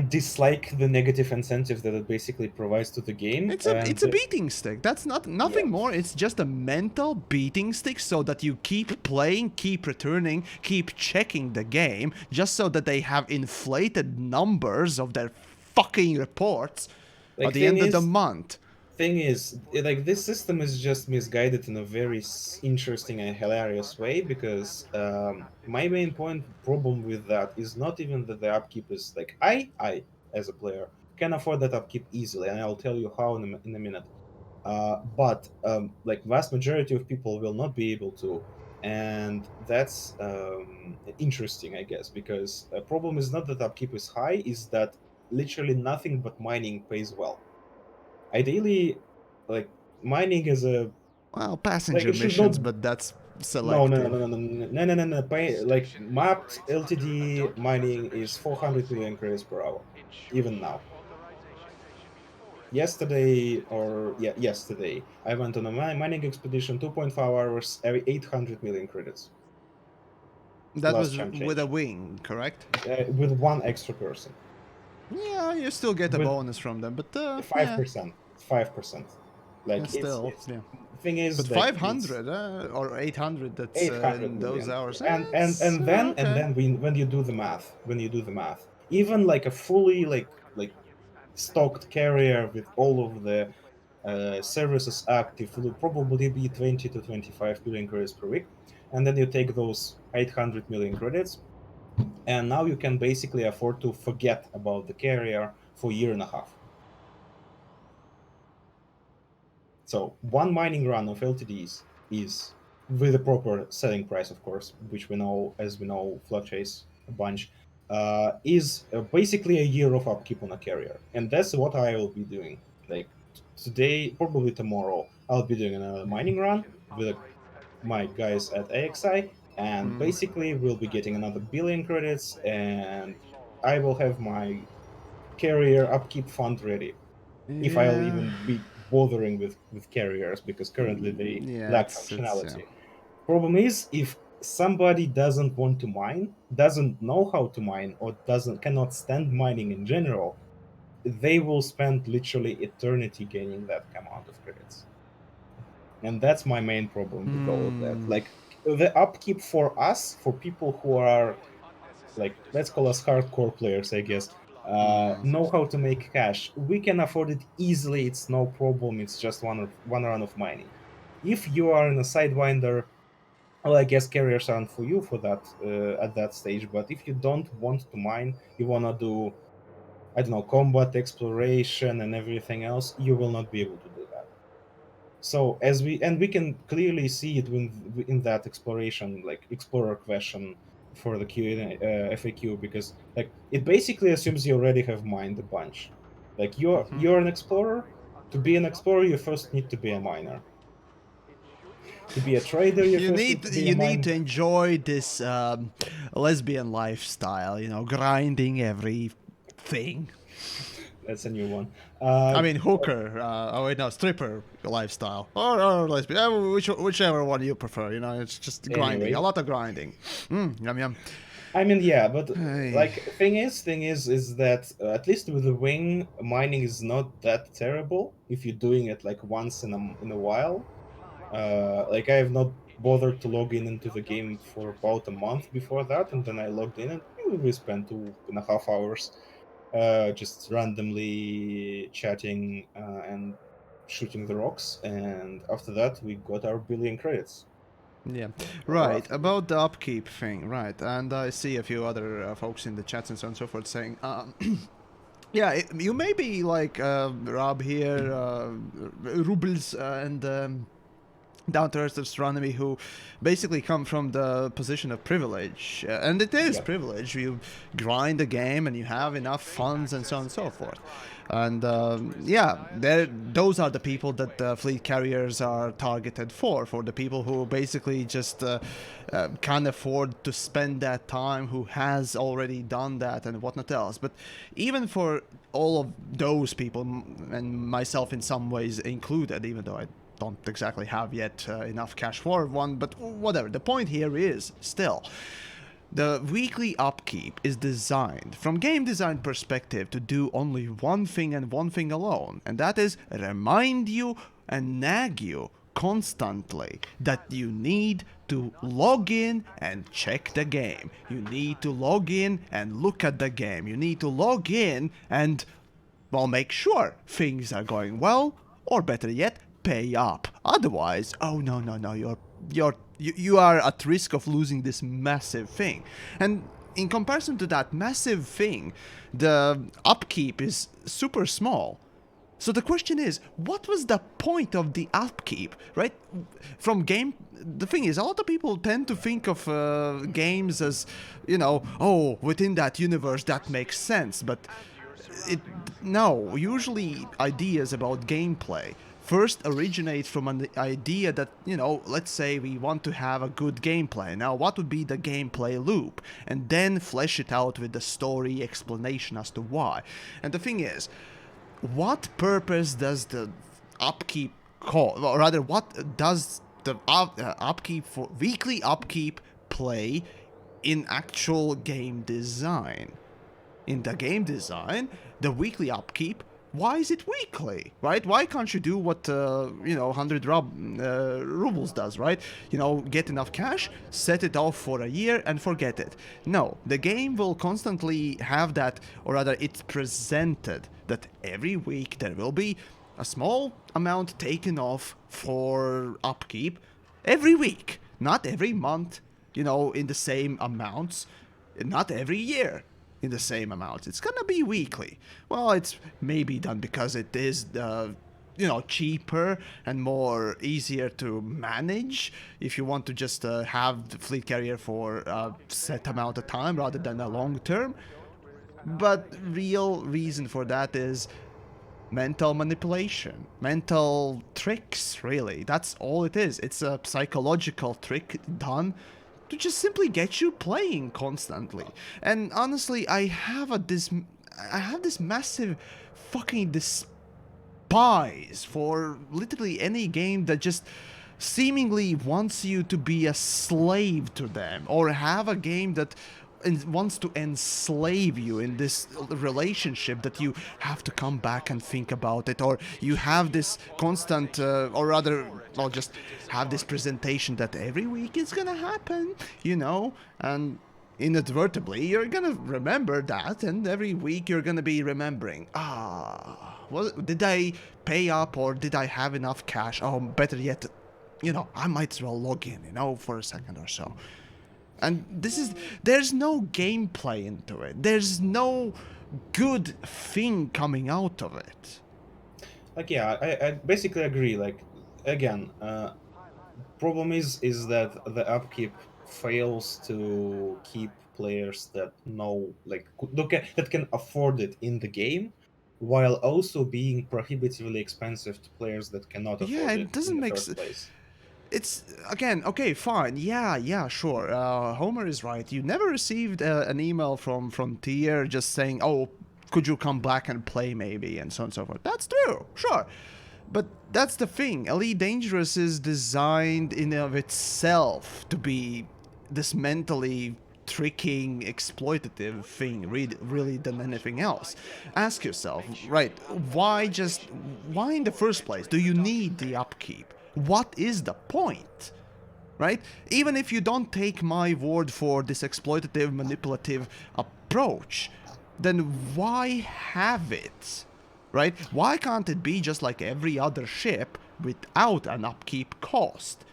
dislike the negative incentive that it basically provides to the game. It's a beating stick. That's nothing more. It's just a mental beating stick so that you keep playing, keep returning, keep checking the game, just so that they have inflated numbers of their fucking reports Like, at the end of the thing is- month. Thing is, like, this system is just misguided in a very interesting and hilarious way, because my main problem with that is not even that the upkeep is like, I as a player can afford that upkeep easily, and I'll tell you how in a minute. But like, vast majority of people will not be able to, and that's interesting, I guess, because the problem is not that upkeep is high, is that literally nothing but mining pays well. Ideally, like, mining is a Well, passenger it should missions, not- but that's No, selective. no. Like mapped LTD mining is 400 million credits per hour, even now. Yesterday, I went on a mining expedition, 2.5 hours, every 800 million credits. That Plus was champ with a change. wing, correct? With one extra person. Yeah, you still get a With bonus from them, but 5%. 5%. Like yeah, still, it's yeah. thing is But like 500 or 800, that's 800 in those million. hours. And It's, then okay. when you do the math, even like a fully like stocked carrier with all of the services active will probably be 20 to 25 million credits per week. And then you take those 800 million credits, and now you can basically afford to forget about the carrier for a year and a half. So one mining run of LTDs is, with a proper selling price, of course, which we know, as we know, fluctuates a bunch, is basically a year of upkeep on a carrier, and that's what I will be doing. Like today, probably tomorrow, I'll be doing another mining run with my guys at AXI, and basically we'll be getting another billion credits, and I will have my carrier upkeep fund ready if I'll Yeah. even be bothering with carriers, because currently they Yeah, lack it's yeah. functionality. Problem is, if somebody doesn't want to mine, doesn't know how to mine, or cannot stand mining in general, they will spend literally eternity gaining that amount of credits. And that's my main problem with all of that. Like the upkeep for us, for people who are like, let's call us hardcore players, I guess, know how to make cash. We can afford it easily. It's no problem. It's just one run of mining. If you are in a sidewinder, well, I guess carriers aren't for you for that at that stage. But if you don't want to mine, you wanna do, I don't know, combat exploration and everything else, you will not be able to do that. So we can clearly see it in that exploration, like explorer question for the FAQ, because like it basically assumes you already have mined a bunch. Like you're an explorer. To be an explorer, you first need to be a miner. To be a trader, you first need to be a You need miner. to enjoy this lesbian lifestyle, you know, grinding everything. That's a new one. I mean, hooker. Oh wait, no, stripper lifestyle, or lesbian, whichever one you prefer. You know, it's just grinding, a Anyway, lot of grinding. Yum yum. I mean, yeah, but Hey. like thing is that at least with the wing, mining is not that terrible if you're doing it like once in a while. Like I have not bothered to log in into the game for about a month before that, and then I logged in and we spent 2.5 hours just randomly chatting and shooting the rocks, and after that we got our billion credits. Yeah, Or right. roughly. About the upkeep thing, right? And I see a few other folks in the chats and so on and so forth saying, yeah, you may be like Rob here, Rubles, and down to earth astronomy, who basically come from the position of privilege, and it is Yep. privilege. You grind the game and you have enough funds and so on and so forth. And yeah, those are the people that fleet carriers are targeted for the people who basically just can't afford to spend that time, who has already done that and whatnot else. But even for all of those people, and myself in some ways included, even though I don't exactly have yet enough cash for one, but whatever. The point here is still, the weekly upkeep is designed from game design perspective to do only one thing and one thing alone, and that is remind you and nag you constantly that you need to log in and check the game. You need to log in and look at the game. You need to log in and, well, make sure things are going well, or better yet, pay up. Otherwise, oh no, you are at risk of losing this massive thing. And in comparison to that massive thing, the upkeep is super small. So the question is, what was the point of the upkeep, right? From game, the thing is, a lot of people tend to think of games as, you know, oh, within that universe that makes sense, but no, usually ideas about gameplay first originates from an idea that, you know, let's say we want to have a good gameplay. Now, what would be the gameplay loop? And then flesh it out with the story explanation as to why. And the thing is, what purpose does the upkeep call, or rather, what does the upkeep for weekly upkeep play in actual game design? In the game design, the weekly upkeep, why is it weekly, right? Why can't you do what, you know, 100 rubles does, right? You know, get enough cash, set it off for a year and forget it. No, the game will constantly have that, or rather it's presented that every week there will be a small amount taken off for upkeep every week, not every month, you know, in the same amounts, not every year in the same amounts. It's gonna be weekly. Well, it's maybe done because it is, you know, cheaper and more easier to manage if you want to just have the fleet carrier for a set amount of time rather than a long term. But real reason for that is mental manipulation, mental tricks, really. That's all it is. It's a psychological trick done to just simply get you playing constantly. And honestly, I have this massive fucking despise for literally any game that just seemingly wants you to be a slave to them, or have a game that wants to enslave you in this relationship that you have to come back and think about it, or you have this constant, or rather, I'll just have this presentation that every week it's gonna happen, you know, and inadvertently you're gonna remember that, and every week you're gonna be remembering, did I pay up, or did I have enough cash? Oh, better yet, you know, I might as well log in, you know, for a second or so. And there's no gameplay into it. There's no good thing coming out of it. Like, yeah, I basically agree. Like, again, problem is that the upkeep fails to keep players that know, like, that can afford it in the game, while also being prohibitively expensive to players that cannot Yeah, afford it it doesn't in the make first place. It's, again, okay, fine, yeah, sure, Homer is right. You never received an email from Frontier just saying, oh, could you come back and play maybe, and so on and so forth. That's true, sure. But that's the thing, Elite Dangerous is designed in and of itself to be this mentally tricking, exploitative thing, really than anything else. Ask yourself, right, why in the first place do you need the upkeep? What is the point? Right? Even if you don't take my word for this exploitative, manipulative approach, then why have it? Right? Why can't it be just like every other ship without an upkeep cost?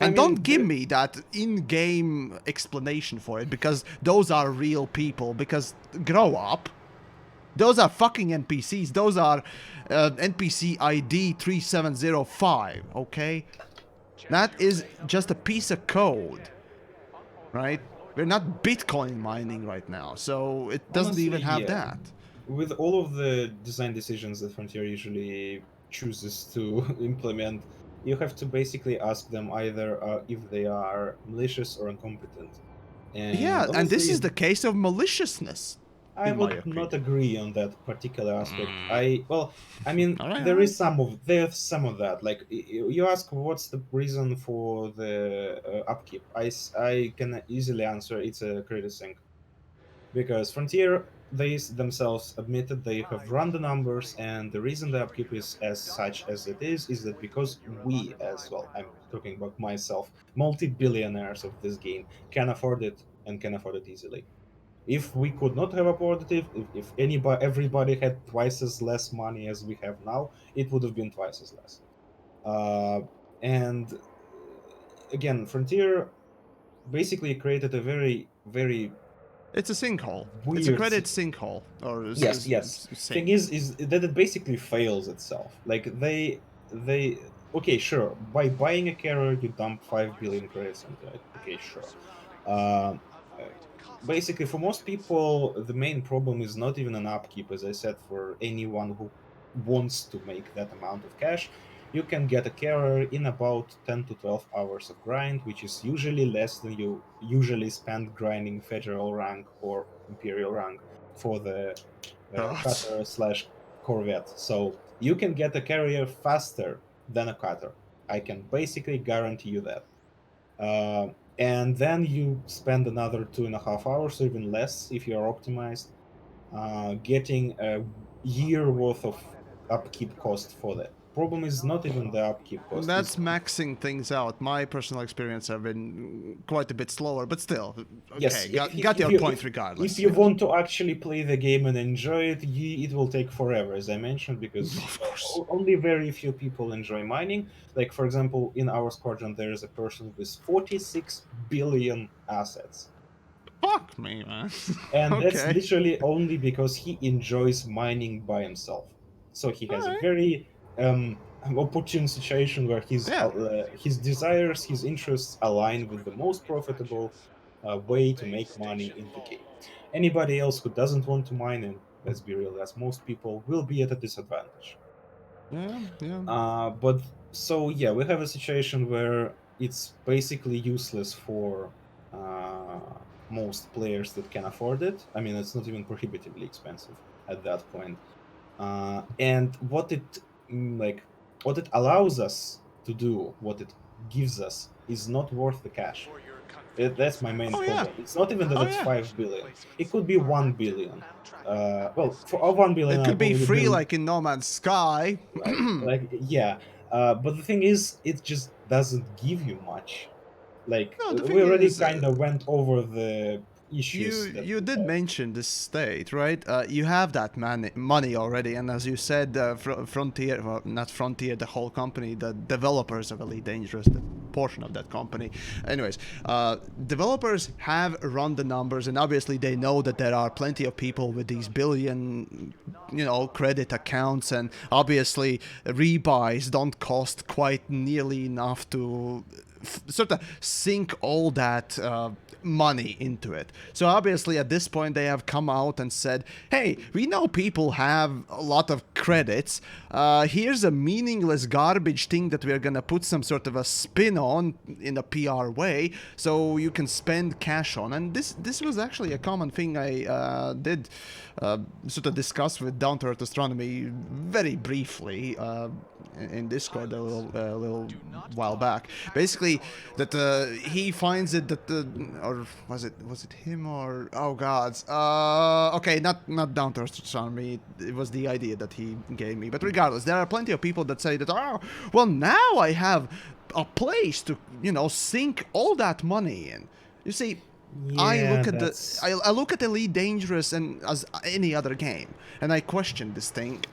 And don't give me that in-game explanation for it, because those are real people, because grow up. Those are fucking NPCs. Those are NPC ID 3705, okay? That is just a piece of code, right? We're not Bitcoin mining right now, so it doesn't Honestly, even have yeah. that. With all of the design decisions that Frontier usually chooses to implement, you have to basically ask them either if they are malicious or incompetent. And Yeah, and this honestly, is the case of maliciousness, I in my would opinion. not agree on that particular aspect. Alright, There's some of that. Like, you ask what's the reason for the upkeep. I can easily answer it's a credit sync, because Frontier, they themselves admitted they have run the numbers, and the reason the upkeep is as such as it is that because we, as well, I'm talking about myself, multi-billionaires of this game, can afford it, and can afford it easily. If we could not have afforded it, if everybody had twice as less money as we have now, it would have been twice as less. And again, Frontier basically created a very, very it's a sinkhole. It's a weird. credit sinkhole, or Yes. Thing sink. is that it basically fails itself. Like, they okay, sure. By buying a carrier, you dump 5 billion credits into it. Okay, sure. Uh, Basically, for most people, the main problem is not even an upkeep, as I said, for anyone who wants to make that amount of cash. you can get a carrier in about 10 to 12 hours of grind, which is usually less than you usually spend grinding federal rank or imperial rank for the God. cutter slash corvette. So you can get a carrier faster than a cutter. I can basically guarantee you that. And then you spend another 2.5 hours, or even less if you are optimized, getting a year worth of upkeep cost for that. Problem is not even the upkeep cost. That's maxing things out. My personal experience have been quite a bit slower, but still, Yes, okay, got your point if regardless. you Yes. want to actually play the game and enjoy it, it will take forever, as I mentioned, because Of course. only very few people enjoy mining. Like, for example, in our squadron, there is a person with 46 billion assets. Fuck me, man. And that's Okay. literally only because he enjoys mining by himself. So he has a Alright. very opportune situation where Yeah. his desires, his interests align with the most profitable way to make money in the game. Anybody else who doesn't want to mine, and let's be real, as most people, will be at a disadvantage. Yeah, yeah. But so yeah, we have a situation where it's basically useless for most players that can afford it. I mean, it's not even prohibitively expensive at that point. And what it allows us to do, what it gives us, is not worth the cash. That's my main Oh yeah. problem. It's not even that Oh it's yeah. 5 billion. It could be 1 billion. Well, for 1 billion, It I could be probably free build like in No Man's Sky. yeah. But the thing is, it just doesn't give you much. Like No, the we thing already is, kind of went over the you issues that you we did have. mention the state, right? You have that money already, and as you said, Frontier, well, not Frontier, the whole company, the developers of Elite Dangerous, the portion of that company. Anyways, developers have run the numbers, and obviously they know that there are plenty of people with these billion, credit accounts, and obviously rebuys don't cost quite nearly enough to sort of sink all that money into it. So obviously at this point they have come out and said, hey, we know people have a lot of credits. Here's a meaningless garbage thing that we're gonna put some sort of a spin on in a PR way so you can spend cash on. And this was actually a common thing I did sort of discuss with Down to Earth Astronomy very briefly in Discord a little while back. Basically, that he finds it that or was it him or oh gods? Okay, not Down to Earth Astronomy. It was the idea that he gave me. But regardless, there are plenty of people that say that well now I have a place to sink all that money in. You see. I Yeah, look at that's I look at Elite Dangerous and as any other game, and I question this thing.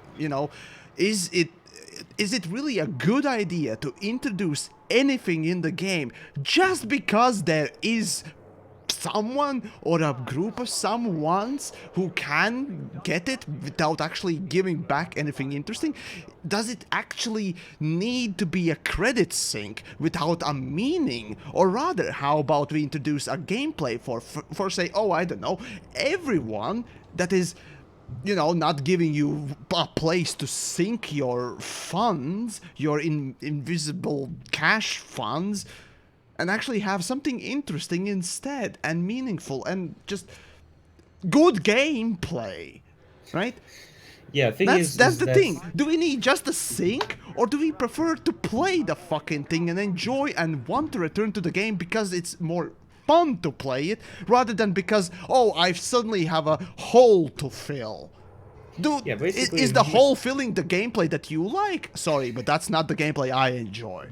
Is it really a good idea to introduce anything in the game just because there is someone or a group of someones who can get it without actually giving back anything interesting? Does it actually need to be a credit sink without a meaning? Or rather, how about we introduce a gameplay for say, oh, I don't know, everyone that is not giving you a place to sink your funds, your invisible cash funds, and actually have something interesting instead and meaningful and just good gameplay, right? yeah. Thing That's is the that thing. Do we need just a sink, or do we prefer to play the fucking thing and enjoy and want to return to the game because it's more fun to play it rather than because I suddenly have a hole to fill? Dude, Yeah, basically, is the hole filling the gameplay that you like? Sorry, but that's not the gameplay I enjoy.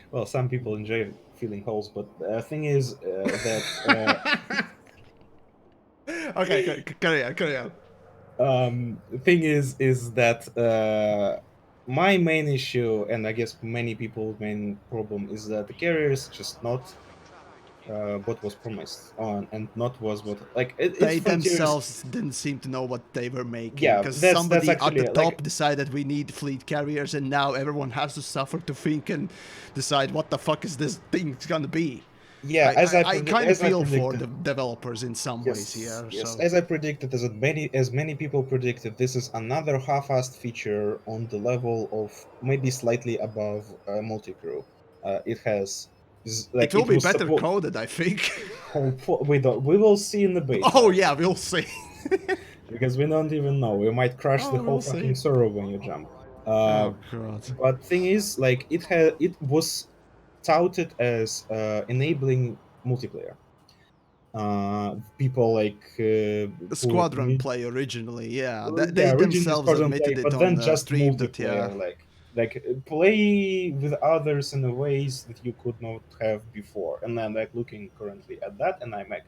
well, some people enjoy filling holes, but the thing is that Okay, carry on. thing is that my main issue, and I guess many people's main problem, is that the carrier is just not what was promised on, and not was what it's They Frontiers. themselves didn't seem to know what they were making, Yeah, because that's somebody at the actually top decided we need fleet carriers, and now everyone has to suffer to think and decide what the fuck is this thing gonna be. Yeah, I kind of feel for the predicted. developers in some ways here. Yes, So as I predicted, as many people predicted, this is another half-assed feature on the level of maybe slightly above multi-crew. It has it like will it be was better supposed. coded, I think. We will see in the beta. Oh yeah, we'll see. Because we don't even know. We might crash the Oh, whole we'll fucking see. server when you jump. Oh god. But thing is, like it was touted as enabling multiplayer. People like Squadron play originally, yeah. They yeah, originally themselves Squadron play, admitted it but on then just stream that yeah. multiplayer, like play with others in a ways that you could not have before. And then like looking currently at that, and I'm like,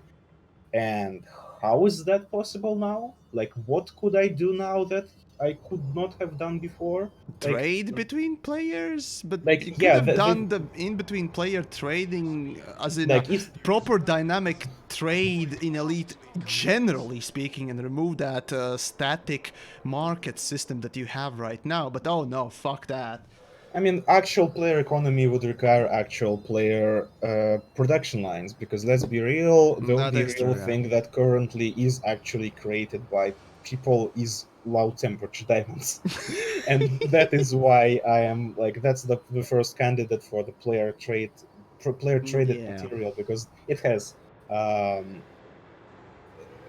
and how is that possible now? Like, what could I do now that I could not have done before? Like, Trade between players, but like you could yeah, have done the in between player trading as in a like if proper dynamic trade in Elite, generally speaking, and remove that static market system that you have right now. But oh no, fuck that. I mean, actual player economy would require actual player production lines, because let's be real, the That only is real true, yeah. thing that currently is actually created by people is low temperature diamonds. And that is why I am like, that's the first candidate for the player traded Yeah. material, because it has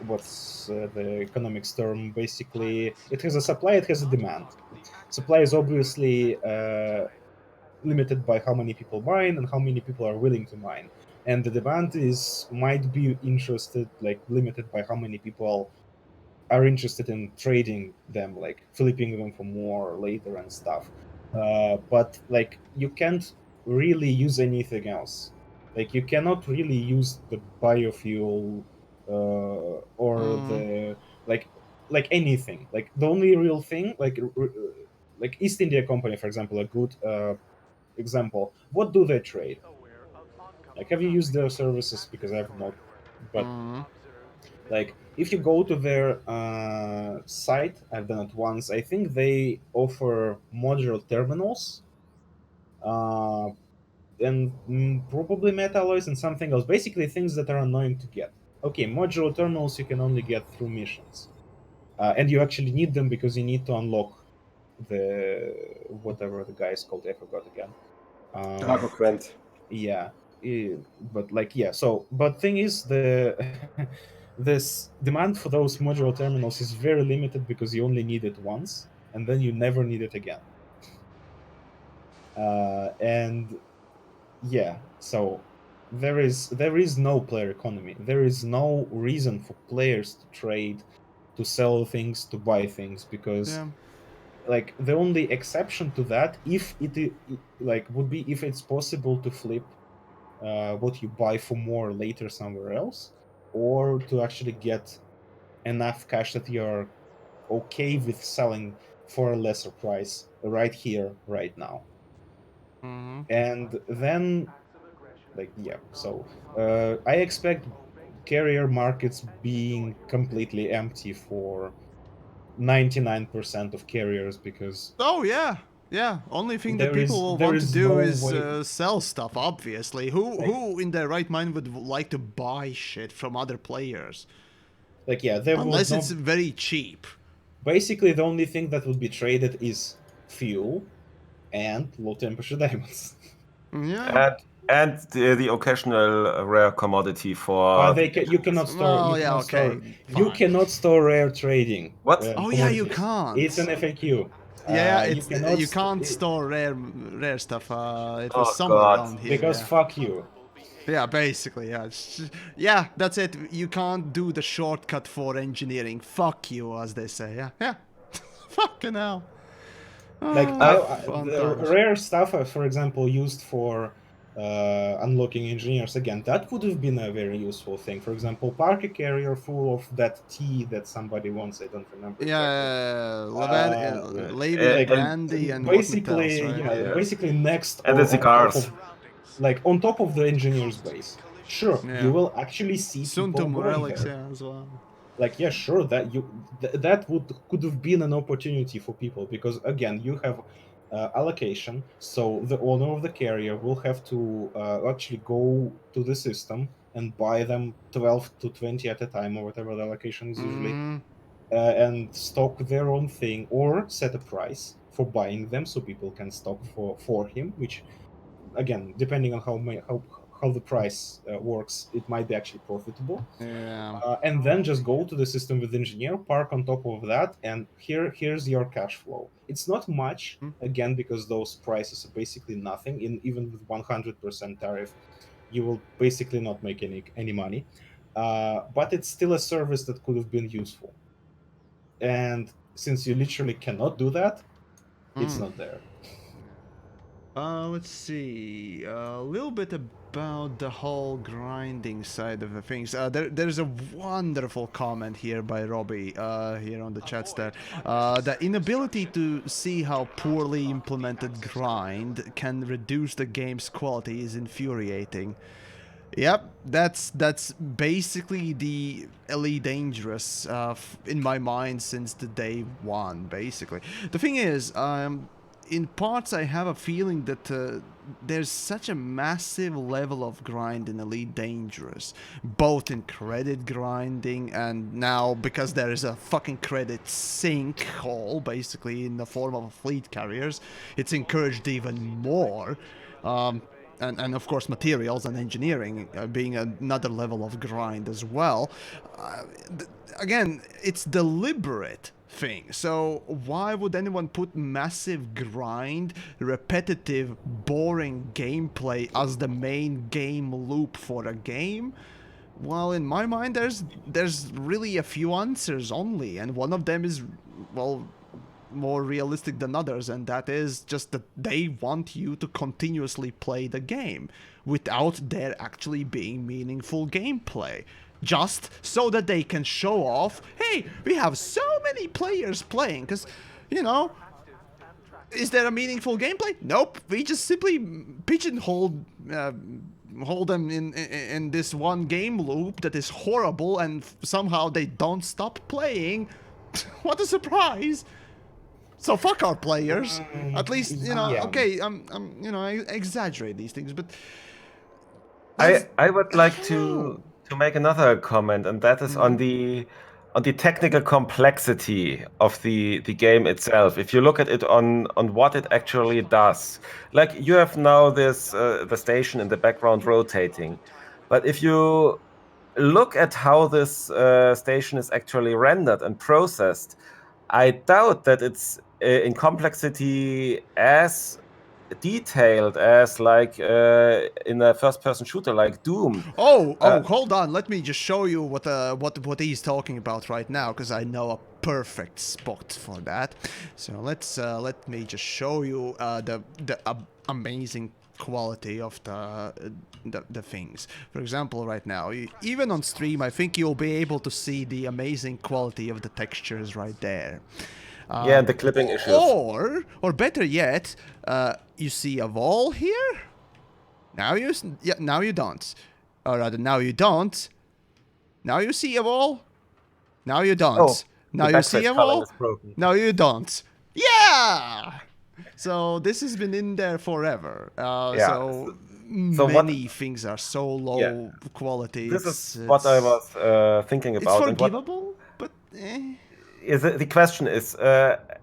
what's the economics term, basically it has a supply, it has a demand. Supply is obviously limited by how many people mine and how many people are willing to mine, and the demand is might be interested, like limited by how many people are interested in trading them, like flipping them for more later and stuff. But like you can't really use anything else. Like you cannot really use the biofuel or the like anything. Like the only real thing, like East India Company, for example, a good example. What do they trade? Like, have you used their services? Because I've not. But like, if you go to their site, I've done it once. I think they offer modular terminals, uh, and probably metalloys and something else. Basically, things that are annoying to get. Okay, modular terminals you can only get through missions, and you actually need them because you need to unlock the whatever the guy is called. I forgot again. Cargo Quent. Yeah, but like yeah. So, but thing is, the this demand for those modular terminals is very limited because you only need it once, and then you never need it again. And yeah, so there is no player economy. There is no reason for players to trade, to sell things, to buy things, because Yeah. like the only exception to that, if like would be if it's possible to flip what you buy for more later somewhere else, or to actually get enough cash that you're okay with selling for a lesser price right here, right now. And then, like, yeah, so I expect carrier markets being completely empty for 99% of carriers, because Oh yeah, yeah. Only thing that there people is will there want to is no do is way, sell stuff. Obviously, who like, who in their right mind would like to buy shit from other players yeah, there would unless it's not. very cheap? Basically, the only thing that would be traded is fuel and low temperature diamonds. Yeah. And the occasional rare commodity for the You cannot store. Well, yeah. Okay. You Fine. cannot store rare trading what? Oh yeah, you commodities. It's an can't. FAQ. Yeah, You it's cannot you can't store rare stuff. It was Oh somewhere god. around here. because Yeah. fuck you. Yeah, basically, yeah. Yeah, that's it. You can't do the shortcut for engineering. Fuck you, as they say. Yeah, yeah. Fucking hell. Like Fun the times. rare stuff, for example, used for unlocking engineers again. That would have been a very useful thing. For example, parquet carrier full of that tea that somebody wants. I don't remember exactly. Yeah, Levy, Like Brandy, and whatnot else, basically, right? yeah, basically next And the or on top cigars. of, like on top of the engineer's base. Sure, you Yeah. will actually see Soon people to going relics, there. yeah, as well. Like yeah, sure, that could have been an opportunity for people, because again, you have allocation. So the owner of the carrier will have to actually go to the system and buy them 12 to 20 at a time, or whatever the allocation is usually, and stock their own thing, or set a price for buying them so people can stock for him, which again, depending on how the price works, it might be actually profitable. Yeah. And then just go to the system with engineer, park on top of that, and here's your cash flow. It's not much, again, because those prices are basically nothing. Even with 100% tariff, you will basically not make any money. But it's still a service that could have been useful. And since you literally cannot do that, it's not there. Let's see. A little bit about the whole grinding side of the things. There's a wonderful comment here by Robbie here on the chats there. The inability to see how poorly implemented grind can reduce the game's quality is infuriating. Yep, that's basically the Elite Dangerous in my mind since the day one, basically. The thing is, in parts I have a feeling that there's such a massive level of grind in Elite Dangerous, both in credit grinding and now because there is a fucking credit sinkhole, basically in the form of fleet carriers, it's encouraged even more. And of course materials and engineering being another level of grind as well. Again, it's deliberate thing. So why would anyone put massive grind, repetitive, boring gameplay as the main game loop for a game? Well, in my mind, there's really a few answers only, and one of them is, well, more realistic than others, and that is just that they want you to continuously play the game without there actually being meaningful gameplay, just so that they can show off, hey, we have so many players playing, because, you know, is there a meaningful gameplay? Nope, we just simply pigeonhole hold them in this one game loop that is horrible, and somehow they don't stop playing. What a surprise. So fuck our players. At least, you know, yeah. okay, you know, I exaggerate these things, but I would like to make another comment, and that is on the technical complexity of the game itself. If you look at it on what it actually does, like you have now this the station in the background rotating, but if you look at how this station is actually rendered and processed, I doubt that it's in complexity as detailed as like in a first-person shooter like Doom. Hold on, let me just show you what he's talking about right now, because I know a perfect spot for that. So let me just show you the amazing quality of the things. For example, right now, even on stream, I think you'll be able to see the amazing quality of the textures right there. Yeah, and the clipping issues. Or better yet, you see a wall here. Now you don't. Or rather, now you don't. Now you see a wall. Now you don't. Oh, now the you see a backside coloring wall. is broken. Now you don't. Yeah. So this has been in there forever. Yeah. So So many things are so low quality. This is what I was thinking about. It's and what forgivable, but the question is,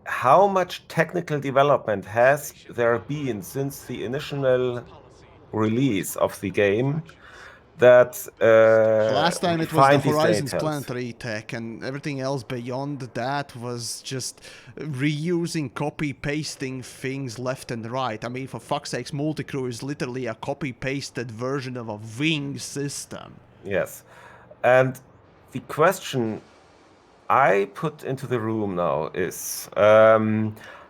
how much technical development has there been since the initial release of the game that last time it was the refined these Horizons details? planetary tech, and everything else beyond that was just reusing, copy-pasting things left and right. I mean, for fuck's sakes, Multicrew is literally a copy-pasted version of a Wing system. Yes. And the question I put into the room now is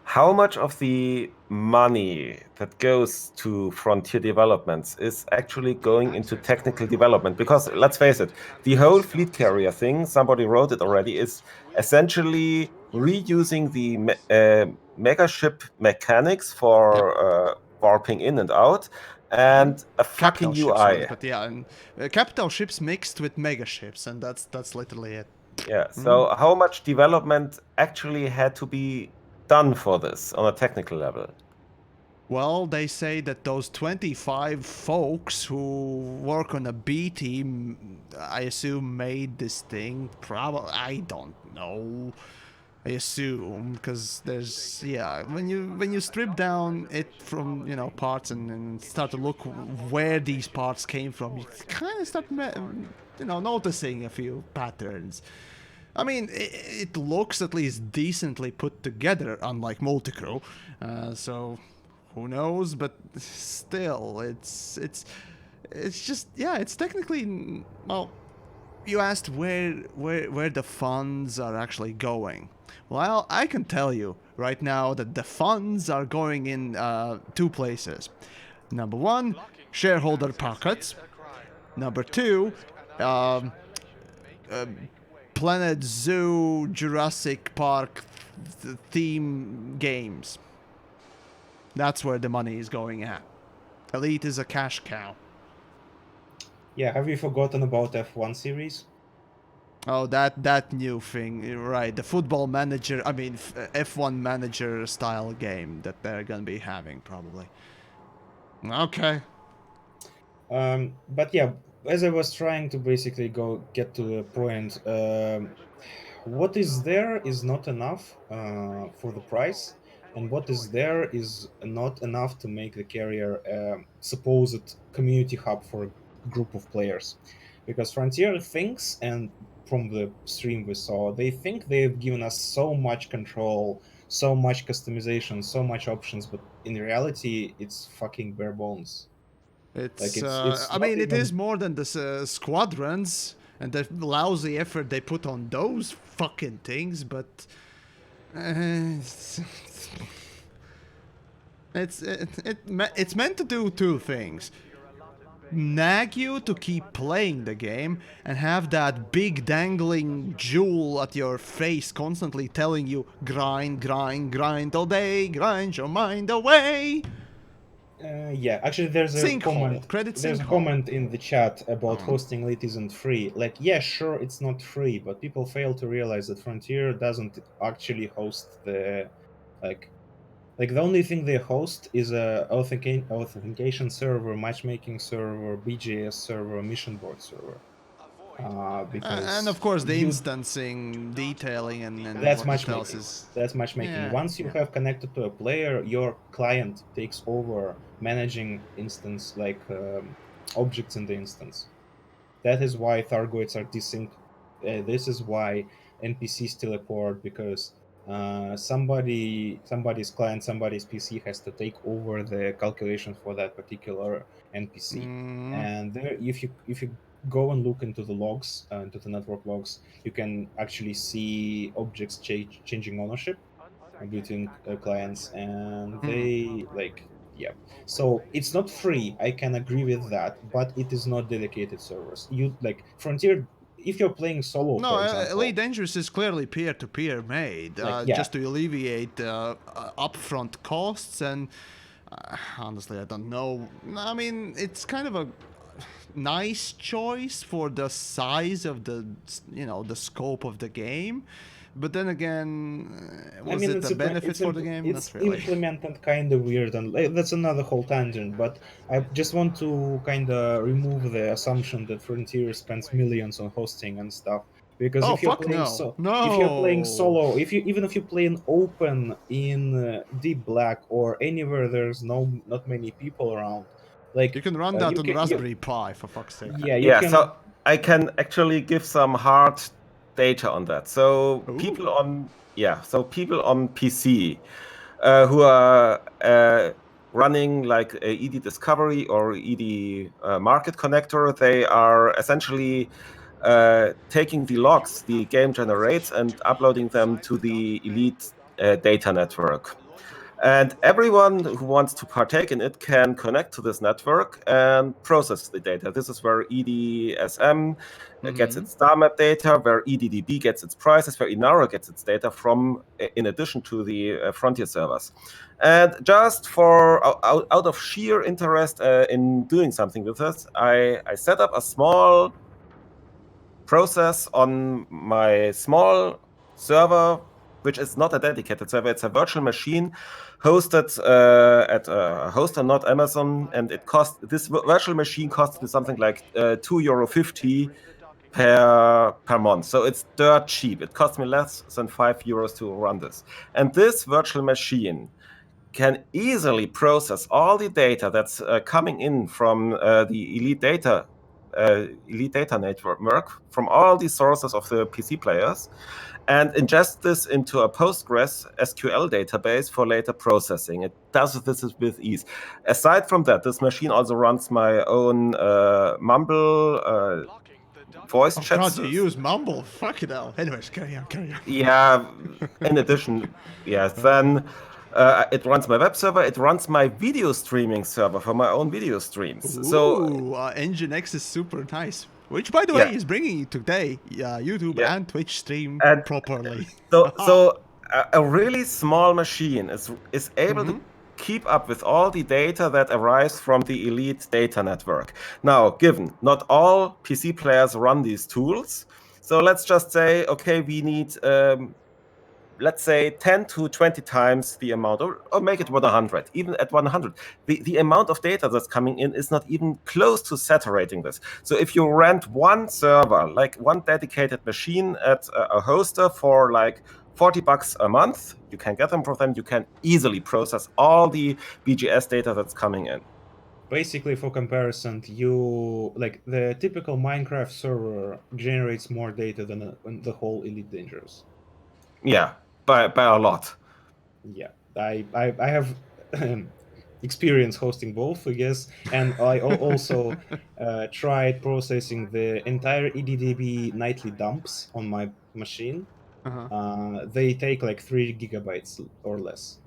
how much of the money that goes to Frontier developments is actually going into technical development? Because let's face it, the whole fleet carrier thing, somebody wrote it already, is essentially reusing the megaship mechanics for warping in and out, and a fucking Capital UI. ships, but yeah, and capital ships mixed with mega ships, and that's literally it. Yeah, so how much development actually had to be done for this on a technical level? Well, they say that those 25 folks who work on a B team, I assume, made this thing. Probably, I don't know. I assume, because there's, yeah, when you strip down it from, you know, parts and start to look where these parts came from, you kind of start, you know, noticing a few patterns. I mean, it looks at least decently put together, unlike Multicrew, so who knows, but still, it's just, yeah, it's technically, well, you asked where the funds are actually going. Well, I can tell you right now that the funds are going in 2 places. Number 1, shareholder pockets. Number 2, Planet Zoo Jurassic Park theme games. That's where the money is going at. Elite is a cash cow. Yeah, have you forgotten about F1 series? Oh, that new thing, right? The football manager, I mean F1 manager style game that they're gonna be having probably. Okay. But yeah, as I was trying to basically get to the point, what is there is not enough for the price, and what is there is not enough to make the carrier supposed community hub for a group of players. Because Frontier thinks, and from the stream we saw, they think they've given us so much control, so much customization, so much options, but in reality, it's fucking bare bones. Like it's I not mean, it even. is more than the squadrons and the lousy effort they put on those fucking things, but it's meant to do 2 things. Nag you to keep playing the game and have that big dangling jewel at your face constantly telling you grind, grind, grind all day, grind your mind away. Yeah, actually, there's a Sinkhole. comment. Credit There's a sinkhole. comment in the chat about hosting Elite isn't free. Like, yeah, sure, it's not free, but people fail to realize that Frontier doesn't actually host the like the only thing they host is a authentication server, matchmaking server, BGS server, mission board server. And Because of course the you instancing, detailing and that's what else matchmaking. is... That's matchmaking. Yeah, Once you have connected to a player, your client takes over managing instance like objects in the instance. That is why Thargoids are desynced. This is why NPCs teleport, because somebody's client, somebody's PC has to take over the calculation for that particular NPC. And there, if you go and look into the logs, into the network logs, you can actually see objects changing ownership between clients, and they like, yeah. So it's not free, I can agree with that, but it is not dedicated servers. You like Frontier, if you're playing solo, no, for example, Elite Dangerous is clearly peer-to-peer made, like, yeah, just to alleviate upfront costs, and honestly, I don't know. I mean, it's kind of a nice choice for the size of the, you know, the scope of the game. But then again, was it a benefit for the game? It's Not really. implemented kind of weird, and that's another whole tangent. But I just want to kind of remove the assumption that Frontier spends millions on hosting and stuff. Because Oh, if you're fuck playing no. if you're playing No. solo, even if you play in open in Deep Black or anywhere there's not many people around, like You can run that you on can Raspberry Pi, for fuck's sake. yeah, you Yeah, can. so I can actually give some hard data on that. So Ooh. people on PC who are running like a ED Discovery or ED Market Connector, they are essentially taking the logs the game generates and uploading them to the Elite data network. And everyone who wants to partake in it can connect to this network and process the data. This is where EDSM gets its star map data, where EDDB gets its prices, where Inara gets its data from, in addition to the Frontier servers. And just for out of sheer interest in doing something with this, I set up a small process on my small server which is not a dedicated server. It's a virtual machine hosted at a hoster, not Amazon, and this virtual machine costs me something like €2.50 per month. So it's dirt cheap. It costs me less than €5 to run this. And this virtual machine can easily process all the data that's coming in from the Elite Data network, from all the sources of the PC players, and ingest this into a Postgres SQL database for later processing. It does this with ease. Aside from that, this machine also runs my own Mumble voice Oh chats. god, you use Mumble. Fuck it hell. Anyways, carry on. Yeah, in addition, yes, then it runs my web server, it runs my video streaming server for my own video streams. Ooh, So Nginx is super nice. Which, by the Yeah. way, is bringing you today YouTube Yeah. and Twitch stream And- properly. so a really small machine is able to keep up with all the data that arrives from the Elite Data Network. Now, given not all PC players run these tools, so let's just say, okay, we need, let's say 10 to 20 times the amount, or make it 100, even at 100. The amount of data that's coming in is not even close to saturating this. So if you rent one server, like one dedicated machine at a hoster for like $40 a month, you can get them from them, you can easily process all the BGS data that's coming in. Basically, for comparison, the typical Minecraft server generates more data than the whole Elite Dangerous. Yeah, by a lot. Yeah, I have experience hosting both, I guess, and I also tried processing the entire EDDB nightly dumps on my machine. They take like 3 gigabytes or less.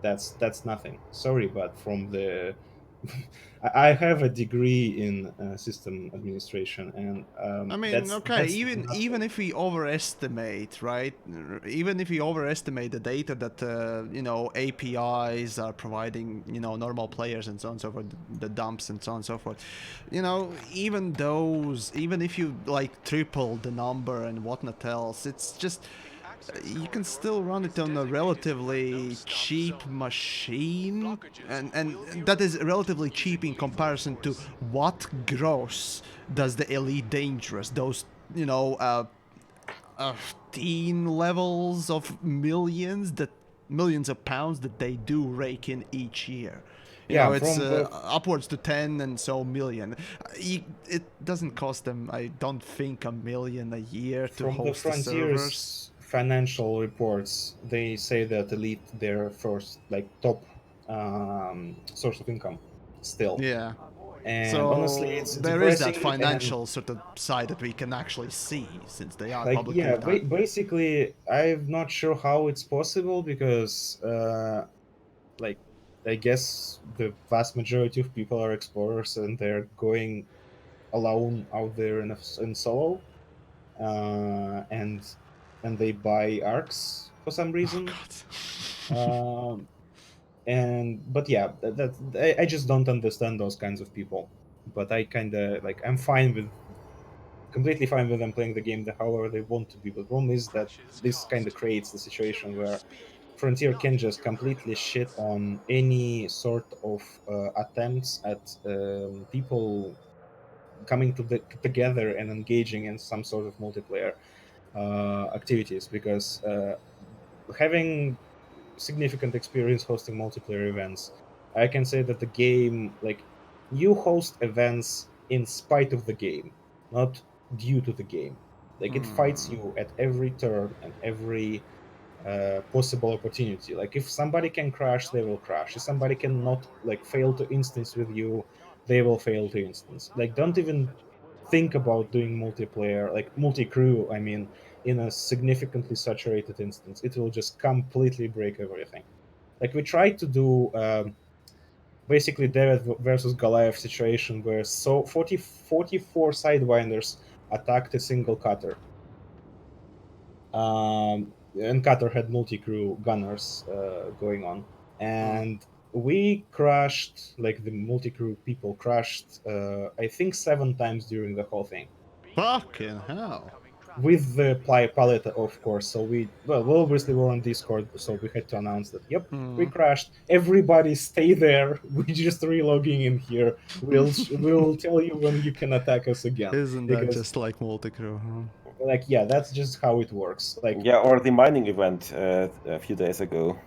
That's nothing. Sorry, but from the I have a degree in system administration, and I mean, that's even if we overestimate, right? Even if we overestimate the data that APIs are providing, normal players and so on and so forth, the dumps and so on and so forth, even if you like triple the number and whatnot else, it's just you can still run it on a relatively cheap machine, and that is relatively cheap in comparison to what gross does the Elite Dangerous, those teen levels of millions of pounds that they do rake in each year. It's upwards to 10 and so million. It doesn't cost them, I don't think, $1 million a year to host the servers. Financial reports, they say that Elite their first top source of income still. Yeah. And so honestly, it's there is that depressing financial sort of side that we can actually see, since they are public. Basically, I'm not sure how it's possible, because I guess the vast majority of people are explorers and they're going alone out there in solo, and they buy arcs for some reason. But yeah, I just don't understand those kinds of people. But I kind of I'm completely fine with them playing the game however they want to be. But the problem is that this kind of creates the situation where Frontier can just completely shit on any sort of attempts at people coming together and engaging in some sort of multiplayer activities, because having significant experience hosting multiplayer events, I can say that the game, you host events in spite of the game, not due to the game. It fights you at every turn and every possible opportunity. If somebody can crash, they will crash. If somebody cannot fail to instance with you, they will fail to instance. Don't even think about doing multiplayer, multi-crew, I mean, in a significantly saturated instance. It will just completely break everything. We tried to do basically David versus Goliath situation, where 44 sidewinders attacked a single cutter. And cutter had multi-crew gunners going on, and we crashed, the multi-crew people crashed I think 7 times during the whole thing. Fucking hell. with the palette, of course. So we obviously were on Discord, so we had to announce that we crashed. Everybody stay there. We're just relogging in here. We'll tell you when you can attack us again. Isn't that Because just like multi-crew, huh? like yeah, that's just how it works. Like Yeah, or the mining event a few days ago.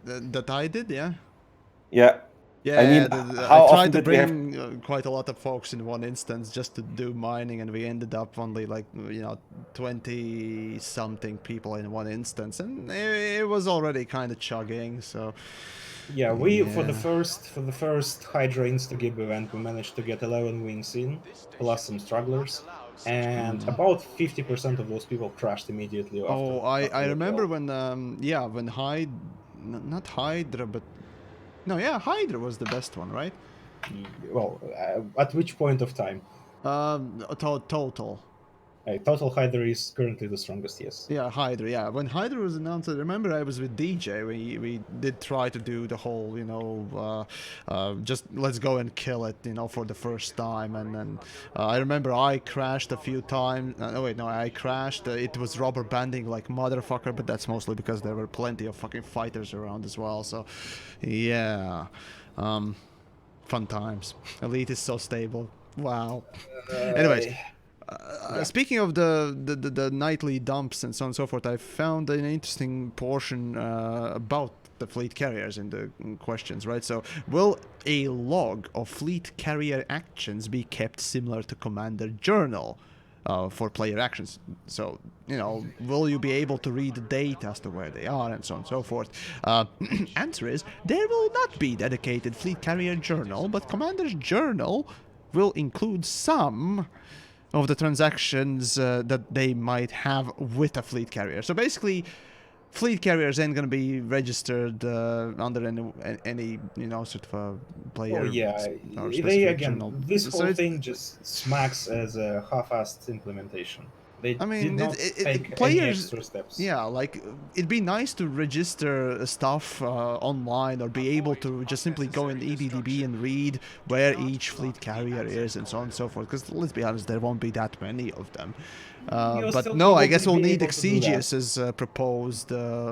That I did, yeah. Yeah. Yeah, I mean, I how often tried to did we have? bring quite a lot of folks in one instance just to do mining, and we ended up only like 20 something people in one instance, and it was already kind of chugging. So yeah, for the first Hydra Instagib event, we managed to get 11 wins in, plus some strugglers, and about 50% of those people crashed immediately after. Oh, I the remember kill. when when not Hydra, but no, yeah, Hydra was the best one, right? Well, at which point of time? Total. Total Hydra is currently the strongest, yes. Yeah, Hydra. Yeah, when Hydra was announced, I remember I was with DJ. We did try to do the whole, just let's go and kill it, for the first time. And then I remember I crashed a few times. Oh wait, no, I crashed. It was rubber banding like motherfucker, but that's mostly because there were plenty of fucking fighters around as well. So, yeah, fun times. Elite is so stable. Wow. Anyways. Speaking of the nightly dumps and so on and so forth, I found an interesting portion about the fleet carriers in the questions, right? So, will a log of fleet carrier actions be kept similar to Commander Journal for player actions? So, will you be able to read the data as to where they are and so on and so forth? Answer is, there will not be dedicated fleet carrier journal, but Commander's Journal will include some of the transactions that they might have with a fleet carrier. So basically, fleet carriers ain't gonna be registered under any sort of a player. Oh yeah, or they specific again, journal. this So whole it's- thing just smacks as a half-assed implementation. They I mean, did not take any players. extra steps. Yeah, like it'd be nice to register stuff online or be able to just simply go in EDDB and read where each fleet carrier is and so on and so forth. Because let's be honest, there won't be that many of them. You'll But still no, I guess probably we'll be need able to do that. Exegius's proposed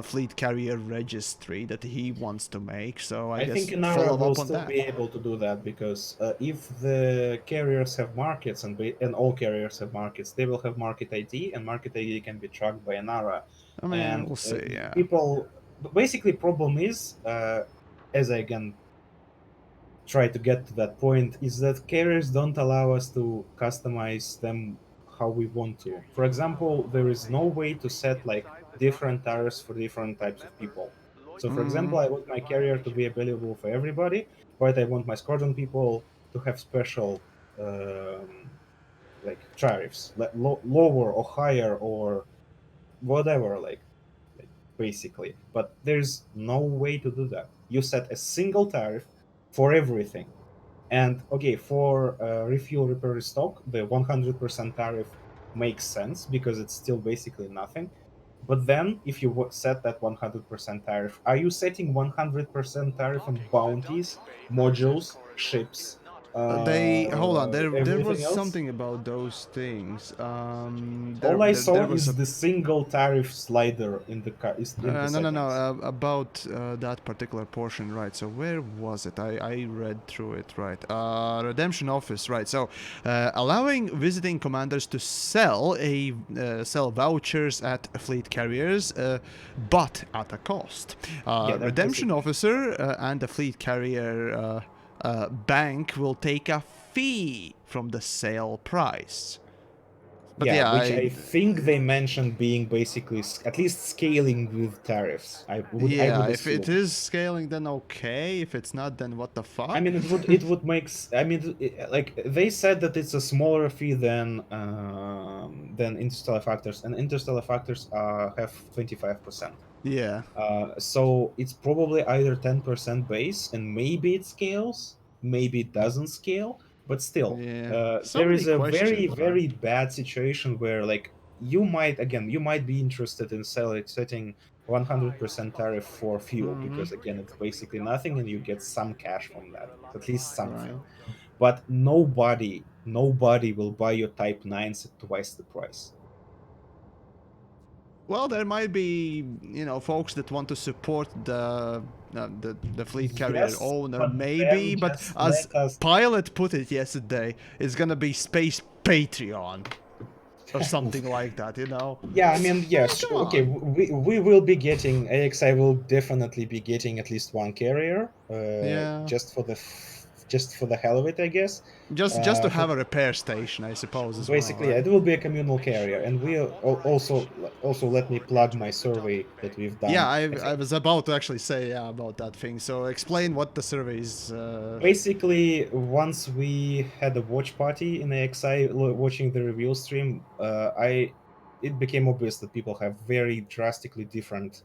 fleet carrier registry that he wants to make. So I guess think Inara follow will up on still that. be able to do that because if the carriers have markets and all carriers have markets, they will have market ID, and market ID can be tracked by Inara. I mean, And we'll see. Yeah. people basically problem is, as I again try to get to that point, is that carriers don't allow us to customize them how we want to. For example, there is no way to set like different tariffs for different types of people. So for example, I want my carrier to be available for everybody, but I want my squadron people to have special like tariffs, like lower or higher or whatever, like basically. But there's no way to do that. You set a single tariff for everything. And okay, for refuel, repair, restock, the 100% tariff makes sense because it's still basically nothing. But then, if you set that 100% tariff, are you setting 100% tariff on bounties, modules, ships, Hold on. There was everything else? something about those things. All I saw there was is the single tariff slider in the settings. About that particular portion, right? So where was it? I read through it, right? Redemption office, right? So allowing visiting commanders to sell sell vouchers at fleet carriers, but at a cost. that's Redemption basically- officer and the fleet carrier bank will take a fee from the sale price. But yeah, which I think they mentioned being basically at least scaling with tariffs. I would if assume. it is scaling, then okay. If it's not, then what the fuck? I mean, it would make. I mean, like they said that it's a smaller fee than interstellar factors, and interstellar factors have 25%. Yeah. So it's probably either 10% base, and maybe it scales, maybe it doesn't scale, but still, Yeah. So there many is a very, questions, very bad situation where, like, you might be interested in setting 100% tariff for fuel because again, it's basically nothing, and you get some cash from that, at least something. Right. But nobody nobody will buy your Type 9s at twice the price. Well, there might be, you know, folks that want to support the fleet carrier Yes, owner, but maybe. then But just as let us. Pilot put it yesterday, it's gonna be Space Patreon or something like that, you know. Yeah, I mean, yes, Come okay, on. we will be getting, AXI will definitely be getting at least one carrier, Yeah. just for the hell of it, I guess. Just to For have a repair station, I suppose, as well, basically, right? it will be a communal carrier, and we also let me plug my survey that we've Yeah, done. I was about to actually say about that thing. So explain what the survey is. Basically, once we had a watch party in AXI watching the review stream, it became obvious that people have very drastically different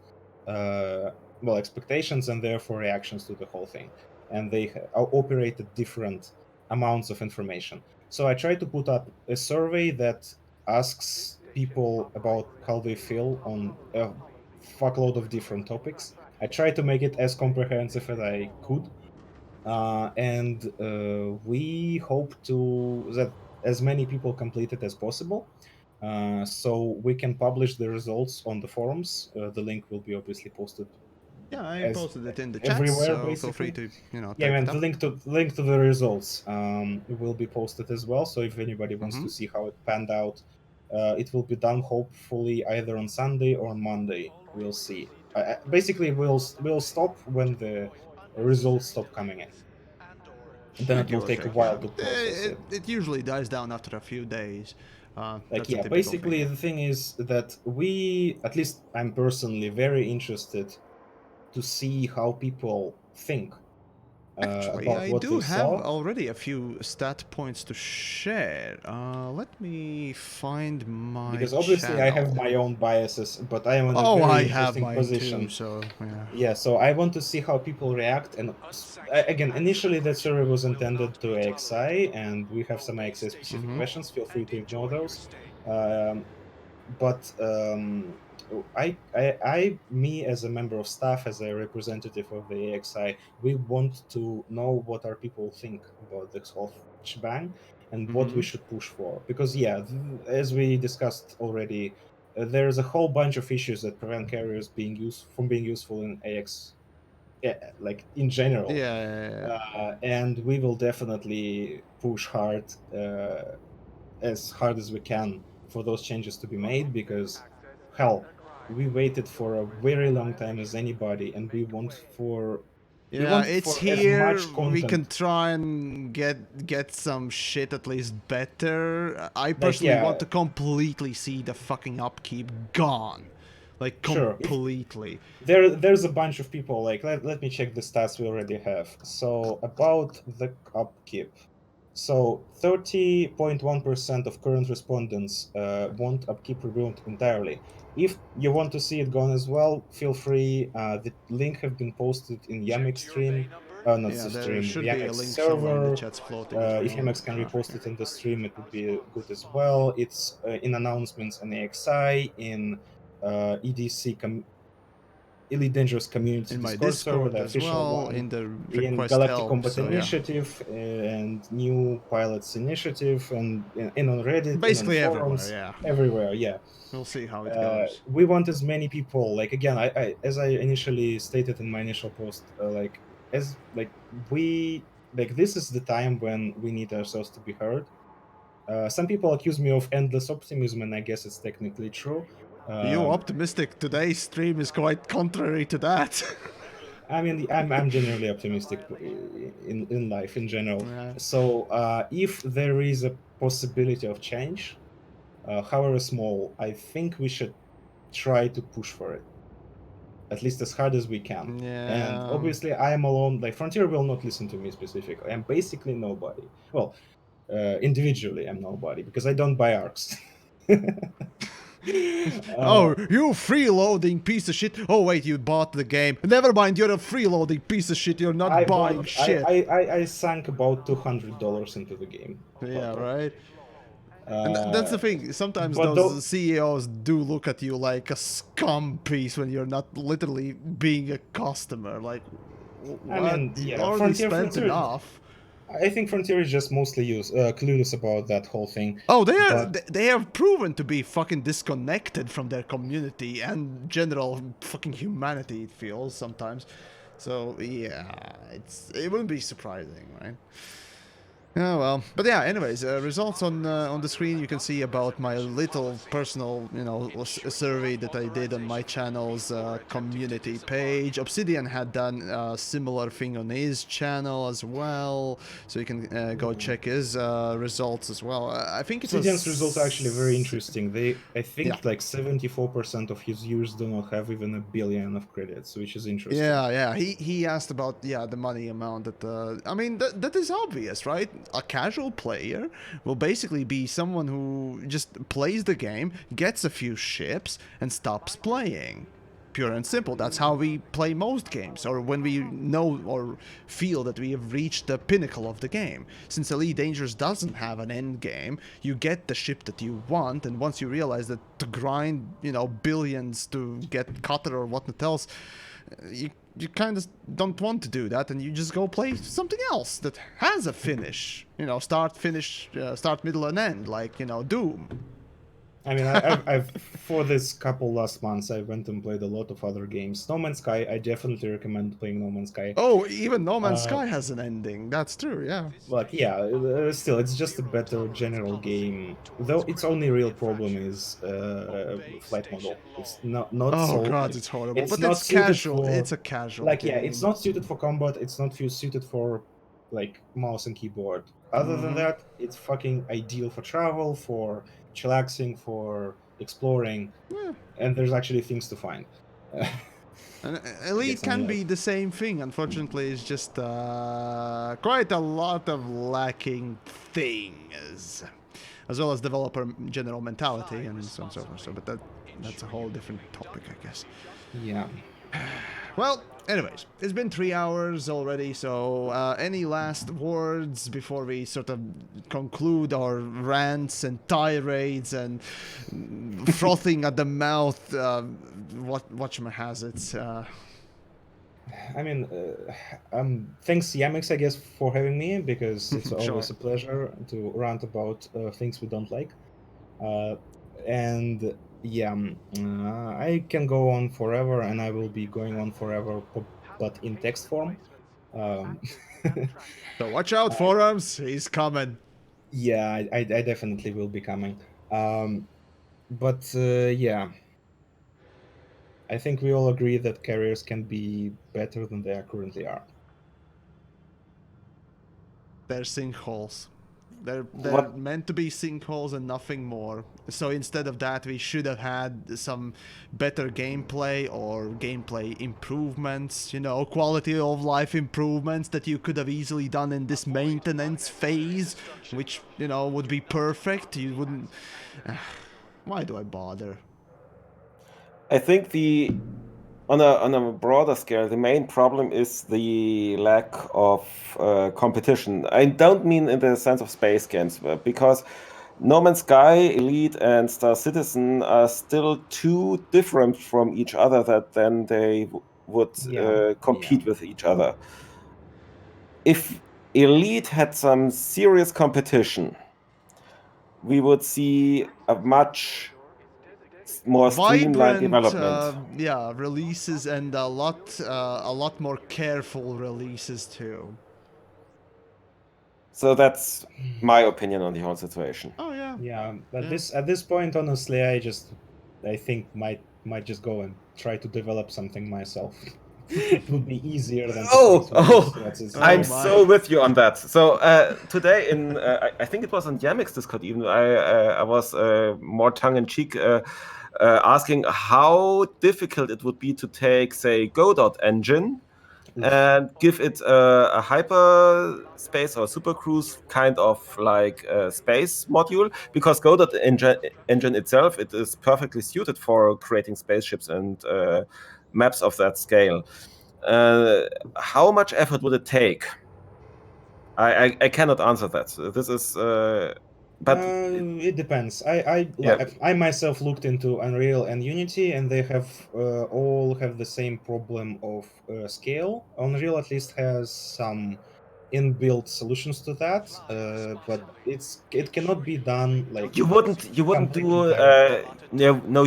expectations and therefore reactions to the whole thing, and they operate at different amounts of information. So I tried to put up a survey that asks people about how they feel on a fuckload of different topics. I tried to make it as comprehensive as I could, and we hope to that as many people complete it as possible, so we can publish the results on the forums. The link will be obviously posted Yeah, I as posted it in the chat, everywhere, so feel free basically. to, you know, Yeah, type man, it up. the link to the results will be posted as well. So if anybody wants Mm-hmm. to see how it panned out, it will be done hopefully either on Sunday or on Monday. We'll see. Basically, we'll stop when the results stop coming in. Then it will Give or take a take, yeah. while to process it. It usually dies down after a few days. Like, That's a yeah, typical thing. basically the thing is that at least I'm personally very interested to see how people think Actually, about I what they do have saw. already a few stat points to share. Let me find my Because obviously I have channel. my own biases, but I am in a Oh, I very have interesting mine too, position. so yeah. Yeah, so I want to see how people react. And again, initially that survey was intended to AXI, and we have some AXI specific questions. Feel free to ignore those. Um, but me as a member of staff, as a representative of the AXI, we want to know what our people think about this whole shebang and what we should push for. Because yeah, as we discussed already, there's a whole bunch of issues that prevent carriers from being useful in AX, like in general. Yeah. And we will definitely push hard, as hard as we can, for those changes to be made, because hell, we waited for a very long time as anybody, and we Yeah, want it's for as here. much We can content. try and get some shit at least better. I Like, personally want yeah, to completely see the fucking upkeep gone. Like sure, if completely. there's a bunch of people, like, let me check the stats we already have. So about the upkeep, so 30.1% of current respondents want upkeep removed entirely. If you want to see it gone as well, feel free. The link have been posted in YAMIks stream, not Yeah, the there stream, should be a YAMIks link somewhere in the server. chats floating as If well. YAMIks can repost it in the stream, it would be good as well. It's in announcements on AXI, in EDC Elite Dangerous Community In my Discord server, Discord the as official well, one, in the in request Galactic help, Combat so yeah. Initiative, and New Pilots Initiative, and in on Reddit, in on Basically everywhere, forums, yeah. everywhere. Yeah, We'll see how it goes. we want as many people. Like, again, as I initially stated in my initial post, we like this is the time when we need ourselves to be heard. Some people accuse me of endless optimism, and I guess it's technically true. You Um, optimistic? Today's stream is quite contrary to that. I mean, I'm generally optimistic in life in general. Yeah. So if there is a possibility of change, however small, I think we should try to push for it, at least as hard as we can. And Yeah. obviously, I am alone. Like, Frontier will not listen to me specifically. I'm basically nobody. Well, individually, I'm nobody because I don't buy arcs. Oh, you freeloading piece of shit. Oh wait, you bought the game. Never mind, you're a freeloading piece of shit. You're not buying shit. I sank about $200 into the game. Yeah, right? And that's the Uh, thing. Sometimes but though, those CEOs do look at you like a scum piece when you're not literally being a customer. Like, I what? mean, You yeah, already spent enough. I think Frontier is just mostly clueless about that whole thing. Oh, they are. But They have proven to be fucking disconnected from their community and general fucking humanity. It feels sometimes. So yeah, it wouldn't be surprising, right? Yeah, well, but yeah. Anyways, results on the screen. You can see about my little personal, survey that I did on my channel's community page. Obsidian had done a similar thing on his channel as well, so you can go check his results as well. I think it was. Obsidian's results are actually very interesting. I think Yeah. like 74% of his viewers do not have even 1 billion of credits, which is interesting. Yeah. He asked about the money amount that. I mean that is obvious, right? A casual player will basically be someone who just plays the game, gets a few ships, and stops playing. Pure and simple. That's how we play most games, or when we know or feel that we have reached the pinnacle of the game. Since Elite Dangerous doesn't have an end game, you get the ship that you want, and once you realize that to grind, billions to get Cutter or whatnot else, you kind of don't want to do that, and you just go play something else that has a finish. Start, finish, start, middle, and end, like, Doom. I mean, I've for this couple last months, I went and played a lot of other games. No Man's Sky, I definitely recommend playing No Man's Sky. Oh, even No Man's Sky has an ending. That's true, yeah. But yeah, still, it's just a better general game. Though its only real problem is flight model. It's not Oh so. god, it's horrible. It's But not it's suited casual. for- It's a casual Like game. yeah, it's not suited for combat. It's not suited for like mouse and keyboard. Other than that, it's fucking ideal for travel, for chillaxing, for exploring, and there's actually things to find. And Elite Guess only can be the same thing. Unfortunately, it's just quite a lot of lacking things, as well as developer general mentality and so on and so forth. So, but that's a whole different topic, I guess. Yeah. Well, anyways, it's been 3 hours already, so any last words before we sort of conclude our rants and tirades and frothing at the mouth, whatchamahazards? I mean, thanks TheYamiks, I guess, for having me, because it's always a pleasure to rant about things we don't like. And yeah, I can go on forever, and I will be going on forever, but in text form. So watch out, forums, he's coming. Yeah, I definitely will be coming. But yeah, I think we all agree that carriers can be better than they currently are. They're sinkholes. They're What- meant to be sinkholes and nothing more. So instead of that, we should have had some better gameplay or gameplay improvements, quality of life improvements that you could have easily done in this maintenance phase, which, would be perfect. You wouldn't... Why do I bother? I think on a broader scale, the main problem is the lack of competition. I don't mean in the sense of space games, because No Man's Sky, Elite, and Star Citizen are still too different from each other that then they would compete with each other. If Elite had some serious competition, we would see a much more streamlined development. Releases, and a lot more careful releases too. So that's my opinion on the whole situation. Oh yeah. Yeah, at this point, honestly, I think might just go and try to develop something myself. It would be easier than. I'm so with you on that. So today I think it was on TheYamiks Discord even, I was more tongue-in-cheek asking how difficult it would be to take, say, Godot engine and give it a hyperspace or supercruise kind of like space module, because Godot engine itself, it is perfectly suited for creating spaceships and maps of that scale. How much effort would it take? I cannot answer that. This is but it depends. I myself looked into Unreal and Unity, and they have all have the same problem of scale. Unreal at least has some inbuilt solutions to that, but it cannot be done like You wouldn't do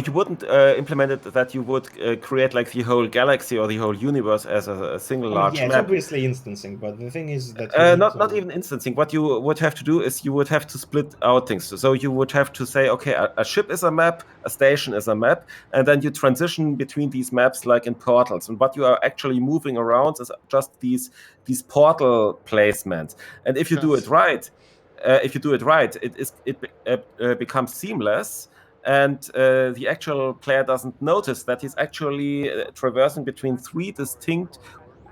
you wouldn't implement it that you would create like the whole galaxy or the whole universe as a single I mean, large yeah, it's map. obviously instancing, but the thing is that you need Not to- even instancing. What you would have to do is you would have to split out things. So you would have to say, okay, a ship is a map, a station is a map, and then you transition between these maps like in portals. And what you are actually moving around is just these portal placements. And if you do it right, it becomes seamless. And the actual player doesn't notice that he's actually traversing between 3 distinct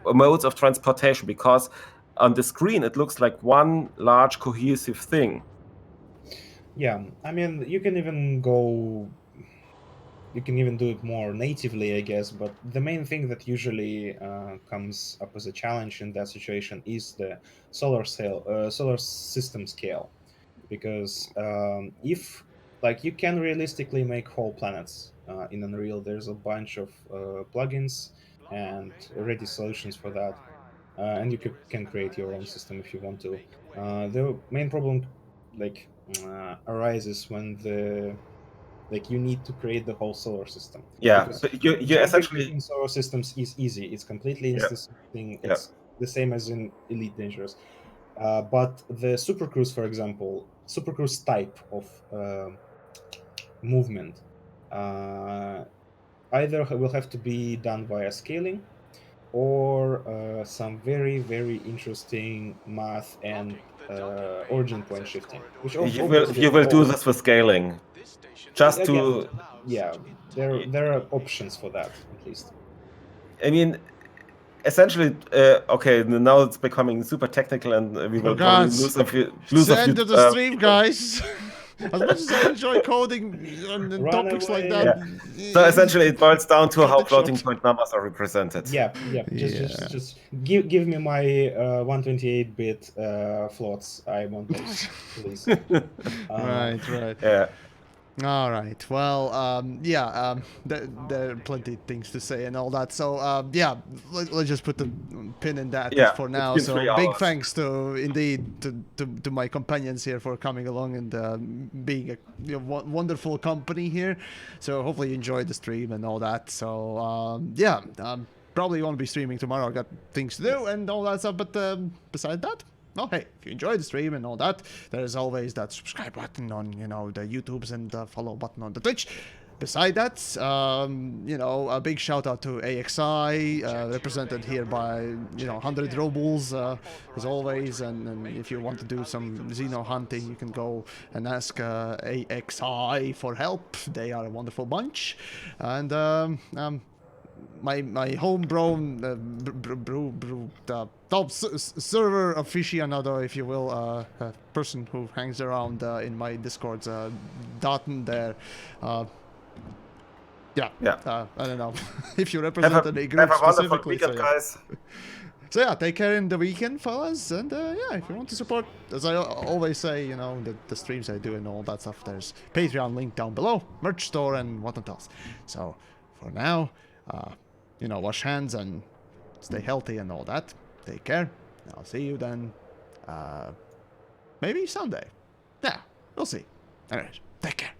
modes of transportation, because on the screen it looks like one large cohesive thing. Yeah, I mean, you can even do it more natively, I guess, but the main thing that usually comes up as a challenge in that situation is the solar system scale, because if like you can realistically make whole planets in Unreal, there's a bunch of plugins and ready solutions for that, and you can create your own system if you want to. The main problem arises when you need to create the whole solar system. Yeah, Because but you jumping essentially, between solar systems is easy. It's completely Yeah. instancing. Yeah. It's the same as in Elite Dangerous. But the Supercruise, for example, Supercruise type of movement either will have to be done via scaling or some very, very interesting math and origin point shifting, which you obviously will do this with scaling, just again, to. yeah, there are options for that at least. I mean, essentially, okay, now it's becoming super technical, and we will probably guys, lose a few. It's the end of the stream, guys. As much as I enjoy coding on Run topics like away. that. So essentially, it boils down to Cut how it floating short. point numbers are represented. Yeah. Just give me my 128-bit floats. I want those, please. Right. Yeah. All right. Well, there are plenty of things to say and all that. So, let's just put the pin in that Yeah, for it's now. been So, 3 big hours. thanks to my companions here for coming along and being a wonderful company here. So, hopefully, you enjoyed the stream and all that. So, probably won't be streaming tomorrow. I got things to do and all that stuff. But besides that. Oh, hey, if you enjoyed the stream and all that, there's always that subscribe button on, the YouTubes and the follow button on the Twitch. Beside that, a big shout out to AXI, represented here by, 100 Robles, as always. And if you want to do some Xeno hunting, you can go and ask AXI for help. They are a wonderful bunch. And, my homegrown server aficionado, if you will, person who hangs around in my Discords, Dotton there. I don't know if you represent any group Have a wonderful specifically. weekend, guys. So yeah, take care in the weekend, fellas, and if you want to support, as I always say, the streams I do and all that stuff, there's Patreon link down below, merch store, and whatnot else. So for now, wash hands and stay healthy and all that. Take care. I'll see you then. Maybe Sunday. Yeah, we'll see. Alright, take care.